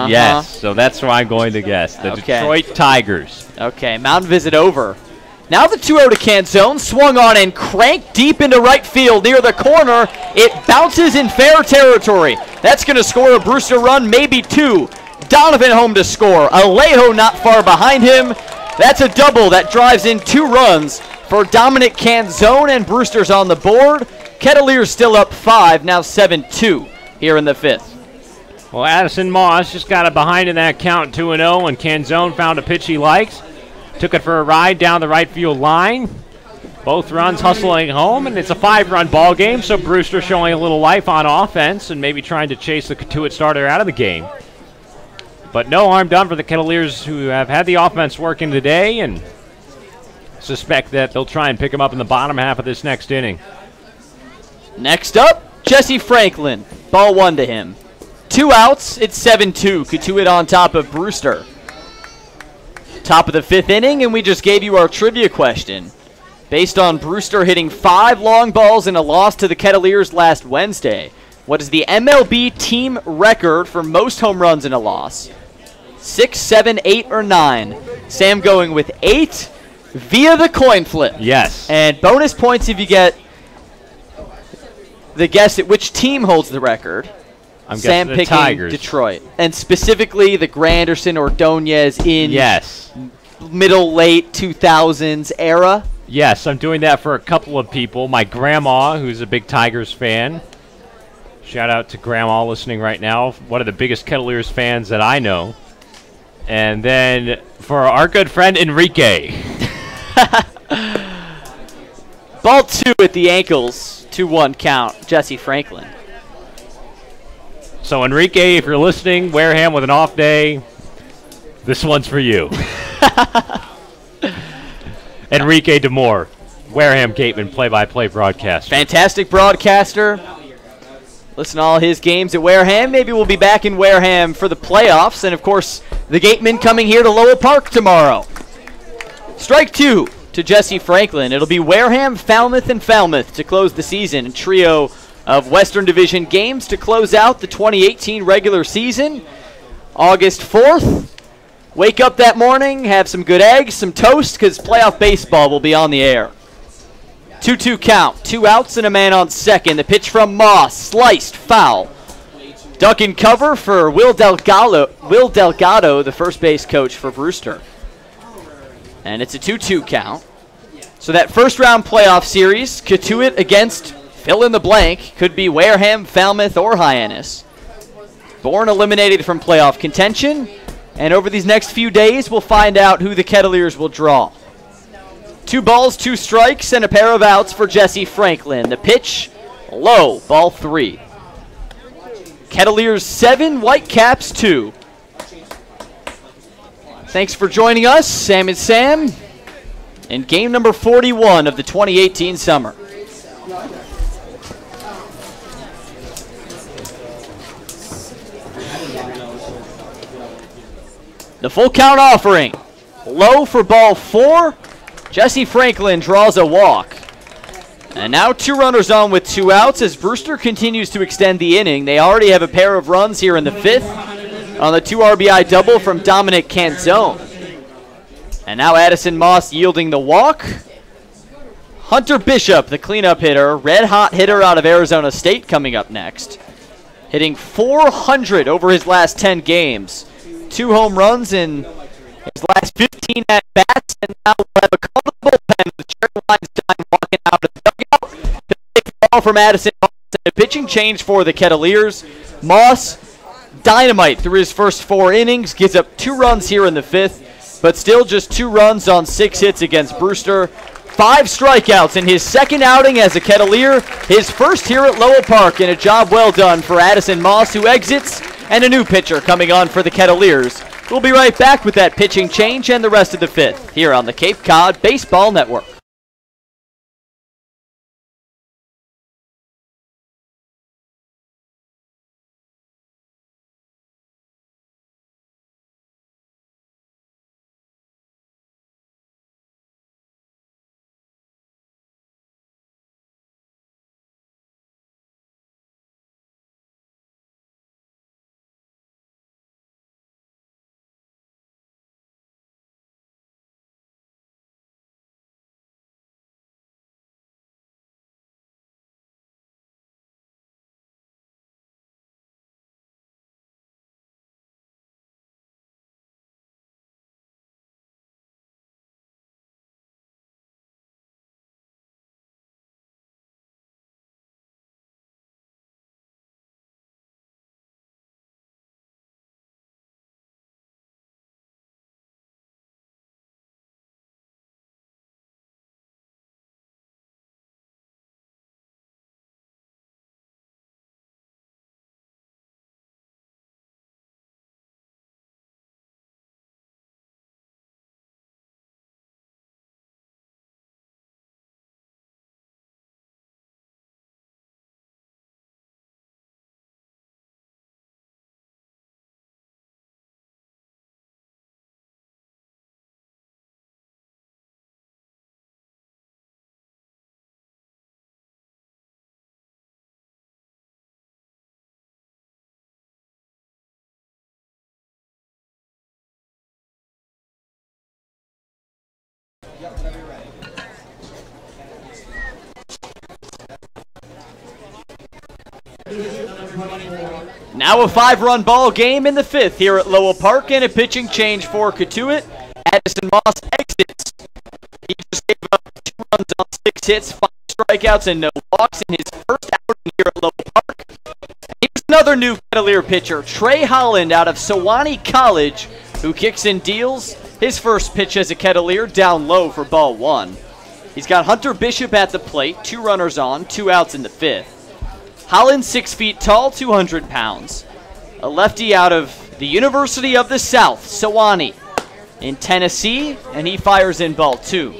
Yes. So that's what I'm going to guess. The Detroit Tigers. Okay, mound visit over. Now the 2-0 to Canzone, swung on and cranked deep into right field near the corner. It bounces in fair territory. That's going to score a Brewster run, maybe 2. Donovan home to score. Alejo not far behind him. That's a double that drives in 2 runs for Dominic Canzone, and Brewster's on the board. Kettleers still up 5, now 7-2 here in the 5th. Well, Addison Moss just got it behind in that count 2-0, and Canzone found a pitch he likes. Took it for a ride down the right field line. Both runs hustling home, and it's a 5-run ball game, so Brewster showing a little life on offense and maybe trying to chase the Cotuit starter out of the game. But no harm done for the Kettleers, who have had the offense working today, and suspect that they'll try and pick him up in the bottom half of this next inning. Next up, Jesse Franklin. Ball 1 to him. 2 outs, it's 7-2. Cotuit on top of Brewster. Top of the 5th inning, and we just gave you our trivia question. Based on Brewster hitting 5 long balls in a loss to the Kettleers last Wednesday, what is the MLB team record for most home runs in a loss? 6, 7, 8, or 9? Sam going with 8 via the coin flip. Yes. And bonus points if you get the guess at which team holds the record. I'm Sam guessing the picking Tigers. Detroit. And specifically the Granderson Ordonez in late 2000s era. Yes, I'm doing that for a couple of people. My grandma, who's a big Tigers fan. Shout out to Grandma listening right now. One of the biggest Kettleers fans that I know. And then for our good friend Enrique. Ball 2 at the ankles. 2-1 count, Jesse Franklin. So, Enrique, if you're listening, Wareham with an off day, this one's for you. Enrique DeMore, Wareham Gateman, play-by-play broadcaster. Fantastic broadcaster. Listen to all his games at Wareham. Maybe we'll be back in Wareham for the playoffs. And, of course, the Gateman coming here to Lowell Park tomorrow. Strike 2 to Jesse Franklin. It'll be Wareham, Falmouth, and Falmouth to close the season. A trio of Western Division games to close out the 2018 regular season. August 4th. Wake up that morning, have some good eggs, some toast, because playoff baseball will be on the air. 2-2 count, 2 outs and a man on second. The pitch from Moss, sliced, foul. Duck and cover for Will Delgado, the first base coach for Brewster. And it's a 2-2 count. So that first round playoff series, Cotuit against fill in the blank, could be Wareham, Falmouth, or Hyannis. Bourne eliminated from playoff contention. And over these next few days, we'll find out who the Kettleers will draw. 2 balls, 2 strikes, and a pair of outs for Jesse Franklin. The pitch, low, ball 3. Kettleers 7, Whitecaps 2. Thanks for joining us, Sam and Sam, in game number 41 of the 2018 summer. The full count offering. Low for ball 4. Jesse Franklin draws a walk. And now 2 runners on with 2 outs as Brewster continues to extend the inning. They already have a pair of runs here in the 5th on the 2 RBI double from Dominic Canzone. And now Addison Moss yielding the walk. Hunter Bishop, the cleanup hitter, red-hot hitter out of Arizona State, coming up next. Hitting .400 over his last 10 games. 2 home runs in his last 15 at-bats, and now we'll have a call to the bullpen with Jerry Weinstein walking out of the dugout to take the ball from Addison Moss. And a pitching change for the Kettleers. Moss, dynamite through his first 4 innings, gives up 2 runs here in the 5th, but still just 2 runs on 6 hits against Brewster. 5 strikeouts in his second outing as a Kettleer, his first here at Lowell Park, and a job well done for Addison Moss, who exits, and a new pitcher coming on for the Kettleers. We'll be right back with that pitching change and the rest of the 5th here on the Cape Cod Baseball Network. Now a 5-run ball game in the 5th here at Lowell Park, and a pitching change for Cotuit. Addison Moss exits. He just gave up 2 runs on 6 hits, 5 strikeouts, and no walks in his first outing here at Lowell Park. Here's another new Kettleer pitcher, Trey Holland out of Sewanee College, who kicks and deals his first pitch as a Kettleer down low for ball 1. He's got Hunter Bishop at the plate, 2 runners on, 2 outs in the 5th. Holland, 6 feet tall, 200 pounds. A lefty out of the University of the South, Sewanee, in Tennessee, and he fires in ball 2.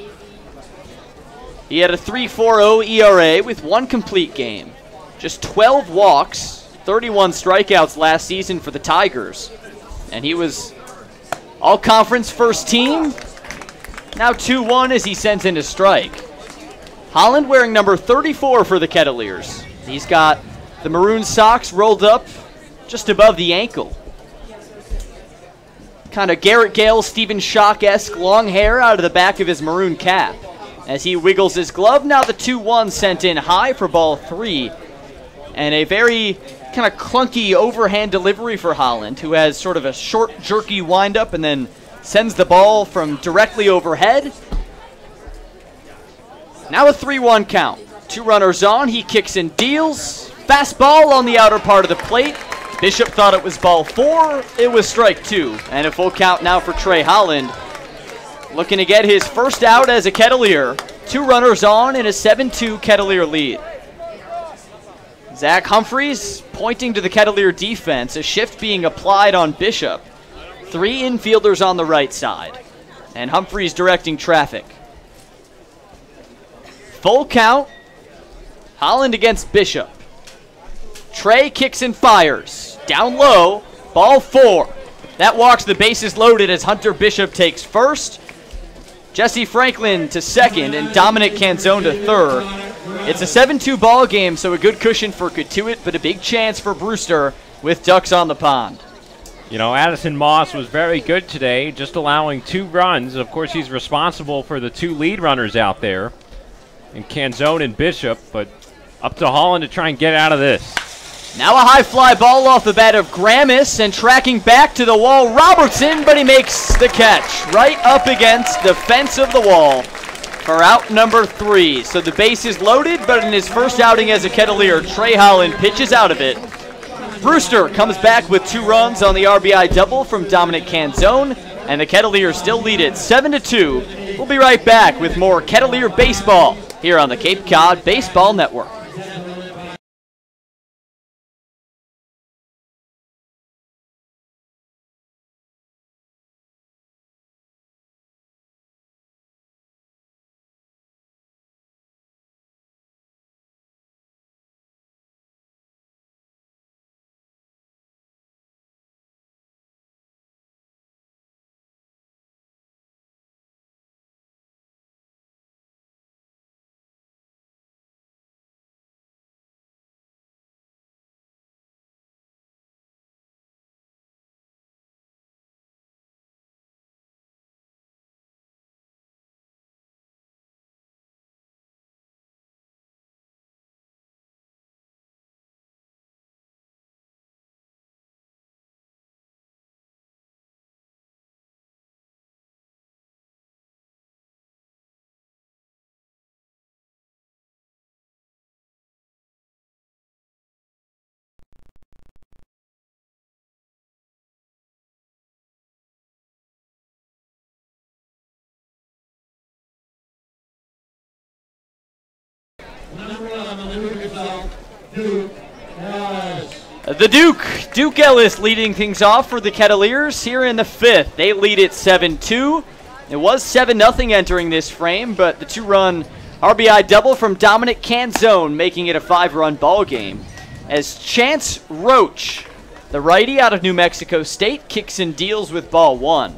He had a 3.40 ERA with 1 complete game. Just 12 walks, 31 strikeouts last season for the Tigers. And he was all-conference first team. Now 2-1 as he sends in a strike. Holland wearing number 34 for the Kettleers. He's got the maroon socks rolled up just above the ankle. Kind of Garrett Gale, Stephen Schock-esque long hair out of the back of his maroon cap. As he wiggles his glove, now the 2-1 sent in high for ball 3. And a very kind of clunky overhand delivery for Holland, who has sort of a short, jerky windup and then sends the ball from directly overhead. Now a 3-1 count. 2 runners on, he kicks and deals. Fastball on the outer part of the plate. Bishop thought it was ball 4. It was strike 2. And a full count now for Trey Holland. Looking to get his first out as a Kettleer. 2 runners on in a 7-2 Kettleer lead. Zach Humphreys pointing to the Kettleer defense. A shift being applied on Bishop. 3 infielders on the right side. And Humphreys directing traffic. Full count. Holland against Bishop. Trey kicks and fires. Down low. Ball 4. That walks the bases loaded as Hunter Bishop takes first. Jesse Franklin to second and Dominic Canzone to third. It's a 7-2 ball game, so a good cushion for Cotuit, but a big chance for Brewster with ducks on the pond. You know, Addison Moss was very good today, just allowing 2 runs. Of course, he's responsible for the 2 lead runners out there, and Canzone and Bishop, but up to Holland to try and get out of this. Now a high fly ball off the bat of Grammis and tracking back to the wall, Robertson, but he makes the catch right up against the fence of the wall for out number 3. So the base is loaded, but in his first outing as a Kettleer, Trey Holland pitches out of it. Brewster comes back with 2 runs on the RBI double from Dominic Canzone, and the Kettleers still lead it 7-2. We'll be right back with more Kettleer baseball here on the Cape Cod Baseball Network. The Duke Ellis leading things off for the Kettleers here in the 5th. They lead it 7-2. It was 7-0 entering this frame, but the 2-run RBI double from Dominic Canzone making it a 5-run ball game. As Chance Roach, the righty out of New Mexico State, kicks and deals with ball 1.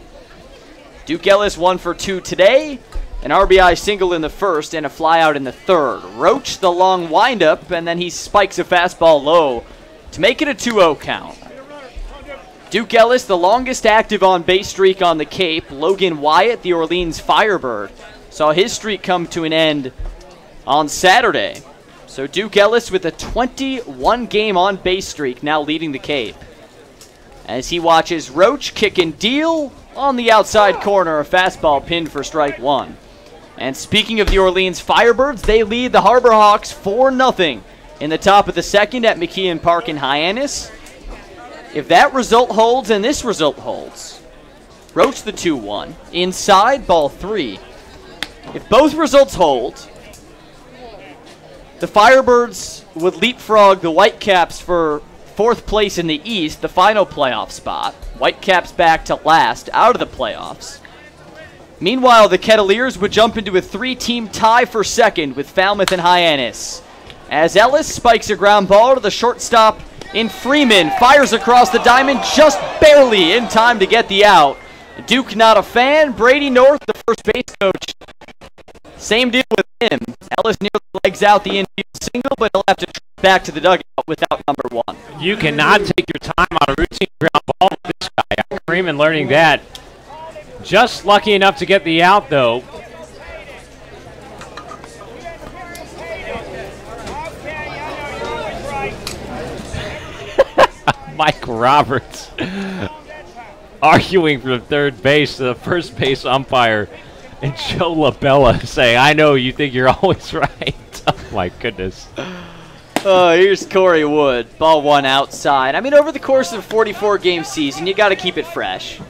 Duke Ellis 1 for 2 today. An RBI single in the 1st and a flyout in the 3rd. Roach the long windup, and then he spikes a fastball low to make it a 2-0 count. Duke Ellis, the longest active on-base streak on the Cape. Logan Wyatt, the Orleans Firebird, saw his streak come to an end on Saturday. So Duke Ellis with a 21-game on-base streak now leading the Cape. As he watches Roach kick and deal on the outside corner, a fastball pinned for strike 1. And speaking of the Orleans Firebirds, they lead the Harbor Hawks 4-0 in the top of the 2nd at McKeon Park in Hyannis. If that result holds and this result holds, Roach the 2-1. Inside, ball 3. If both results hold, the Firebirds would leapfrog the Whitecaps for 4th place in the East, the final playoff spot. Whitecaps back to last, out of the playoffs. Meanwhile, the Kettleers would jump into a 3-team tie for 2nd with Falmouth and Hyannis. As Ellis spikes a ground ball to the shortstop in Freeman, fires across the diamond just barely in time to get the out. Duke not a fan. Brady North, the first base coach, same deal with him. Ellis nearly legs out the infield single, but he'll have to track back to the dugout without number 1. You cannot take your time on a routine ground ball with this guy. Freeman learning that. Just lucky enough to get the out, though. Mike Roberts arguing from third base to the first base umpire, and Joe LaBella saying, I know you think you're always right. Oh, my goodness. Oh, here's Corey Wood. Ball 1 outside. I mean, over the course of a 44-game season, you got to keep it fresh.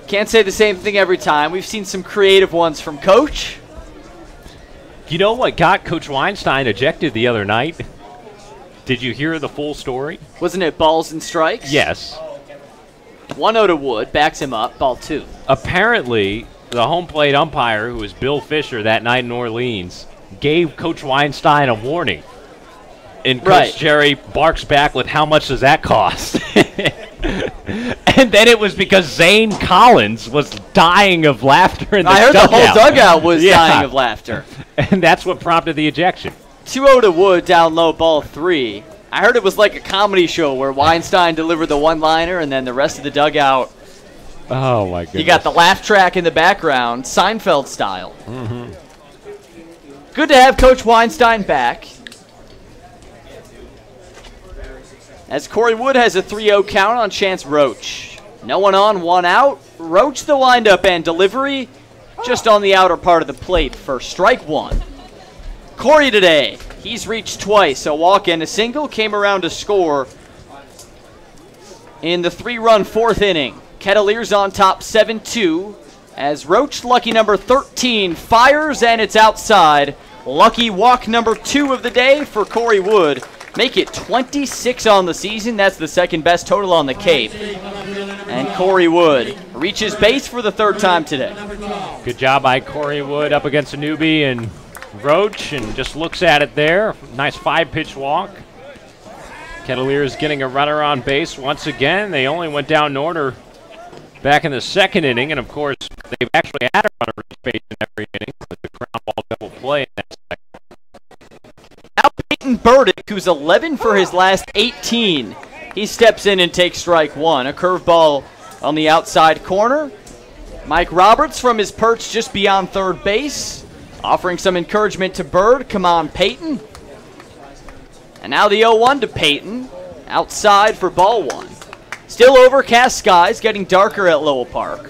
Can't say the same thing every time. We've seen some creative ones from Coach. You know what got Coach Weinstein ejected the other night? Did you hear the full story? Wasn't it balls and strikes? Yes. 1-0 to Wood, backs him up, ball 2. Apparently, the home plate umpire, who was Bill Fisher that night in New Orleans, gave Coach Weinstein a warning. And Coach Jerry barks back with, how much does that cost? And then it was because Zane Collins was dying of laughter in the dugout. I heard the whole dugout was dying of laughter. And that's what prompted the ejection. 2-0 to Wood, down low, ball 3. I heard it was like a comedy show where Weinstein delivered the one-liner and then the rest of the dugout. Oh, my goodness. You got the laugh track in the background, Seinfeld style. Mm-hmm. Good to have Coach Weinstein back. As Corey Wood has a 3-0 count on Chance Roach. No one on, 1 out. Roach the windup and delivery just on the outer part of the plate for strike 1. Corey today, he's reached twice. A walk and a single, came around to score in the 3-run 4th inning. Kettleers on top 7-2 as Roach, lucky number 13, fires and it's outside. Lucky walk number 2 of the day for Corey Wood. Make it 26 on the season. That's the 2nd best total on the Cape. And Corey Wood reaches base for the 3rd time today. Good job by Corey Wood up against a newbie and Roach, and just looks at it there. Nice 5-pitch walk. Kettleers getting a runner on base once again. They only went down in order back in the 2nd inning, and of course, they've actually had a runner reach base in every inning with the ground ball double play in that second. Now Peyton Burdick, who's 11 for his last 18. He steps in and takes strike 1. A curveball on the outside corner. Mike Roberts from his perch just beyond third base, offering some encouragement to Bird. Come on, Peyton. And now the 0-1 to Peyton. Outside for ball 1. Still overcast skies, getting darker at Lowell Park.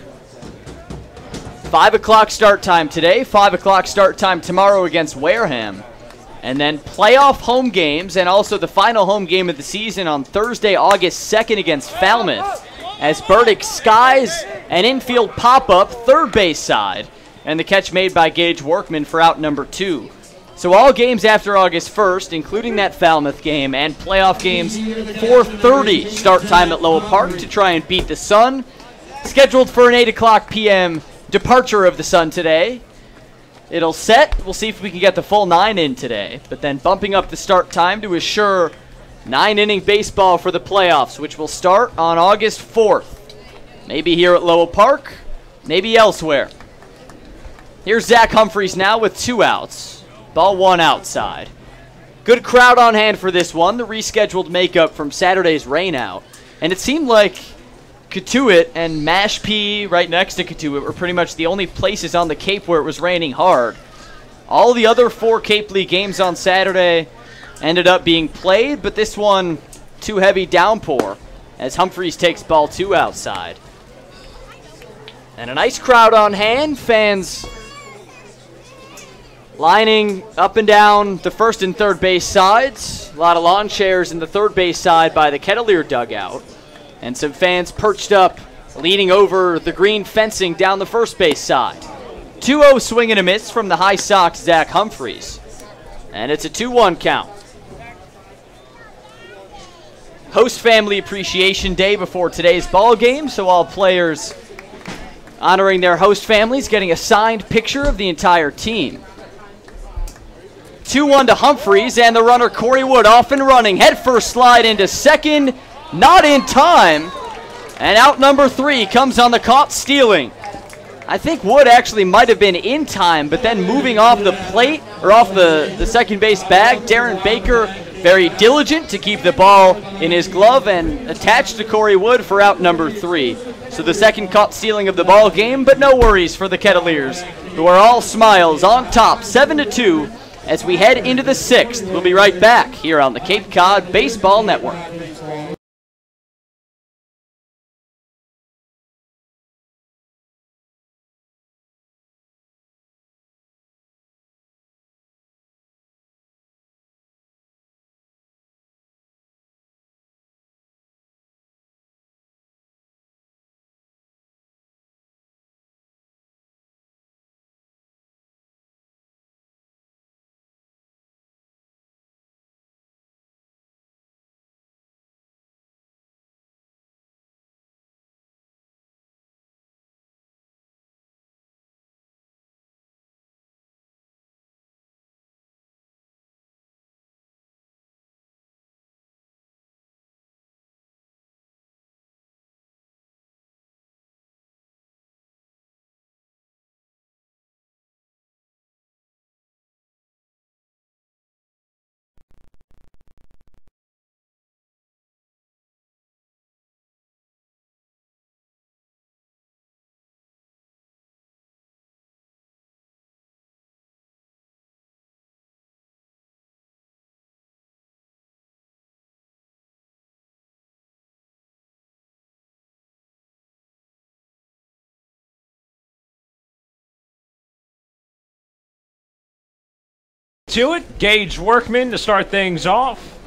5 o'clock start time today. 5 o'clock start time tomorrow against Wareham. And then playoff home games and also the final home game of the season on Thursday, August 2nd against Falmouth. As Burdick skies an infield pop-up, third base side. And the catch made by Gage Workman for out number 2. So all games after August 1st, including that Falmouth game, and playoff games, 4:30 start time at Lowell Park to try and beat the Sun. Scheduled for an 8 o'clock p.m. departure of the Sun today. It'll set. We'll see if we can get the full 9 in today. But then bumping up the start time to assure 9-inning baseball for the playoffs, which will start on August 4th. Maybe here at Lowell Park, maybe elsewhere. Here's Zach Humphreys now with 2 outs. Ball 1 outside. Good crowd on hand for this one, the rescheduled makeup from Saturday's rainout. And it seemed like Cotuit and Mashpee right next to Cotuit were pretty much the only places on the Cape where it was raining hard. All the other 4 Cape League games on Saturday ended up being played, but this one, too heavy downpour as Humphreys takes ball 2 outside. And a nice crowd on hand, fans lining up and down the first and third base sides. A lot of lawn chairs in the third base side by the Kettleer dugout. And some fans perched up leaning over the green fencing down the first base side. 2-0 swing and a miss from the High Sox, Zach Humphreys. And it's a 2-1 count. Host Family Appreciation Day before today's ball game, so all players honoring their host families getting a signed picture of the entire team. 2-1 to Humphreys, and the runner Corey Wood off and running. Head first slide into second, not in time. And out number 3 comes on the caught stealing. I think Wood actually might have been in time, but then moving off the plate, or off the second base bag. Darren Baker, very diligent to keep the ball in his glove and attached to Corey Wood for out number 3. So the second caught stealing of the ball game, but no worries for the Kettleers, who are all smiles on top, 7-2, as we head into the 6th. We'll be right back here on the Cape Cod Baseball Network. To it, Gage Workman to start things off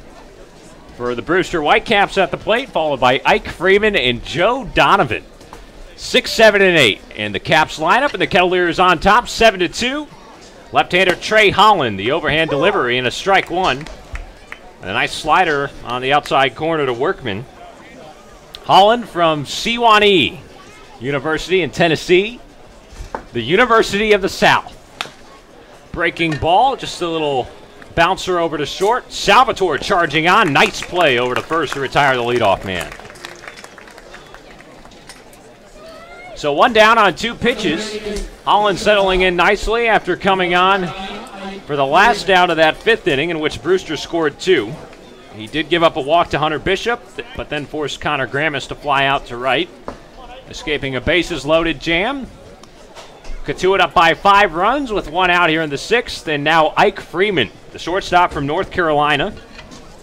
for the Brewster Whitecaps at the plate, followed by Ike Freeman and Joe Donovan. 6, 7, and 8 in the Caps lineup, and the Kettleers on top, 7-2. Left-hander Trey Holland, the overhand delivery and a strike one. And a nice slider on the outside corner to Workman. Holland from Sewanee University in Tennessee, the University of the South. Breaking ball, just a little bouncer over to short. Salvatore charging on. Nice play over to first to retire the leadoff man. So 1 down on 2 pitches. Holland settling in nicely after coming on for the last out of that 5th inning, in which Brewster scored 2. He did give up a walk to Hunter Bishop, but then forced Connor Grammis to fly out to right, escaping a bases-loaded jam. Cotuit up by 5 runs with 1 out here in the 6th, and now Ike Freeman, the shortstop from North Carolina.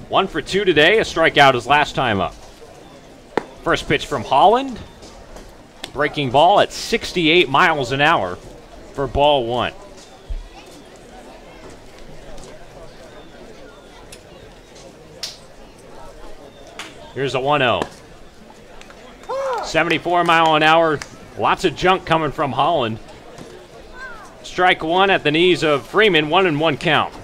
1 for 2 today, a strikeout his last time up. First pitch from Holland. Breaking ball at 68 miles an hour for ball 1. Here's a 1-0. 74 mile an hour, lots of junk coming from Holland. Strike 1 at the knees of Freeman, 1-1 count.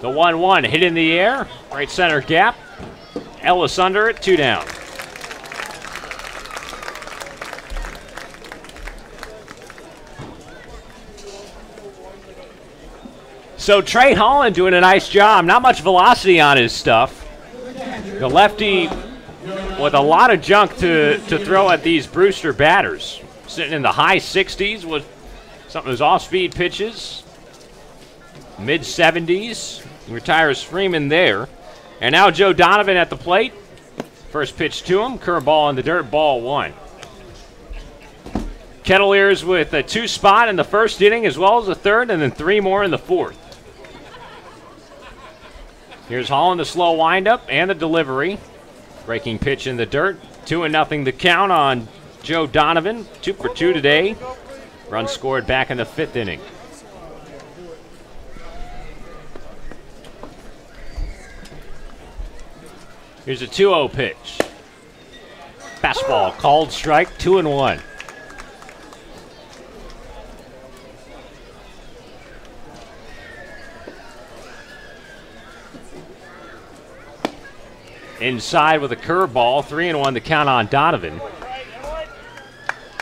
The 1-1 hit in the air, right center gap. Ellis under it, 2 down. So Trey Holland doing a nice job. Not much velocity on his stuff. The lefty with a lot of junk to throw at these Brewster batters. Sitting in the high 60s with some of his off-speed pitches. Mid-70s. Retires Freeman there. And now Joe Donovan at the plate. First pitch to him. Curveball in the dirt. Ball 1. Kettleers with a 2 spot in the first inning as well as the 3rd, and then 3 more in the 4th. Here's Holland, the slow windup and the delivery. Breaking pitch in the dirt. 2-0 the count on Joe Donovan. 2 for 2 today. Run scored back in the 5th inning. Here's a 2-0 pitch. Fastball called strike, 2-1. Inside with a curveball, 3-1 to count on Donovan.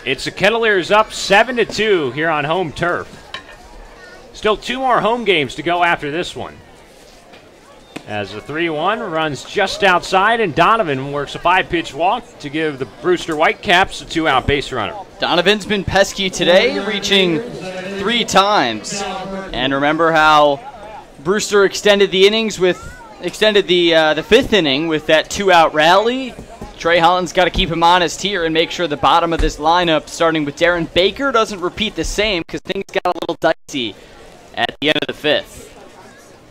It's the Kettleers up 7-2 here on home turf. Still 2 more home games to go after this one. As the 3-1 runs just outside, and Donovan works a 5-pitch walk to give the Brewster Whitecaps a 2-out base runner. Donovan's been pesky today, reaching 3 times. And remember how Brewster extended the innings with the 5th inning with that 2-out rally. Trey Holland's got to keep him honest here and make sure the bottom of this lineup, starting with Darren Baker, doesn't repeat the same, because things got a little dicey at the end of the 5th.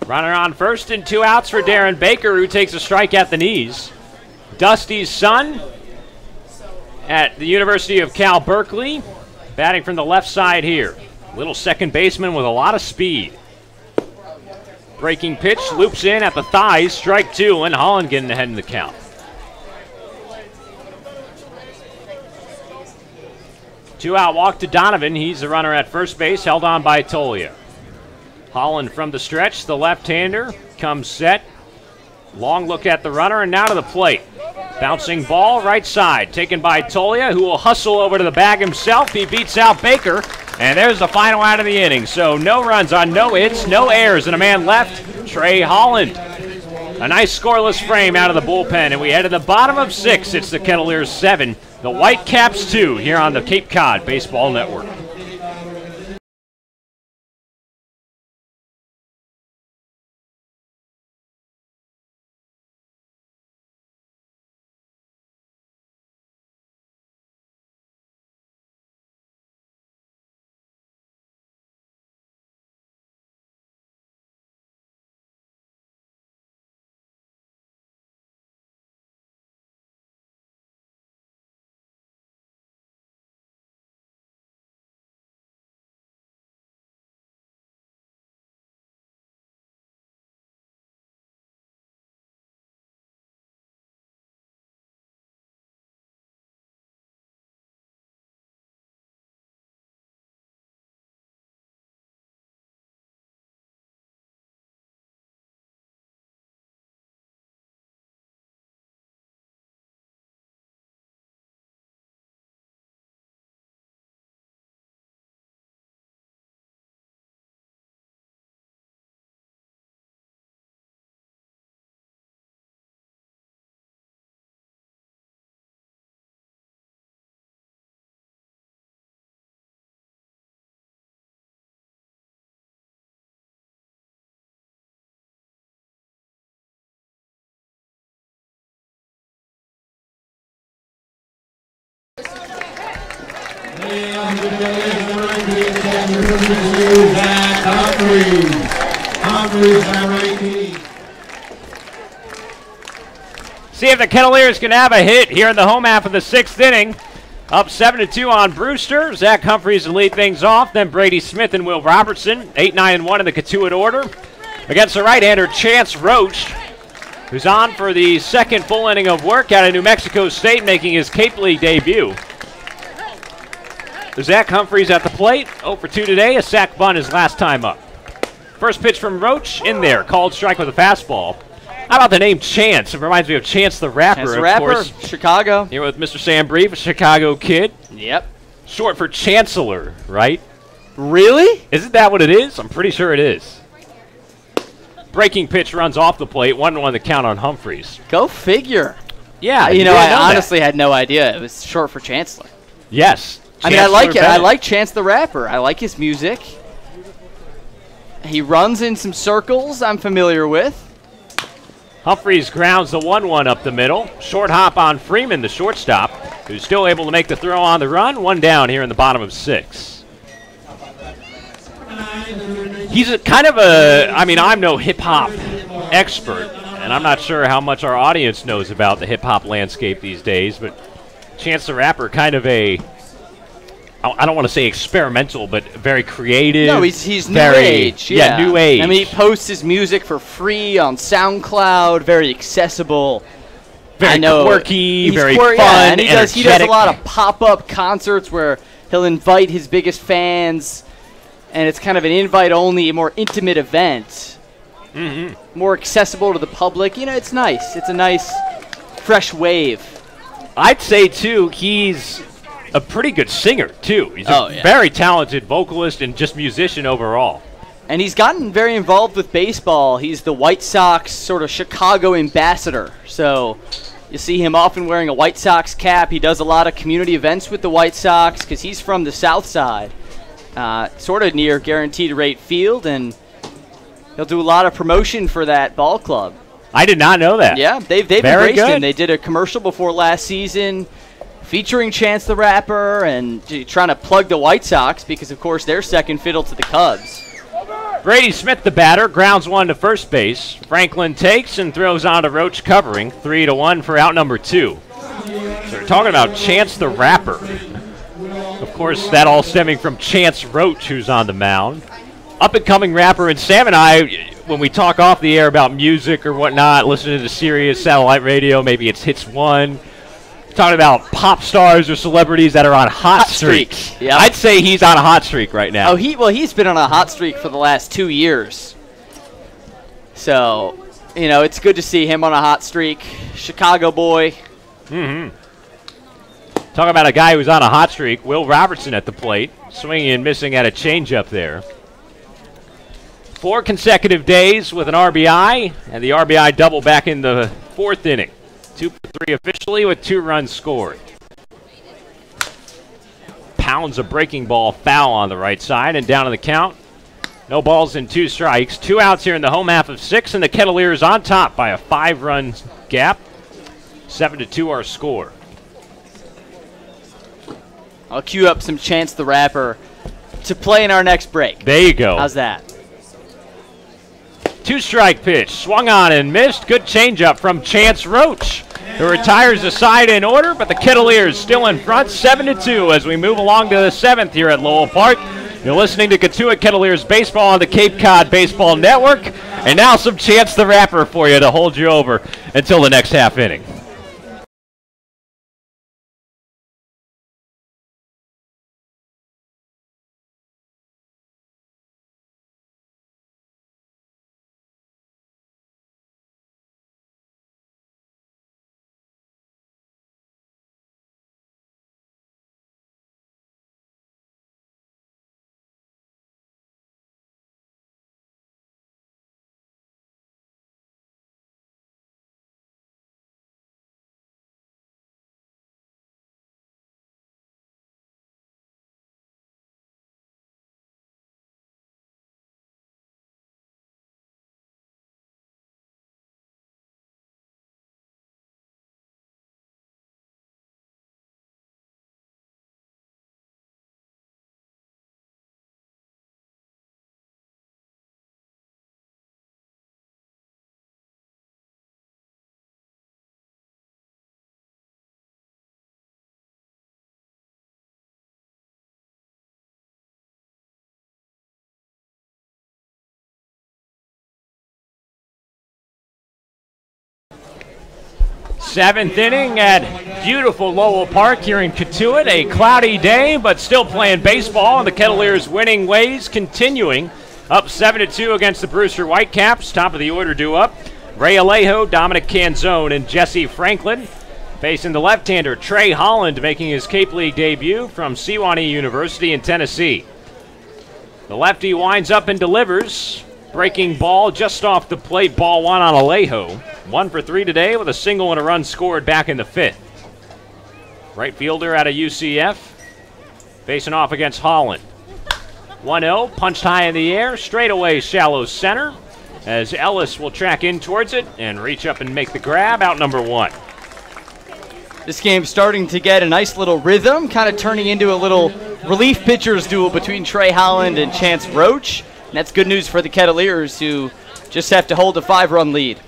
Runner on first and 2 outs for Darren Baker, who takes a strike at the knees. Dusty's son at the University of Cal Berkeley, batting from the left side here. Little second baseman with a lot of speed. Breaking pitch, loops in at the thighs, strike 2, and Holland getting ahead in the count. 2-out walk to Donovan. He's the runner at first base, held on by Tolia. Holland from the stretch, the left-hander, comes set. Long look at the runner, and now to the plate. Bouncing ball right side, taken by Tolia, who will hustle over to the bag himself. He beats out Baker, and there's the final out of the inning. So no runs on no hits, no errors, and a man left, Trey Holland. A nice scoreless frame out of the bullpen, and we head to the bottom of 6. It's the Kettleers 7, the Whitecaps 2 here on the Cape Cod Baseball Network. See if the Kettleers can have a hit here in the home half of the 6th inning. Up 7-2 on Brewster. Zach Humphreys to lead things off. Then Brady Smith and Will Robertson. 8-9-1 in the Cotuit order. Against the right-hander Chance Roach, who's on for the 2nd full inning of work out of New Mexico State, making his Cape League debut. Zach Humphreys at the plate. 0 for 2 today. A sac bunt his last time up. First pitch from Roach in there. Called strike with a fastball. How about the name Chance? It reminds me of Chance the Rapper. Chance the Rapper, Chicago. Here with Mr. Sam Brief, a Chicago kid. Yep. Short for Chancellor, right? Really? Isn't that what it is? I'm pretty sure it is. Breaking pitch runs off the plate. 1-1 the count on Humphreys. Go figure. Yeah. You know, I honestly had no idea it was short for Chancellor. Yes. I mean, I like it. I like Chance the Rapper. I like his music. He runs in some circles I'm familiar with. Humphreys grounds the 1-1 up the middle. Short hop on Freeman, the shortstop, who's still able to make the throw on the run. 1 down here in the bottom of 6. He's kind of I mean, I'm no hip-hop expert, and I'm not sure how much our audience knows about the hip-hop landscape these days, but Chance the Rapper, kind of I don't want to say experimental, but very creative. No, he's new age. Yeah, new age. I mean, he posts his music for free on SoundCloud, very accessible. Very quirky, He's very quirky, fun, yeah, and he does a energetic. lot of pop-up concerts where he'll invite his biggest fans, and it's kind of an invite-only, more intimate event. More accessible to the public. You know, it's nice. It's a nice, fresh wave. I'd say, too, he's a pretty good singer, too. He's a very talented vocalist and just musician overall. And he's gotten very involved with baseball. He's the White Sox sort of Chicago ambassador. So you see him often wearing a White Sox cap. He does a lot of community events with the White Sox because he's from the South Side, sort of near Guaranteed Rate Field, and he'll do a lot of promotion for that ball club. I did not know that. Yeah, they've embraced him. They did a commercial before last season featuring Chance the Rapper and trying to plug the White Sox because, of course, they're second fiddle to the Cubs. Brady Smith, the batter, grounds one to first base. Franklin takes and throws on to Roach covering. 3-1 for out number 2. So we're talking about Chance the Rapper. Of course, that all stemming from Chance Roach, who's on the mound. Up-and-coming rapper, and Sam and I, when we talk off the air about music or whatnot, listening to Sirius satellite radio, maybe it's Hits 1, talking about pop stars or celebrities that are on hot streaks. Yep. I'd say he's on a hot streak right now. Oh, he's been on a hot streak for the last 2 years. So, you know, it's good to see him on a hot streak. Chicago boy. Talking about a guy who's on a hot streak, Will Robertson at the plate, swinging and missing at a changeup there. 4 consecutive days with an RBI, and the RBI double back in the 4th inning. 2 for 3 officially with 2 runs scored. Pounds a breaking ball foul on the right side, and down to the count. No balls and 2 strikes. 2 outs here in the home half of 6, and the Kettleers on top by a 5-run gap. 7-2 our score. I'll cue up some Chance the Rapper to play in our next break. There you go. How's that? 2-strike pitch, swung on and missed. Good changeup from Chance Roach, who retires the side in order, but the Kettleers still in front, 7-2 as we move along to the 7th here at Lowell Park. You're listening to Cotuit Kettleers Baseball on the Cape Cod Baseball Network, and now some Chance the Rapper for you to hold you over until the next half inning. Seventh inning at beautiful Lowell Park here in Cotuit. A cloudy day, but still playing baseball, and the Kettleers winning ways continuing. Up 7-2 against the Brewster Whitecaps. Top of the order due up. Ray Alejo, Dominic Canzone, and Jesse Franklin. Facing the left-hander, Trey Holland, making his Cape League debut from Sewanee University in Tennessee. The lefty winds up and delivers. Breaking ball just off the plate, ball 1 on Alejo. 1 for 3 today with a single and a run scored back in the 5th. Right fielder out of UCF, facing off against Holland. 1-0, punched high in the air, straight away shallow center, as Ellis will track in towards it and reach up and make the grab, out number 1. This game's starting to get a nice little rhythm, kind of turning into a little relief pitchers duel between Trey Holland and Chance Roach. And that's good news for the Kettleers, who just have to hold a 5-run lead.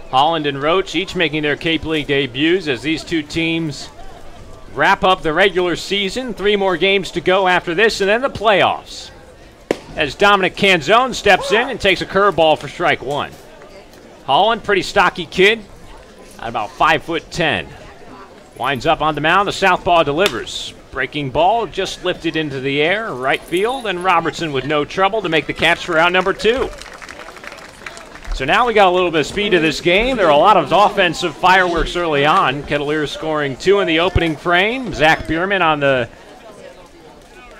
Holland and Roach each making their Cape League debuts as these two teams wrap up the regular season. 3 more games to go after this, and then the playoffs. As Dominic Canzone steps in and takes a curveball for strike 1. Holland, pretty stocky kid, At about 5'10". Winds up on the mound. The southpaw delivers. Breaking ball just lifted into the air, right field, and Robertson with no trouble to make the catch for out number 2. So now we got a little bit of speed to this game. There are a lot of offensive fireworks early on. Kettleers scoring 2 in the opening frame. Zach Bierman on the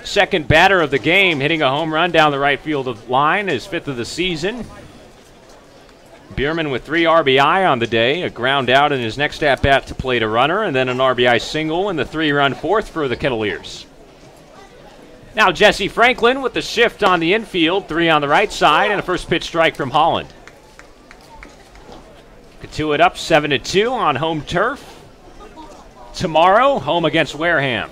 second batter of the game, hitting a home run down the right field line, his 5th of the season. Bierman with 3 RBI on the day, a ground out in his next at-bat to plate a runner, and then an RBI single in the 3-run 4th for the Kettleers. Now Jesse Franklin with the shift on the infield, 3 on the right side, and a first pitch strike from Holland. Cotuit up 7-2 on home turf. Tomorrow, home against Wareham.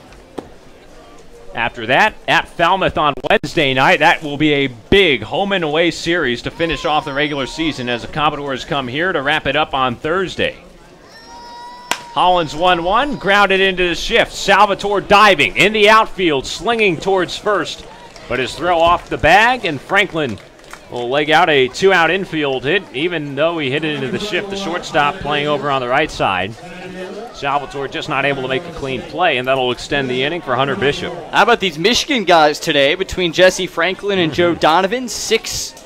After that, at Falmouth on Wednesday night. That will be a big home and away series to finish off the regular season as the Commodores come here to wrap it up on Thursday. Hollins 1-1, grounded into the shift. Salvatore diving in the outfield, slinging towards first, but his throw off the bag, and Franklin will leg out a 2-out infield hit, even though he hit it into the shift. The shortstop playing over on the right side. Salvatore just not able to make a clean play, and that'll extend the inning for Hunter Bishop. How about these Michigan guys today between Jesse Franklin and Joe Donovan? 6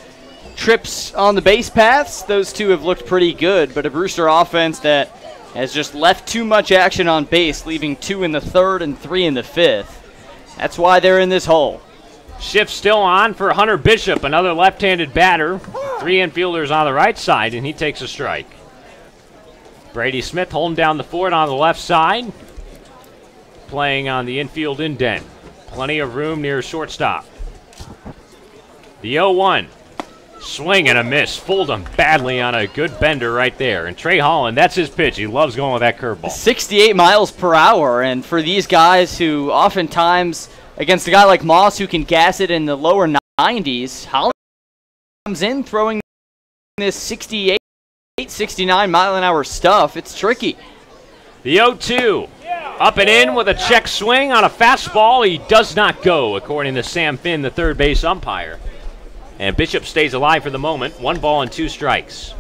trips on the base paths. Those 2 have looked pretty good, but a Brewster offense that has just left too much action on base, leaving 2 in the 3rd and 3 in the 5th. That's why they're in this hole. Shift still on for Hunter Bishop, another left-handed batter. 3 infielders on the right side, and he takes a strike. Brady Smith holding down the fort on the left side, playing on the infield indent. Plenty of room near shortstop. The 0-1. Swing and a miss. Fooled him badly on a good bender right there. And Trey Holland, that's his pitch. He loves going with that curveball. 68 miles per hour, and for these guys who oftentimes, against a guy like Moss who can gas it in the lower 90s, Holland comes in throwing this 68, 69 mile an hour stuff. It's tricky. The 0-2. Up and in with a check swing on a fastball. He does not go, according to Sam Finn, the third base umpire. And Bishop stays alive for the moment. 1 ball and 2 strikes.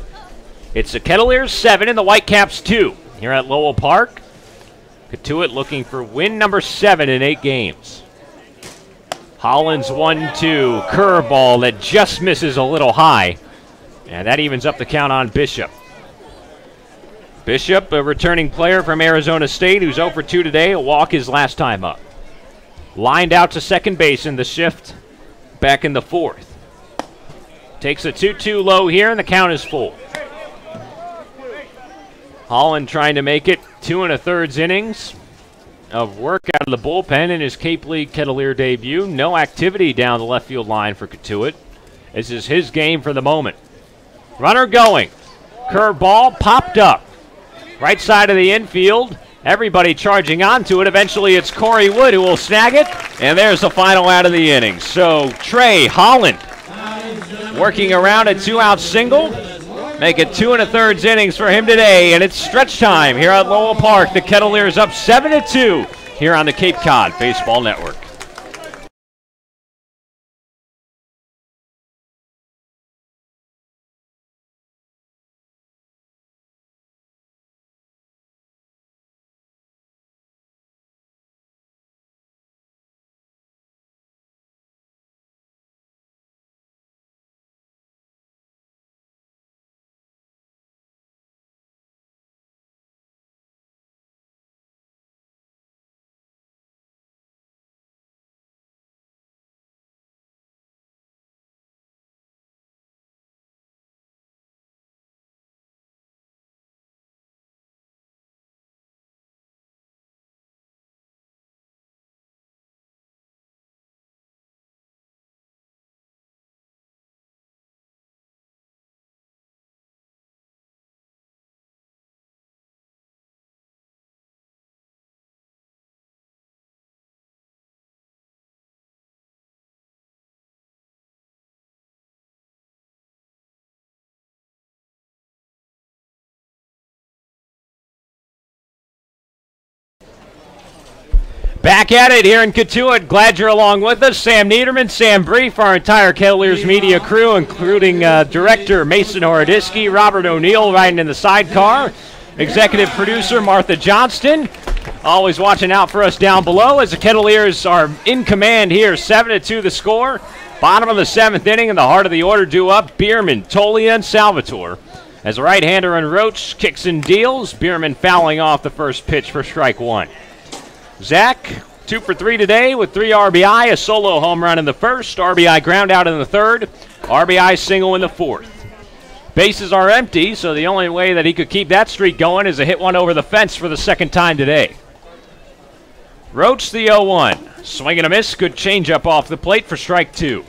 It's the Kettleers 7 and the Whitecaps 2 here at Lowell Park. Cotuit looking for win number 7 in 8 games. Hollins 1-2. Curveball that just misses a little high. And that evens up the count on Bishop. Bishop, a returning player from Arizona State who's 0 for 2 today. A walk his last time up. Lined out to second base in the shift. Back in the 4th. Takes a 2-2 low here, and the count is full. Holland trying to make it 2 1/3 innings of work out of the bullpen in his Cape League Kettleer debut. No activity down the left field line for Cotuit. This is his game for the moment. Runner going. Curveball popped up. Right side of the infield. Everybody charging onto it. Eventually it's Corey Wood who will snag it. And there's the final out of the inning. So Trey Holland working around a 2-out single. Make it 2 1/3 innings for him today. And it's stretch time here at Lowell Park. The Kettleers up 7-2 here on the Cape Cod Baseball Network. Back at it here in Cotuit. Glad you're along with us. Sam Niederman, Sam Brief, our entire Kettleers media crew, including director Mason Horodisky, Robert O'Neill riding in the sidecar. Executive producer Martha Johnston, always watching out for us down below as the Kettleers are in command here. 7-2 the score. Bottom of the 7th inning, in the heart of the order due up, Bierman, Tolia, and Salvatore. As a right-hander and Roach kicks and deals, Bierman fouling off the first pitch for strike 1. Zach, 2 for 3 today with 3 RBI, a solo home run in the first, RBI ground out in the third, RBI single in the fourth. Bases are empty, so the only way that he could keep that streak going is to hit one over the fence for the second time today. Roach the 0-1. Swing and a miss, good changeup off the plate for strike 2.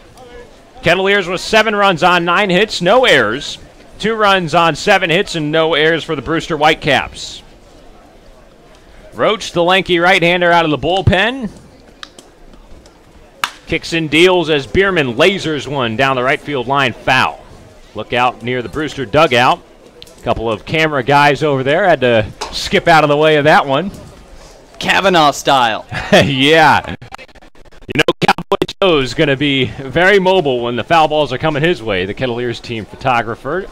Kettleers with 7 runs on 9 hits, no errors. 2 runs on 7 hits and no errors for the Brewster Whitecaps. Roach, the lanky right-hander out of the bullpen. Kicks and deals as Bierman lasers one down the right field line, foul. Look out near the Brewster dugout. A couple of camera guys over there had to skip out of the way of that one. Kavanaugh style. Yeah. You know, Cowboy Joe's going to be very mobile when the foul balls are coming his way. The Kettleers team photographer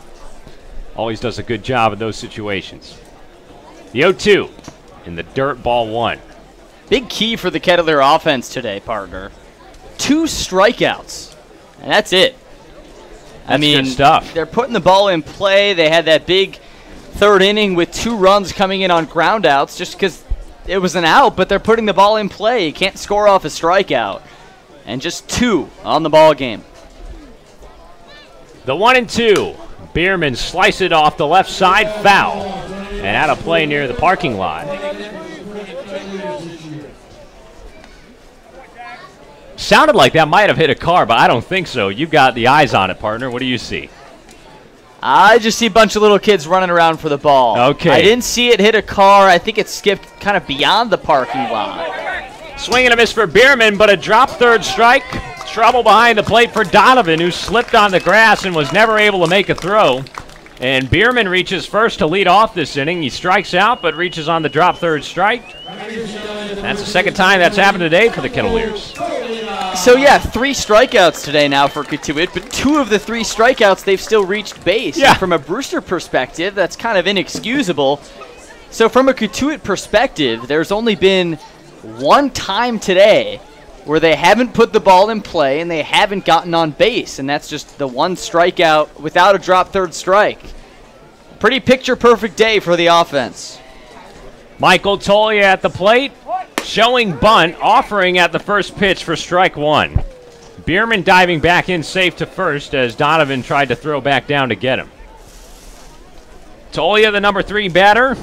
always does a good job in those situations. The 0-2 in the dirt, ball 1. Big key for the Kettleer offense today, partner. 2 strikeouts, and that's it. That's good stuff. They're putting the ball in play. They had that big 3rd inning with 2 runs coming in on ground outs just because it was an out, but they're putting the ball in play. You can't score off a strikeout. And just 2 on the ball game. The 1-2. Bierman slice it off the left side, foul. And out of play near the parking lot. Sounded like that might have hit a car, but I don't think so. You've got the eyes on it, partner. What do you see? I just see a bunch of little kids running around for the ball. Okay. I didn't see it hit a car. I think it skipped kind of beyond the parking lot. Swing and a miss for Bierman, but a drop 3rd strike. Trouble behind the plate for Donovan, who slipped on the grass and was never able to make a throw. And Bierman reaches first to lead off this inning. He strikes out, but reaches on the drop 3rd strike. That's the second time that's happened today for the Kettleers. So, yeah, 3 strikeouts today now for Cotuit, but 2 of the 3 strikeouts, they've still reached base. Yeah. And from a Brewster perspective, that's kind of inexcusable. So from a Cotuit perspective, there's only been 1 time today where they haven't put the ball in play and they haven't gotten on base, and that's just the 1 strikeout without a drop 3rd strike. Pretty picture-perfect day for the offense. Michael Tolia at the plate, showing bunt, offering at the first pitch for strike 1. Bierman diving back in safe to first as Donovan tried to throw back down to get him. Tolia, the number 3 batter,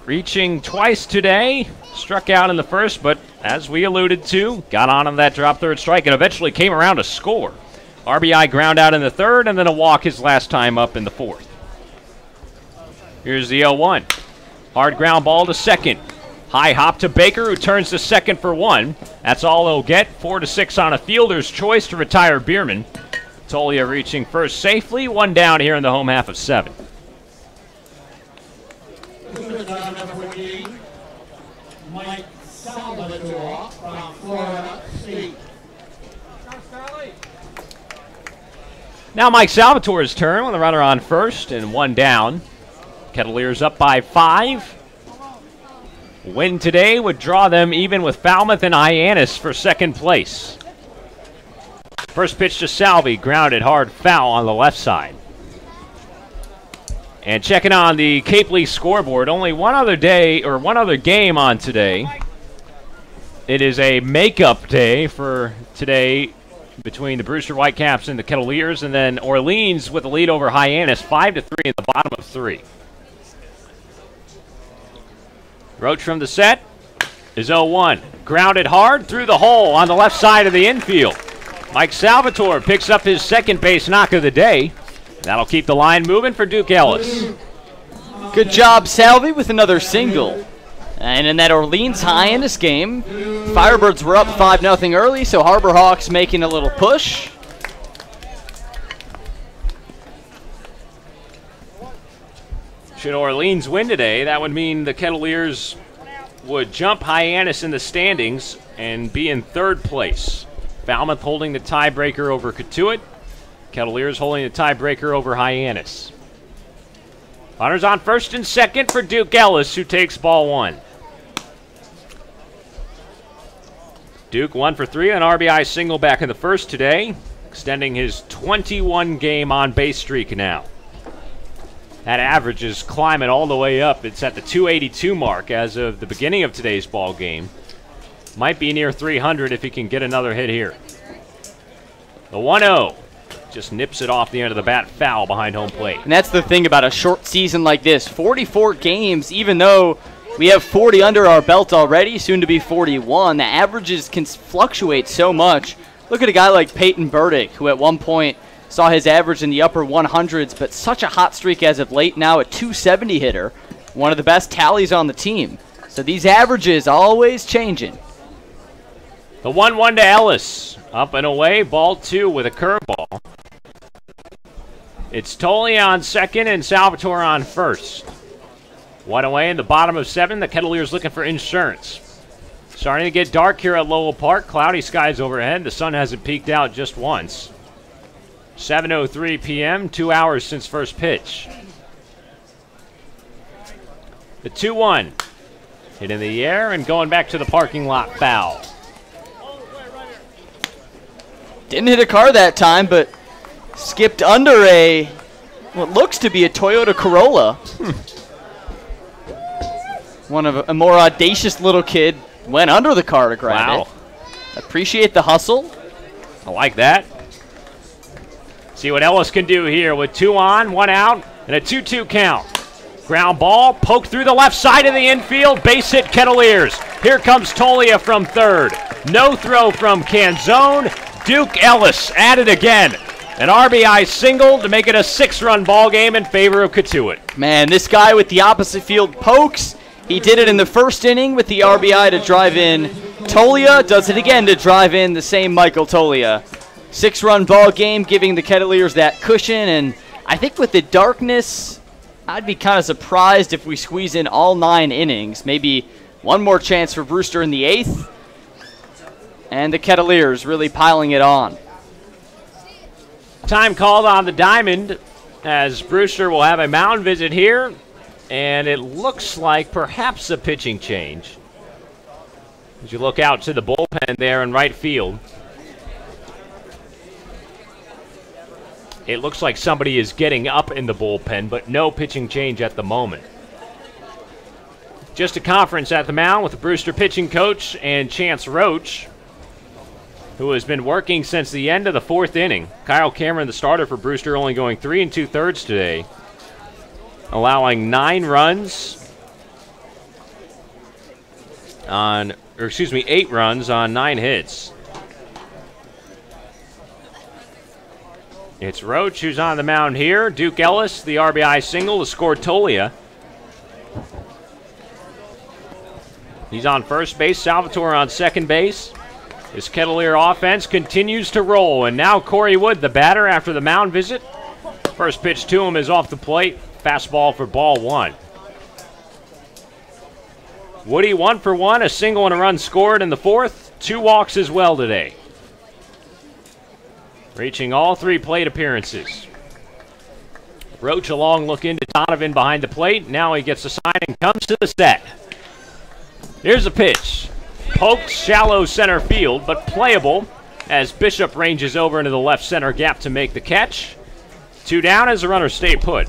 reaching twice today. Struck out in the first, but as we alluded to, got on that drop 3rd strike and eventually came around to score. RBI ground out in the 3rd and then a walk his last time up in the 4th. Here's the 0-1. Hard ground ball to second. High hop to Baker, who turns to second for 1. That's all he'll get. 4-6 on a fielder's choice to retire Bierman. Tolia reaching first safely. 1 down here in the home half of 7. Mike Salvatore from Florida State. Now Mike Salvatore's turn with a runner on first and 1 down. Kettleers up by 5. Win today would draw them even with Falmouth and Hyannis for second place. First pitch to Salvi, grounded hard foul on the left side. And checking on the Capely scoreboard, only one other game on today. It is a makeup day for today between the Brewster Whitecaps and the Kettleers, and then Orleans with a lead over Hyannis, 5-3 in the bottom of 3. Roach from the set is 0-1. Grounded hard through the hole on the left side of the infield. Mike Salvatore picks up his second base knock of the day. That'll keep the line moving for Duke Ellis. Good job, Salvi, with another single. And in that Orleans Hyannis game, Firebirds were up 5-0 early, so Harbor Hawks making a little push. Should Orleans win today, that would mean the Kettleers would jump Hyannis in the standings and be in 3rd place. Falmouth holding the tiebreaker over Cotuit. Kettleers holding the tiebreaker over Hyannis. Runners on first and second for Duke Ellis, who takes ball one. Duke 1 for 3 on RBI single back in the first today, extending his 21-game on-base streak now. That average is climbing all the way up. It's at the 282 mark as of the beginning of today's ball game. Might be near 300 if he can get another hit here. The 1-0 just nips it off the end of the bat, foul behind home plate. And that's the thing about a short season like this. 44 games, even though we have 40 under our belt already, soon to be 41. The averages can fluctuate so much. Look at a guy like Peyton Burdick, who at one point saw his average in the upper 100s, but such a hot streak as of late, now a 270 hitter. One of the best tallies on the team. So these averages always changing. The 1-1 to Ellis. Up and away, ball 2 with a curveball. It's Tolley on second and Salvatore on first. 1 away in the bottom of 7. The Kettleers looking for insurance. Starting to get dark here at Lowell Park. Cloudy skies overhead. The sun hasn't peeked out just once. 7:03 p.m., 2 hours since first pitch. The 2-1. Hit in the air and going back to the parking lot, foul. Didn't hit a car that time, but skipped under what looks to be a Toyota Corolla. One of a more audacious little kid went under the car to grab it. Appreciate the hustle. I like that. See what Ellis can do here with 2 on, 1 out, and a 2-2 count. Ground ball poked through the left side of the infield. Base hit Kettleers. Here comes Tolia from third. No throw from Canzone. Duke Ellis at it again. An RBI single to make it a 6-run ball game in favor of Cotuit. Man, this guy with the opposite field pokes. He did it in the first inning with the RBI to drive in Tolia. Does it again to drive in the same Michael Tolia. 6-run ball game, giving the Kettleers that cushion. And I think with the darkness, I'd be kind of surprised if we squeeze in all 9 innings. Maybe one more chance for Brewster in the 8th. And the Kettleers really piling it on. Time called on the diamond as Brewster will have a mound visit here. And it looks like perhaps a pitching change. As you look out to the bullpen there in right field. It looks like somebody is getting up in the bullpen, but no pitching change at the moment. Just a conference at the mound with the Brewster pitching coach and Chance Roach, who has been working since the end of the 4th inning. Kyle Cameron, the starter for Brewster, only going 3 2/3 today, allowing 9 runs on, 8 runs on 9 hits. It's Roach who's on the mound here. Duke Ellis, the RBI single to score Tolia. He's on first base. Salvatore on second base. This Kettleer offense continues to roll, and now Corey Wood, the batter, after the mound visit. First pitch to him is off the plate. Fastball for ball 1. Woody 1 for 1, a single and a run scored in the 4th. 2 walks as well today. Reaching all 3 plate appearances. Roach a long look into Donovan behind the plate. Now he gets the sign and comes to the set. Here's a pitch. Poked shallow center field, but playable as Bishop ranges over into the left center gap to make the catch. 2 down as the runners stay put.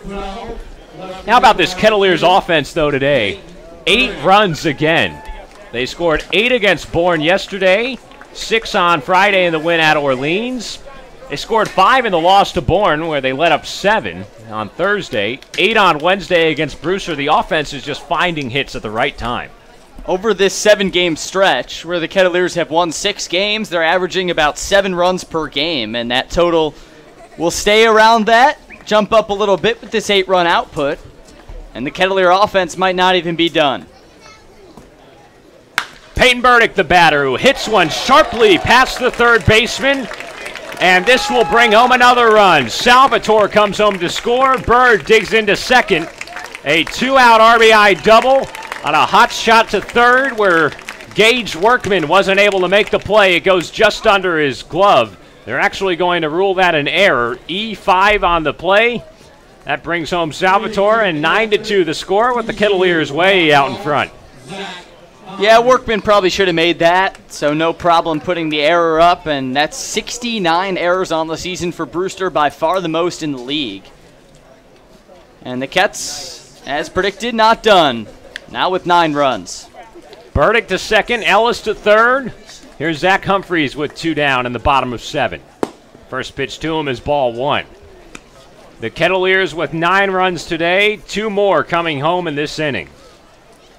How about this Kettleers offense, though, today? 8 runs again. They scored 8 against Bourne yesterday, 6 on Friday in the win at Orleans. They scored 5 in the loss to Bourne, where they let up 7 on Thursday, 8 on Wednesday against Brewster. The offense is just finding hits at the right time. Over this 7-game stretch, where the Kettleers have won 6 games, they're averaging about 7 runs per game, and that total will stay around that, jump up a little bit with this 8-run output, and the Kettleer offense might not even be done. Peyton Burdick, the batter, who hits one sharply past the third baseman, and this will bring home another run. Salvatore comes home to score. Bird digs into second. A 2-out RBI double on a hot shot to third where Gage Workman wasn't able to make the play. It goes just under his glove. They're actually going to rule that an error. E5 on the play. That brings home Salvatore, and 9-2 the score with the Kettleers way out in front. Yeah, Workman probably should have made that, so no problem putting the error up, and that's 69 errors on the season for Brewster, by far the most in the league. And the Kets, as predicted, not done. Now with 9 runs. Burdick to second, Ellis to third. Here's Zach Humphreys with 2 down in the bottom of 7. First pitch to him is ball 1. The Kettleers with 9 runs today, 2 more coming home in this inning.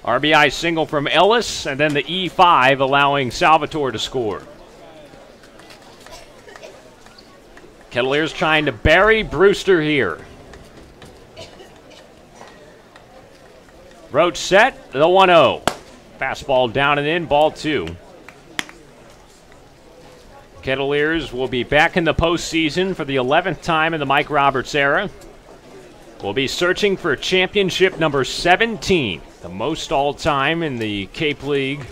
RBI single from Ellis, and then the E5 allowing Salvatore to score. Kettleers trying to bury Brewster here. Roach set, the 1-0. Fastball down and in, ball 2. Kettleers will be back in the postseason for the 11th time in the Mike Roberts era. We'll be searching for championship number 17, the most all-time in the Cape League.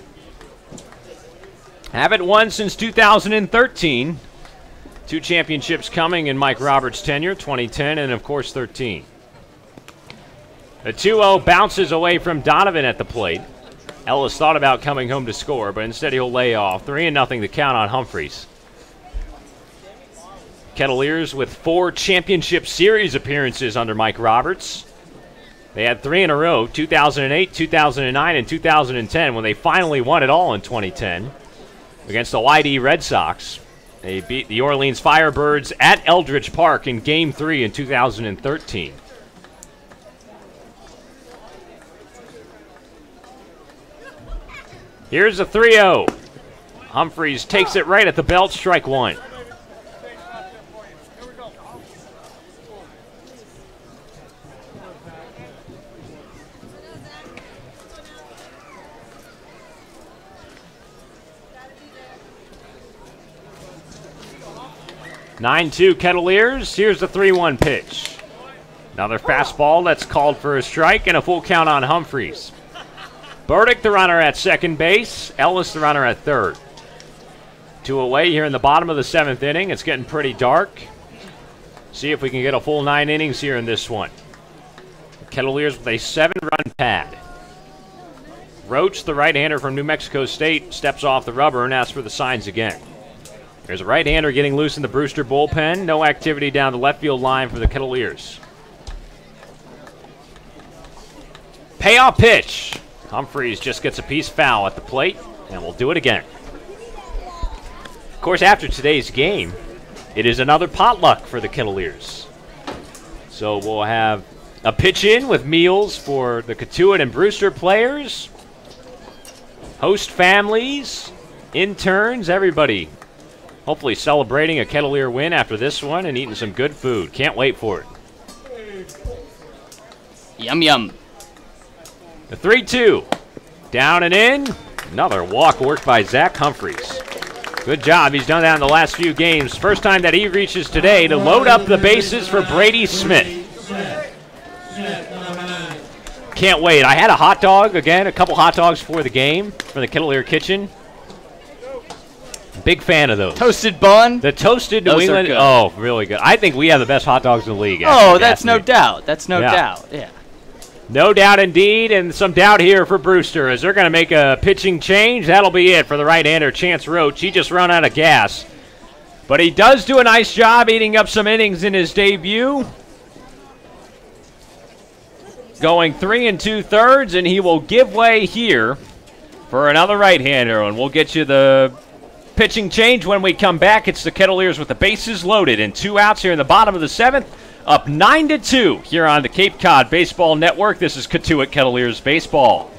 Haven't won since 2013. 2 championships coming in Mike Roberts' tenure, 2010 and, of course, 13. The 2-0 bounces away from Donovan at the plate. Ellis thought about coming home to score, but instead he'll lay off. 3-0 the count on Humphreys. Kettleers with 4 championship series appearances under Mike Roberts. They had 3 in a row, 2008, 2009, and 2010, when they finally won it all in 2010 against the YD Red Sox. They beat the Orleans Firebirds at Eldridge Park in Game 3 in 2013. Here's a 3-0. Humphreys takes it right at the belt, strike 1. (9-2) Kettleers. Here's the 3-1 pitch. Another fastball that's called for a strike, and a full count on Humphreys. Burdick, the runner at second base. Ellis, the runner at third. 2 away here in the bottom of the 7th inning. It's getting pretty dark. See if we can get a full 9 innings here in this one. Kettleers with a 7-run pad. Roach, the right-hander from New Mexico State, steps off the rubber and asks for the signs again. There's a right-hander getting loose in the Brewster bullpen. No activity down the left field line for the Kettleers. Payoff pitch. Humphreys just gets a piece foul at the plate, and we'll do it again. Of course, after today's game, it is another potluck for the Kettleers. So we'll have a pitch-in with meals for the Cotuit and Brewster players, host families, interns, everybody. Hopefully celebrating a Kettleer win after this one and eating some good food. Can't wait for it. Yum, yum. The 3-2. Down and in. Another walk worked by Zach Humphreys. Good job. He's done that in the last few games. First time that he reaches today to load up the bases for Brady Smith. Can't wait. I had a hot dog, again, a couple hot dogs for the game, for the Kettleer Kitchen. Big fan of those. Toasted bun. The toasted New England. Oh, really good. I think we have the best hot dogs in the league. Oh, that's no doubt. That's no doubt. Yeah. No doubt indeed, and some doubt here for Brewster as they're going to make a pitching change. That'll be it for the right-hander, Chance Roach. He just run out of gas. But he does do a nice job eating up some innings in his debut. Going 3 2/3, and he will give way here for another right-hander, and we'll get you the pitching change when we come back. It's the Kettleers with the bases loaded and 2 outs here in the bottom of the 7th. Up 9-2 here on the Cape Cod Baseball Network. This is Cotuit Kettleers Baseball.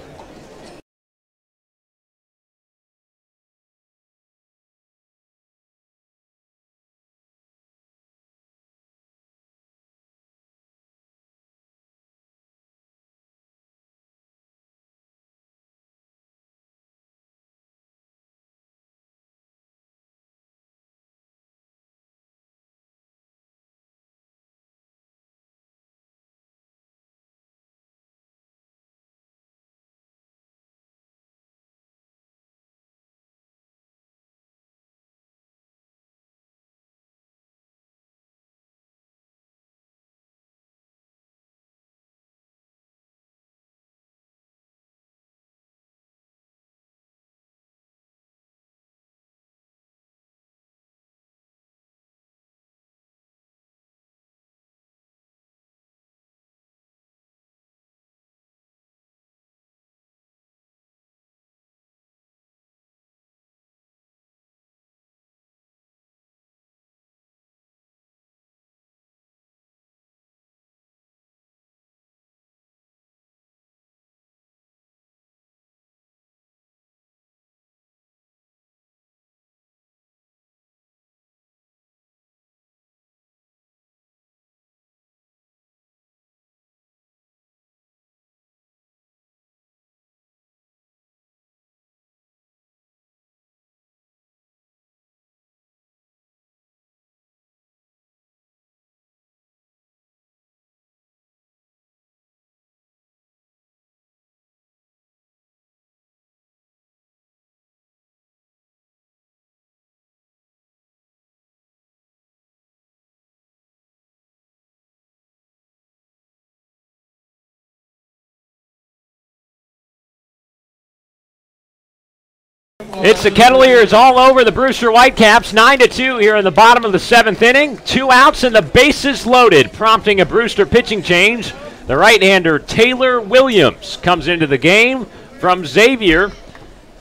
It's the Kettleers all over the Brewster Whitecaps, 9-2 here in the bottom of the 7th inning. 2 outs and the bases loaded, prompting a Brewster pitching change. The right-hander Taylor Williams comes into the game from Xavier,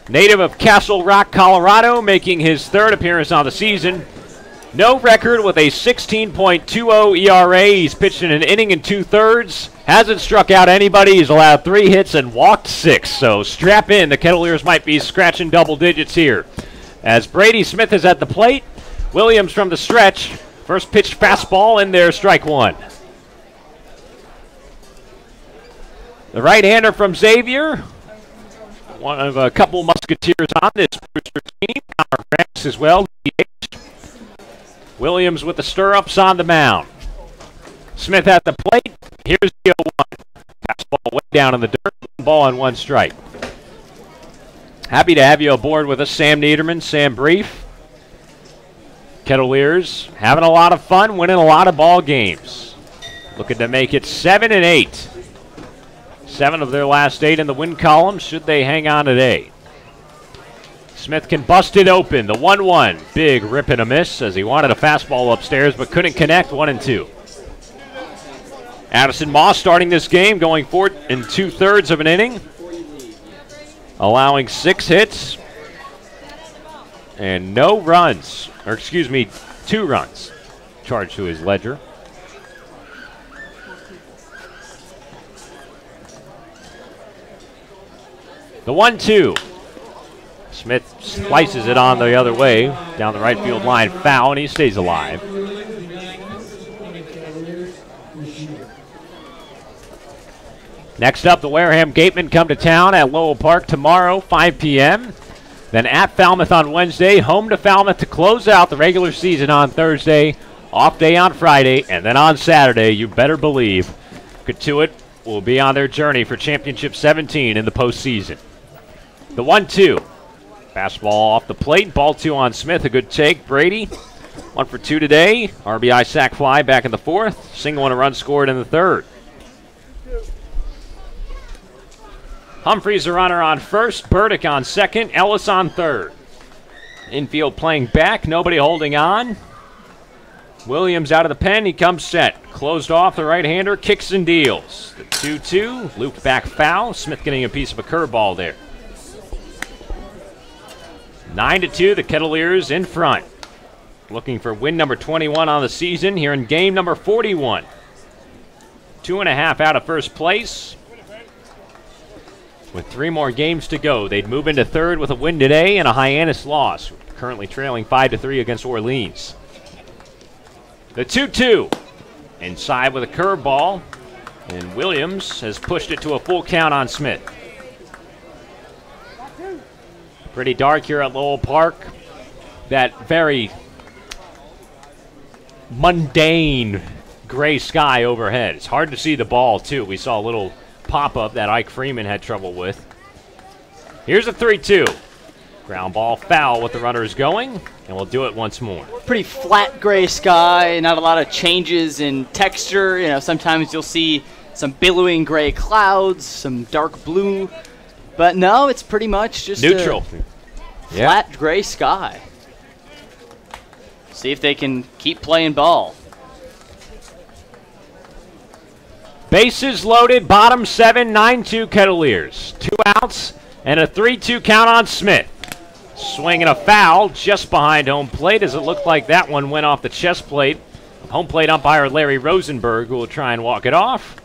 native of Castle Rock, Colorado, making his 3rd appearance on the season. No record with a 16.20 ERA. He's pitched in an inning and 2/3. Hasn't struck out anybody. He's allowed 3 hits and walked 6. So strap in. The Kettleers might be scratching double digits here. As Brady Smith is at the plate, Williams from the stretch. First pitch fastball in there, strike 1. The right-hander from Xavier, one of a couple musketeers on this Brewster team. Connor Franks as well. Williams with the stirrups on the mound. Smith at the plate. Here's the 0-1. Fastball way down in the dirt. 1 ball and 1 strike. Happy to have you aboard with us, Sam Niederman, Sam Brief. Kettleers having a lot of fun, winning a lot of ball games. Looking to make it 7-8. 7 of their last 8 in the win column, should they hang on today. Smith can bust it open. The 1-1. Big rip and a miss as he wanted a fastball upstairs but couldn't connect. 1-2. Addison Moss starting this game, going 4 2/3 of an inning, allowing 6 hits and no runs, or excuse me, 2 runs charged to his ledger. The 1-2. Smith slices it on the other way, down the right field line, foul, and he stays alive. Next up, the Wareham Gatemen come to town at Lowell Park tomorrow, 5 p.m. Then at Falmouth on Wednesday, home to Falmouth to close out the regular season on Thursday, off day on Friday, and then on Saturday, you better believe, Cotuit will be on their journey for Championship 17 in the postseason. The 1-2. Fastball off the plate, ball 2 on Smith, a good take. Brady, 1 for 2 today. RBI sac fly back in the 4th. Single and a run scored in the 3rd. Humphreys a runner on first, Burdick on second, Ellis on 3rd. Infield playing back, nobody holding on. Williams out of the pen, he comes set. Closed off, the right-hander kicks and deals. The 2-2, looped back foul. Smith getting a piece of a curveball there. 9-2, the Kettleers in front. Looking for win number 21 on the season here in game number 41. 2.5 out of first place. With 3 more games to go, they'd move into 3rd with a win today and a Hyannis loss. Currently trailing 5-3 against Orleans. The 2-2. Inside with a curveball. And Williams has pushed it to a full count on Smith. Pretty dark here at Lowell Park. That very mundane gray sky overhead. It's hard to see the ball, too. We saw a little pop-up that Ike Freeman had trouble with. Here's a 3-2. Ground ball foul with the runners going, and we'll do it once more. Pretty flat gray sky, not a lot of changes in texture. You know, sometimes you'll see some billowing gray clouds, some dark blue, but no, it's pretty much just neutral. Flat gray sky. See if they can keep playing ball. Bases loaded, bottom 7, 9-2 Kettleers. 2 outs and a 3-2 count on Smith. Swinging a foul just behind home plate as it looked like that one went off the chest plate. Home plate umpire Larry Rosenberg will try and walk it off.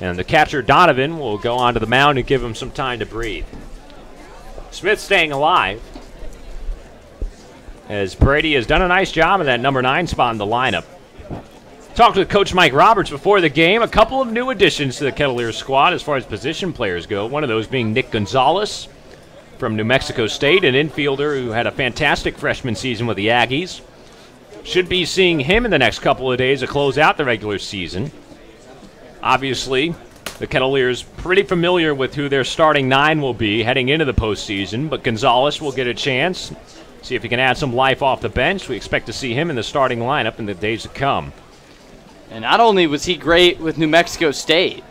And the catcher Donovan will go onto the mound and give him some time to breathe. Smith staying alive as Brady has done a nice job in that number 9 spot in the lineup. Talked with Coach Mike Roberts before the game. A couple of new additions to the Kettleers squad as far as position players go. One of those being Nick Gonzalez from New Mexico State, an infielder who had a fantastic freshman season with the Aggies. Should be seeing him in the next couple of days to close out the regular season. Obviously, the Kettleers pretty familiar with who their starting 9 will be heading into the postseason, but Gonzalez will get a chance. See if he can add some life off the bench. We expect to see him in the starting lineup in the days to come. And not only was he great with New Mexico State,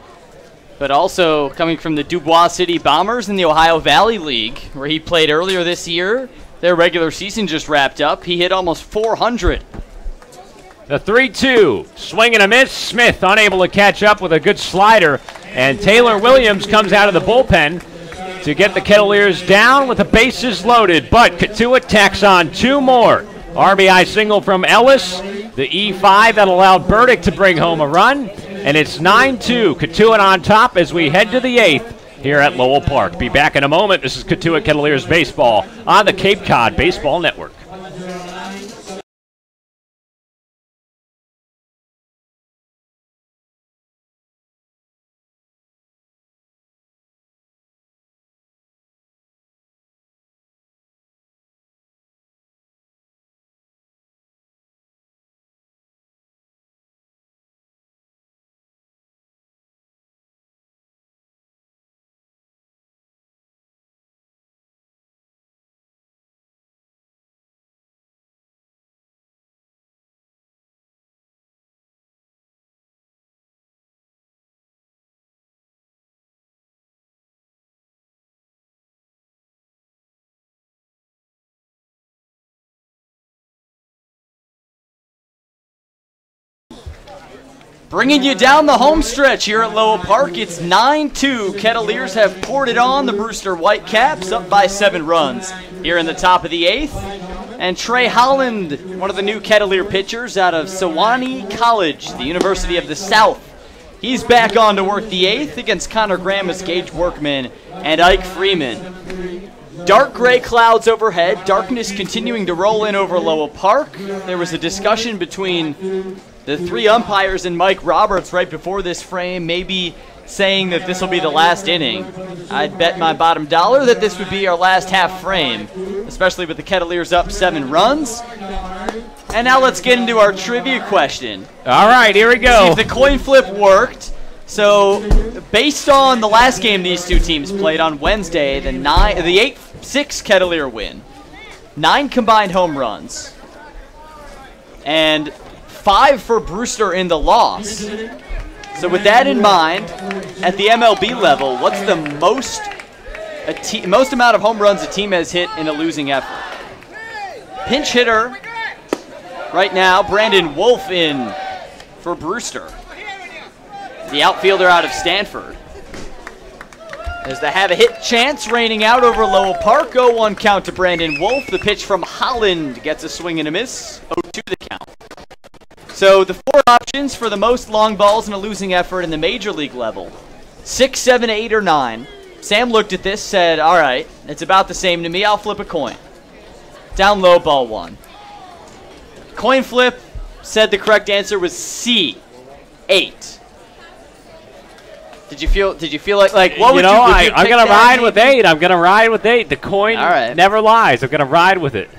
but also coming from the Dubois City Bombers in the Ohio Valley League, where he played earlier this year. Their regular season just wrapped up. He hit almost 400. The 3-2, swing and a miss. Smith unable to catch up with a good slider, and Taylor Williams comes out of the bullpen to get the Kettleers down with the bases loaded, but Cotuit tacks on 2 more. RBI single from Ellis, the E5 that allowed Burdick to bring home a run, and it's 9-2, Cotuit on top as we head to the 8th here at Lowell Park. Be back in a moment. This is Cotuit Kettleers Baseball on the Cape Cod Baseball Network. Bringing you down the home stretch here at Lowell Park. It's 9-2. Kettleers have poured it on the Brewster Whitecaps, up by 7 runs here in the top of the 8th. And Trey Holland, one of the new Kettleer pitchers out of Sewanee College, the University of the South. He's back on to work the 8th against Connor Grammas, Gage Workman, and Ike Freeman. Dark gray clouds overhead, darkness continuing to roll in over Lowell Park. There was a discussion between the 3 umpires and Mike Roberts right before this frame, maybe saying that this will be the last inning. I'd bet my bottom dollar that this would be our last half frame, especially with the Kettleers up 7 runs. And now let's get into our trivia question. All right, here we go. See if the coin flip worked. So, based on the last game these two teams played on Wednesday, the 8-6 Kettleer win, 9 combined home runs, and 5 for Brewster in the loss. So with that in mind, at the MLB level, what's the most amount of home runs a team has hit in a losing effort? Pinch hitter right now, Brandon Wolf in for Brewster, the outfielder out of Stanford. As the have a hit chance raining out over Lowell Park. 0-1 count to Brandon Wolf. The pitch from Holland gets a swing and a miss. 0-2 the count. So the 4 options for the most long balls in a losing effort in the major league level: 6, 7, 8, or 9. Sam looked at this, said, all right, it's about the same to me. I'll flip a coin. Down low, ball 1. Coin flip said the correct answer was C, 8. Did you feel like what would I'm going to ride with 8. I'm going to ride with 8. The coin never lies. I'm going to ride with it.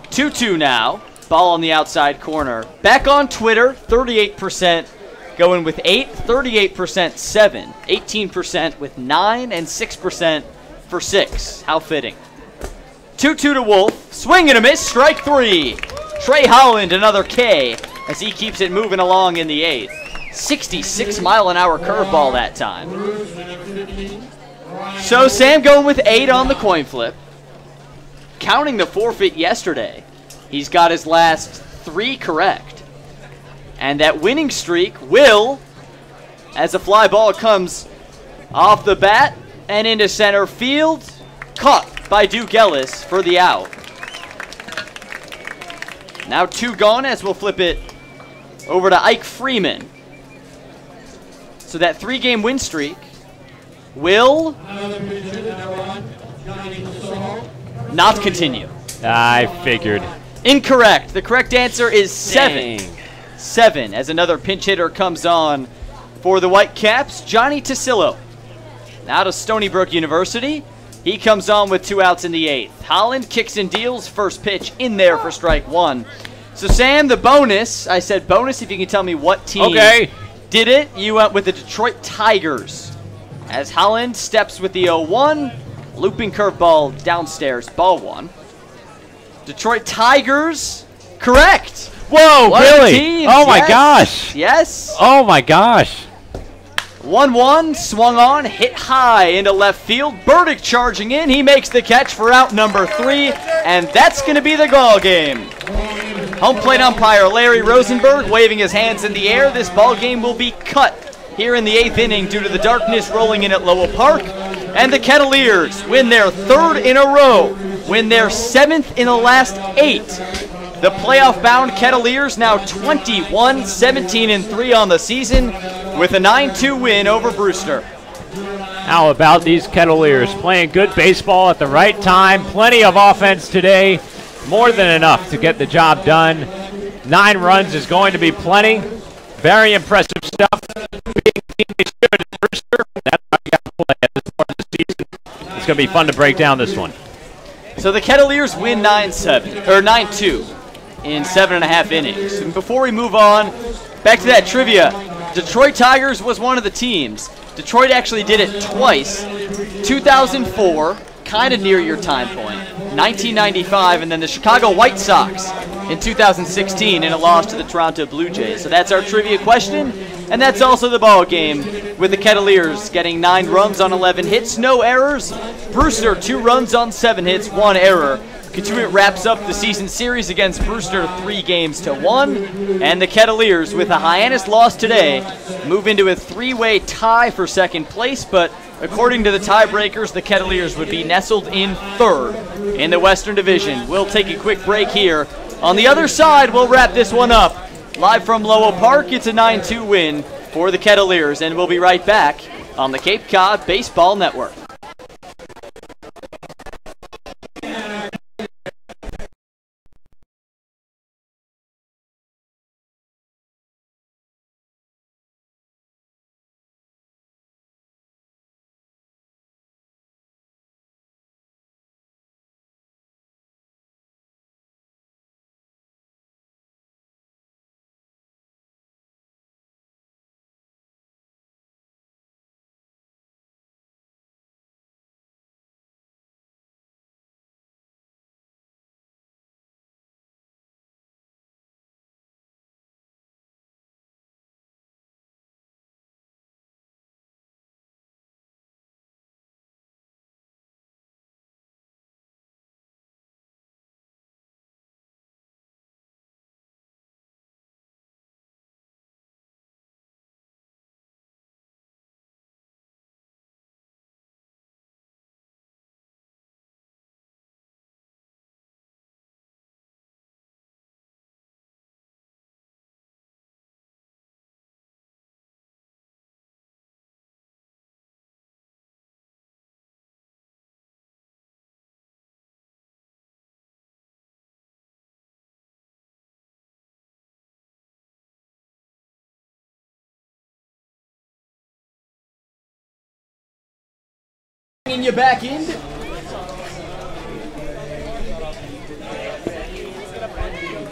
2-2 now. Ball on the outside corner. Back on Twitter, 38% going with 8, 38% 7, 18% with 9, and 6% for 6. How fitting. 2-2 to Wolf. Swing and a miss. Strike 3. Trey Holland, another K, as he keeps it moving along in the 8th. 66-mile-an-hour curveball that time. So Sam going with 8 on the coin flip. Counting the forfeit yesterday, he's got his last 3 correct. And that winning streak will, as a fly ball comes off the bat and into center field, caught by Duke Ellis for the out. Now 2 gone as we'll flip it over to Ike Freeman. So that 3-game win streak will not continue. I figured. Incorrect. The correct answer is 7. Dang. 7 as another pinch hitter comes on for the Whitecaps. Johnny Tasillo, out of Stony Brook University. He comes on with 2 outs in the 8th. Holland kicks and deals. First pitch in there for strike 1. So Sam, the bonus, I said bonus if you can tell me what team did it. You went with the Detroit Tigers. As Holland steps with the 0-1. Looping curveball downstairs, ball 1. Detroit Tigers, correct. Whoa, what really? Team. Oh, my yes. gosh. Yes. Oh, my gosh. 1-1, swung on, hit high into left field. Burdick charging in. He makes the catch for out number 3, and that's going to be the ball game. Home plate umpire Larry Rosenberg waving his hands in the air. This ball game will be cut here in the 8th inning due to the darkness rolling in at Lowell Park. And the Kettleers win their 3rd in a row, win their 7th in the last 8. The playoff-bound Kettleers now 21-17-3 on the season with a 9-2 win over Brewster. How about these Kettleers playing good baseball at the right time? Plenty of offense today, more than enough to get the job done. 9 runs is going to be plenty. Very impressive stuff. Being the team they should at Brewster, that's how you got to play at this part of the season. It's going to be fun to break down this one. So the Kettleers win 9-2 in 7.5 innings. And before we move on, back to that trivia. Detroit Tigers was one of the teams. Detroit actually did it twice. 2004, kind of near your time point. 1995, and then the Chicago White Sox in 2016 in a loss to the Toronto Blue Jays. So that's our trivia question, and that's also the ball game with the Kettleers getting 9 runs on 11 hits, no errors. Brewster 2 runs on 7 hits, 1 error. Cotuit wraps up the season series against Brewster 3-1, and the Kettleers, with a Hyannis loss today, move into a 3-way tie for 2nd place, but according to the tiebreakers, the Kettleers would be nestled in 3rd in the Western Division. We'll take a quick break here. On the other side, we'll wrap this one up. Live from Lowell Park, it's a 9-2 win for the Kettleers, and we'll be right back on the Cape Cod Baseball Network.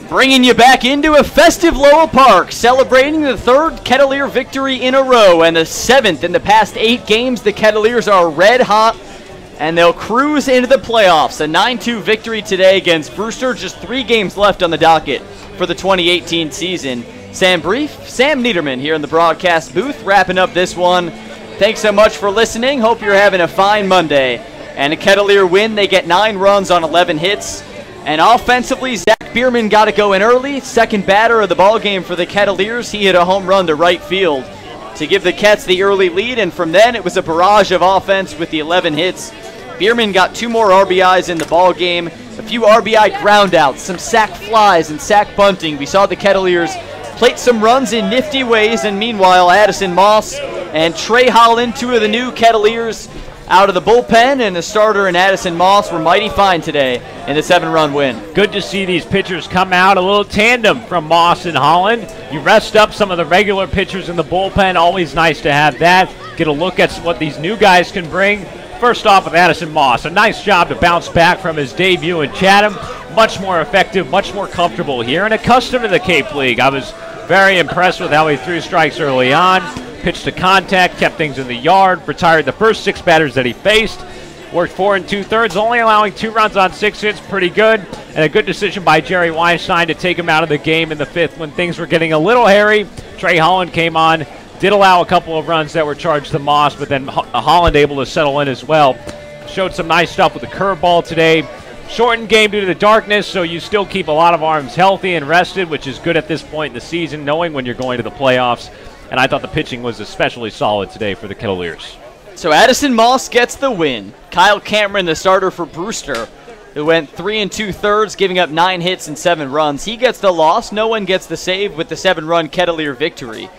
Bringing you back into a festive Lowell Park, celebrating the 3rd Kettleer victory in a row and the 7th in the past 8 games. The Kettleers are red hot, and they'll cruise into the playoffs. A 9-2 victory today against Brewster. Just 3 games left on the docket for the 2018 season. Sam Niederman here in the broadcast booth, wrapping up this one. Thanks so much for listening. Hope you're having a fine Monday. And a Kettleer win. They get 9 runs on 11 hits. And offensively, Zach Bierman got it going early. 2nd batter of the ball game for the Kettleers. He hit a home run to right field to give the Kets the early lead. And from then, it was a barrage of offense with the 11 hits. Bierman got 2 more RBIs in the ball game. A few RBI groundouts, some sac flies and sac bunting. We saw the Kettleers plate some runs in nifty ways. And meanwhile, Addison Moss and Trey Holland, 2 of the new Kettleers out of the bullpen, and the starter and Addison Moss were mighty fine today in the 7-run win. Good to see these pitchers come out, a little tandem from Moss and Holland. You rest up some of the regular pitchers in the bullpen, always nice to have that. Get a look at what these new guys can bring. First off with Addison Moss, a nice job to bounce back from his debut in Chatham. Much more effective, much more comfortable here, and accustomed to the Cape League. I was very impressed with how he threw strikes early on. Pitched to contact, kept things in the yard, retired the first 6 batters that he faced. Worked 4 2/3, only allowing 2 runs on 6 hits, pretty good. And a good decision by Jerry Weinstein to take him out of the game in the 5th when things were getting a little hairy. Trey Holland came on, Did allow a couple of runs that were charged to Moss, but then Holland able to settle in as well. Showed some nice stuff with the curveball today. Shortened game due to the darkness, so you still keep a lot of arms healthy and rested, which is good at this point in the season, knowing when you're going to the playoffs. And I thought the pitching was especially solid today for the Kettleers. So Addison Moss gets the win. Kyle Cameron, the starter for Brewster, who went 3 2/3, giving up 9 hits and 7 runs. He gets the loss. No one gets the save with the 7-run Kettleer victory.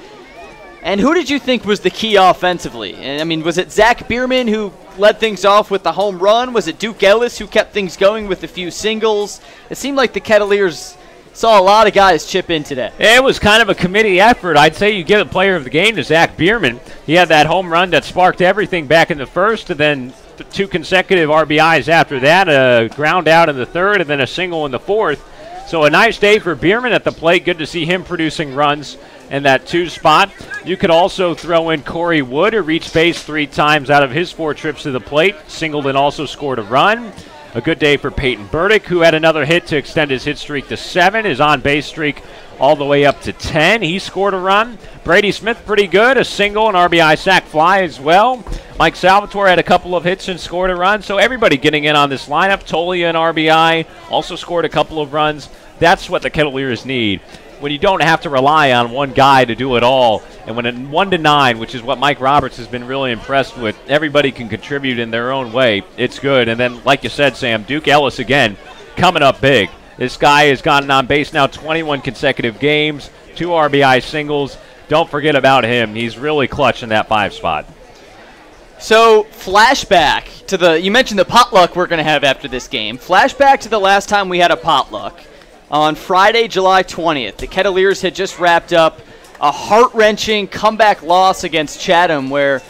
And who did you think was the key offensively? And I mean, was it Zach Bierman who led things off with the home run? Was it Duke Ellis who kept things going with a few singles? It seemed like the Kettleers saw a lot of guys chip in today. It was kind of a committee effort. I'd say you give the player of the game to Zach Bierman. He had that home run that sparked everything back in the first, and then 2 consecutive RBIs after that, a ground out in the third, and then a single in the fourth. So a nice day for Bierman at the plate. Good to see him producing runs in that 2 spot. You could also throw in Corey Wood, who reached base 3 times out of his 4 trips to the plate. Singled and also scored a run. A good day for Peyton Burdick, who had another hit to extend his hit streak to 7. His on-base streak all the way up to 10. He scored a run. Brady Smith pretty good, a single, an RBI sac fly as well. Mike Salvatore had a couple of hits and scored a run. So everybody getting in on this lineup. Tolia, an RBI, also scored a couple of runs. That's what the Kettleers need. When you don't have to rely on one guy to do it all, and when at 1-9, which is what Mike Roberts has been really impressed with, everybody can contribute in their own way. It's good. And then, like you said, Sam, Duke Ellis again coming up big. This guy has gotten on base now 21 consecutive games, 2 RBI singles. Don't forget about him. He's really clutch in that 5 spot. So, flashback to you mentioned the potluck we're going to have after this game. Flashback to the last time we had a potluck. On Friday, July 20th, the Kettleers had just wrapped up a heart-wrenching comeback loss against Chatham, where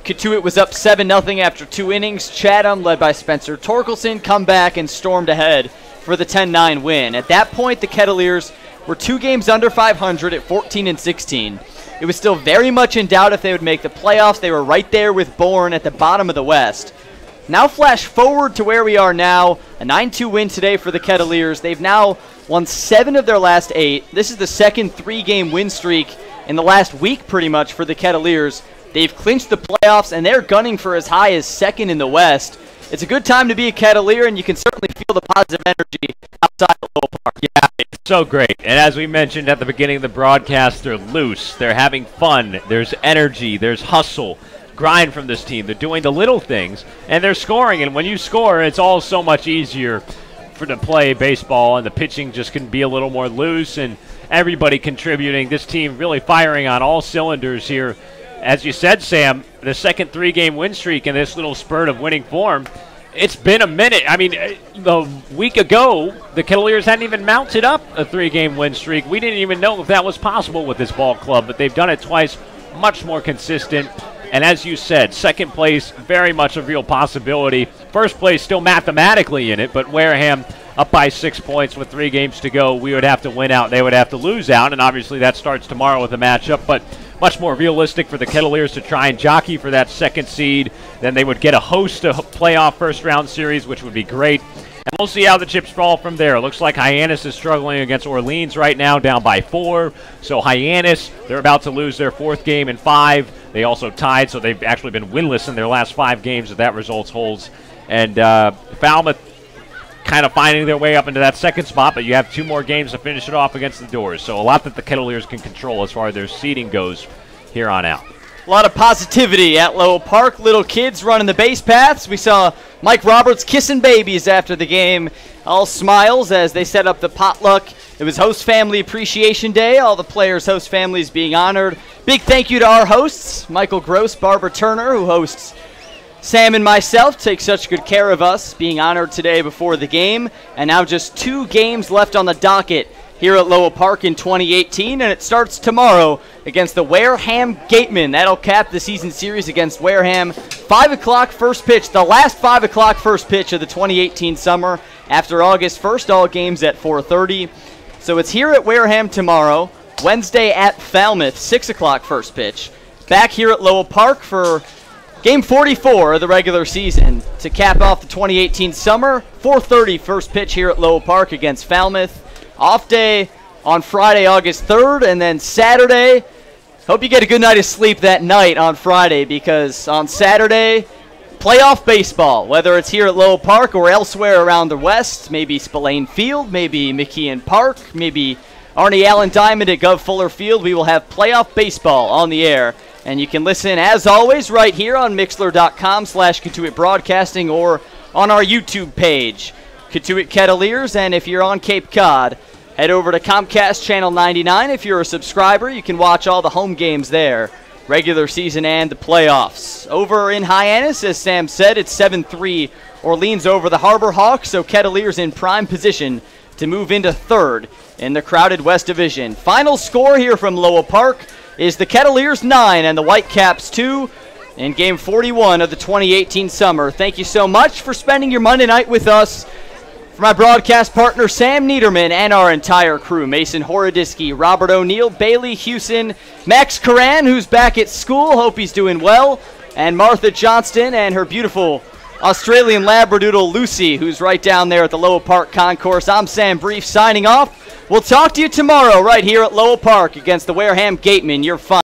Cotuit was up 7-0 after 2 innings. Chatham, led by Spencer Torkelson, come back and stormed ahead for the 10-9 win. At that point, the Kettleers were 2 games under 500 at 14-16. It was still very much in doubt if they would make the playoffs. They were right there with Bourne at the bottom of the West. Now flash forward to where we are now, a 9-2 win today for the Kettleers. They've now won 7 of their last 8. This is the second 3-game win streak in the last week pretty much for the Kettleers. They've clinched the playoffs, and they're gunning for as high as 2nd in the West. It's a good time to be a Kettleer, and you can certainly feel the positive energy outside the Lowell Park. Yeah, it's so great. And as we mentioned at the beginning of the broadcast, they're loose. They're having fun. There's energy. There's hustle. Grind from this team. They're doing the little things, and they're scoring. And when you score, it's all so much easier to play baseball, and the pitching just can be a little more loose, and everybody contributing. This team really firing on all cylinders here. As you said, Sam, the second 3-game win streak in this little spurt of winning form. It's been a minute. I mean, the week ago, the Kettleers hadn't even mounted up a 3-game win streak. We didn't even know if that was possible with this ball club, but they've done it twice, much more consistent. And as you said, second place, very much a real possibility. First place still mathematically in it, but Wareham up by 6 points with 3 games to go. We would have to win out. They would have to lose out, and obviously that starts tomorrow with a matchup, but much more realistic for the Kettleers to try and jockey for that 2nd seed. Then they would get a host of playoff first-round series, which would be great. And we'll see how the chips fall from there. It looks like Hyannis is struggling against Orleans right now, down by 4. So Hyannis, they're about to lose their 4th game in 5. They also tied, so they've actually been winless in their last 5 games if that result holds. And Falmouth kind of finding their way up into that 2nd spot, but you have 2 more games to finish it off against the Doors. So a lot that the Kettleers can control as far as their seeding goes here on out. A lot of positivity at Lowell Park. Little kids running the base paths. We saw Mike Roberts kissing babies after the game. All smiles as they set up the potluck. It was Host Family Appreciation Day. All the players' host families being honored. Big thank you to our hosts, Michael Gross, Barbara Turner, who hosts Sam and myself, take such good care of us, being honored today before the game. And now just 2 games left on the docket here at Lowell Park in 2018, and it starts tomorrow against the Wareham Gatemen. That'll cap the season series against Wareham. 5 o'clock first pitch, the last 5 o'clock first pitch of the 2018 summer. After August 1st, all games at 4:30. So it's here at Wareham tomorrow. Wednesday at Falmouth, 6 o'clock first pitch. Back here at Lowell Park for Game 44 of the regular season to cap off the 2018 summer. 4:30 first pitch here at Lowell Park against Falmouth. Off day on Friday, August 3rd, and then Saturday, Hope you get a good night of sleep that night on Friday, because on Saturday, playoff baseball, whether it's here at Lowell Park or elsewhere around the West, maybe Spillane Field, maybe McKeon Park, maybe Arnie Allen Diamond at Gov Fuller Field. We will have playoff baseball on the air, and you can listen, as always, right here on Mixler.com/Cotuit Broadcasting or on our YouTube page, Cotuit Kettleers. And if you're on Cape Cod, head over to Comcast Channel 99. If you're a subscriber, you can watch all the home games there, regular season and the playoffs. Over in Hyannis, as Sam said, it's 7-3 Orleans over the Harbor Hawks, so Kettleers in prime position to move into third in the crowded West Division. Final score here from Lowell Park is the Kettleers 9 and the Whitecaps 2 in Game 41 of the 2018 summer. Thank you so much for spending your Monday night with us. For my broadcast partner, Sam Niederman, and our entire crew, Mason Horodisky, Robert O'Neill, Bailey Hewson, Max Coran, who's back at school, hope he's doing well, and Martha Johnston and her beautiful Australian Labradoodle Lucy, who's right down there at the Lowell Park Concourse. I'm Sam Brief signing off. We'll talk to you tomorrow right here at Lowell Park against the Wareham Gatemen. You're fine.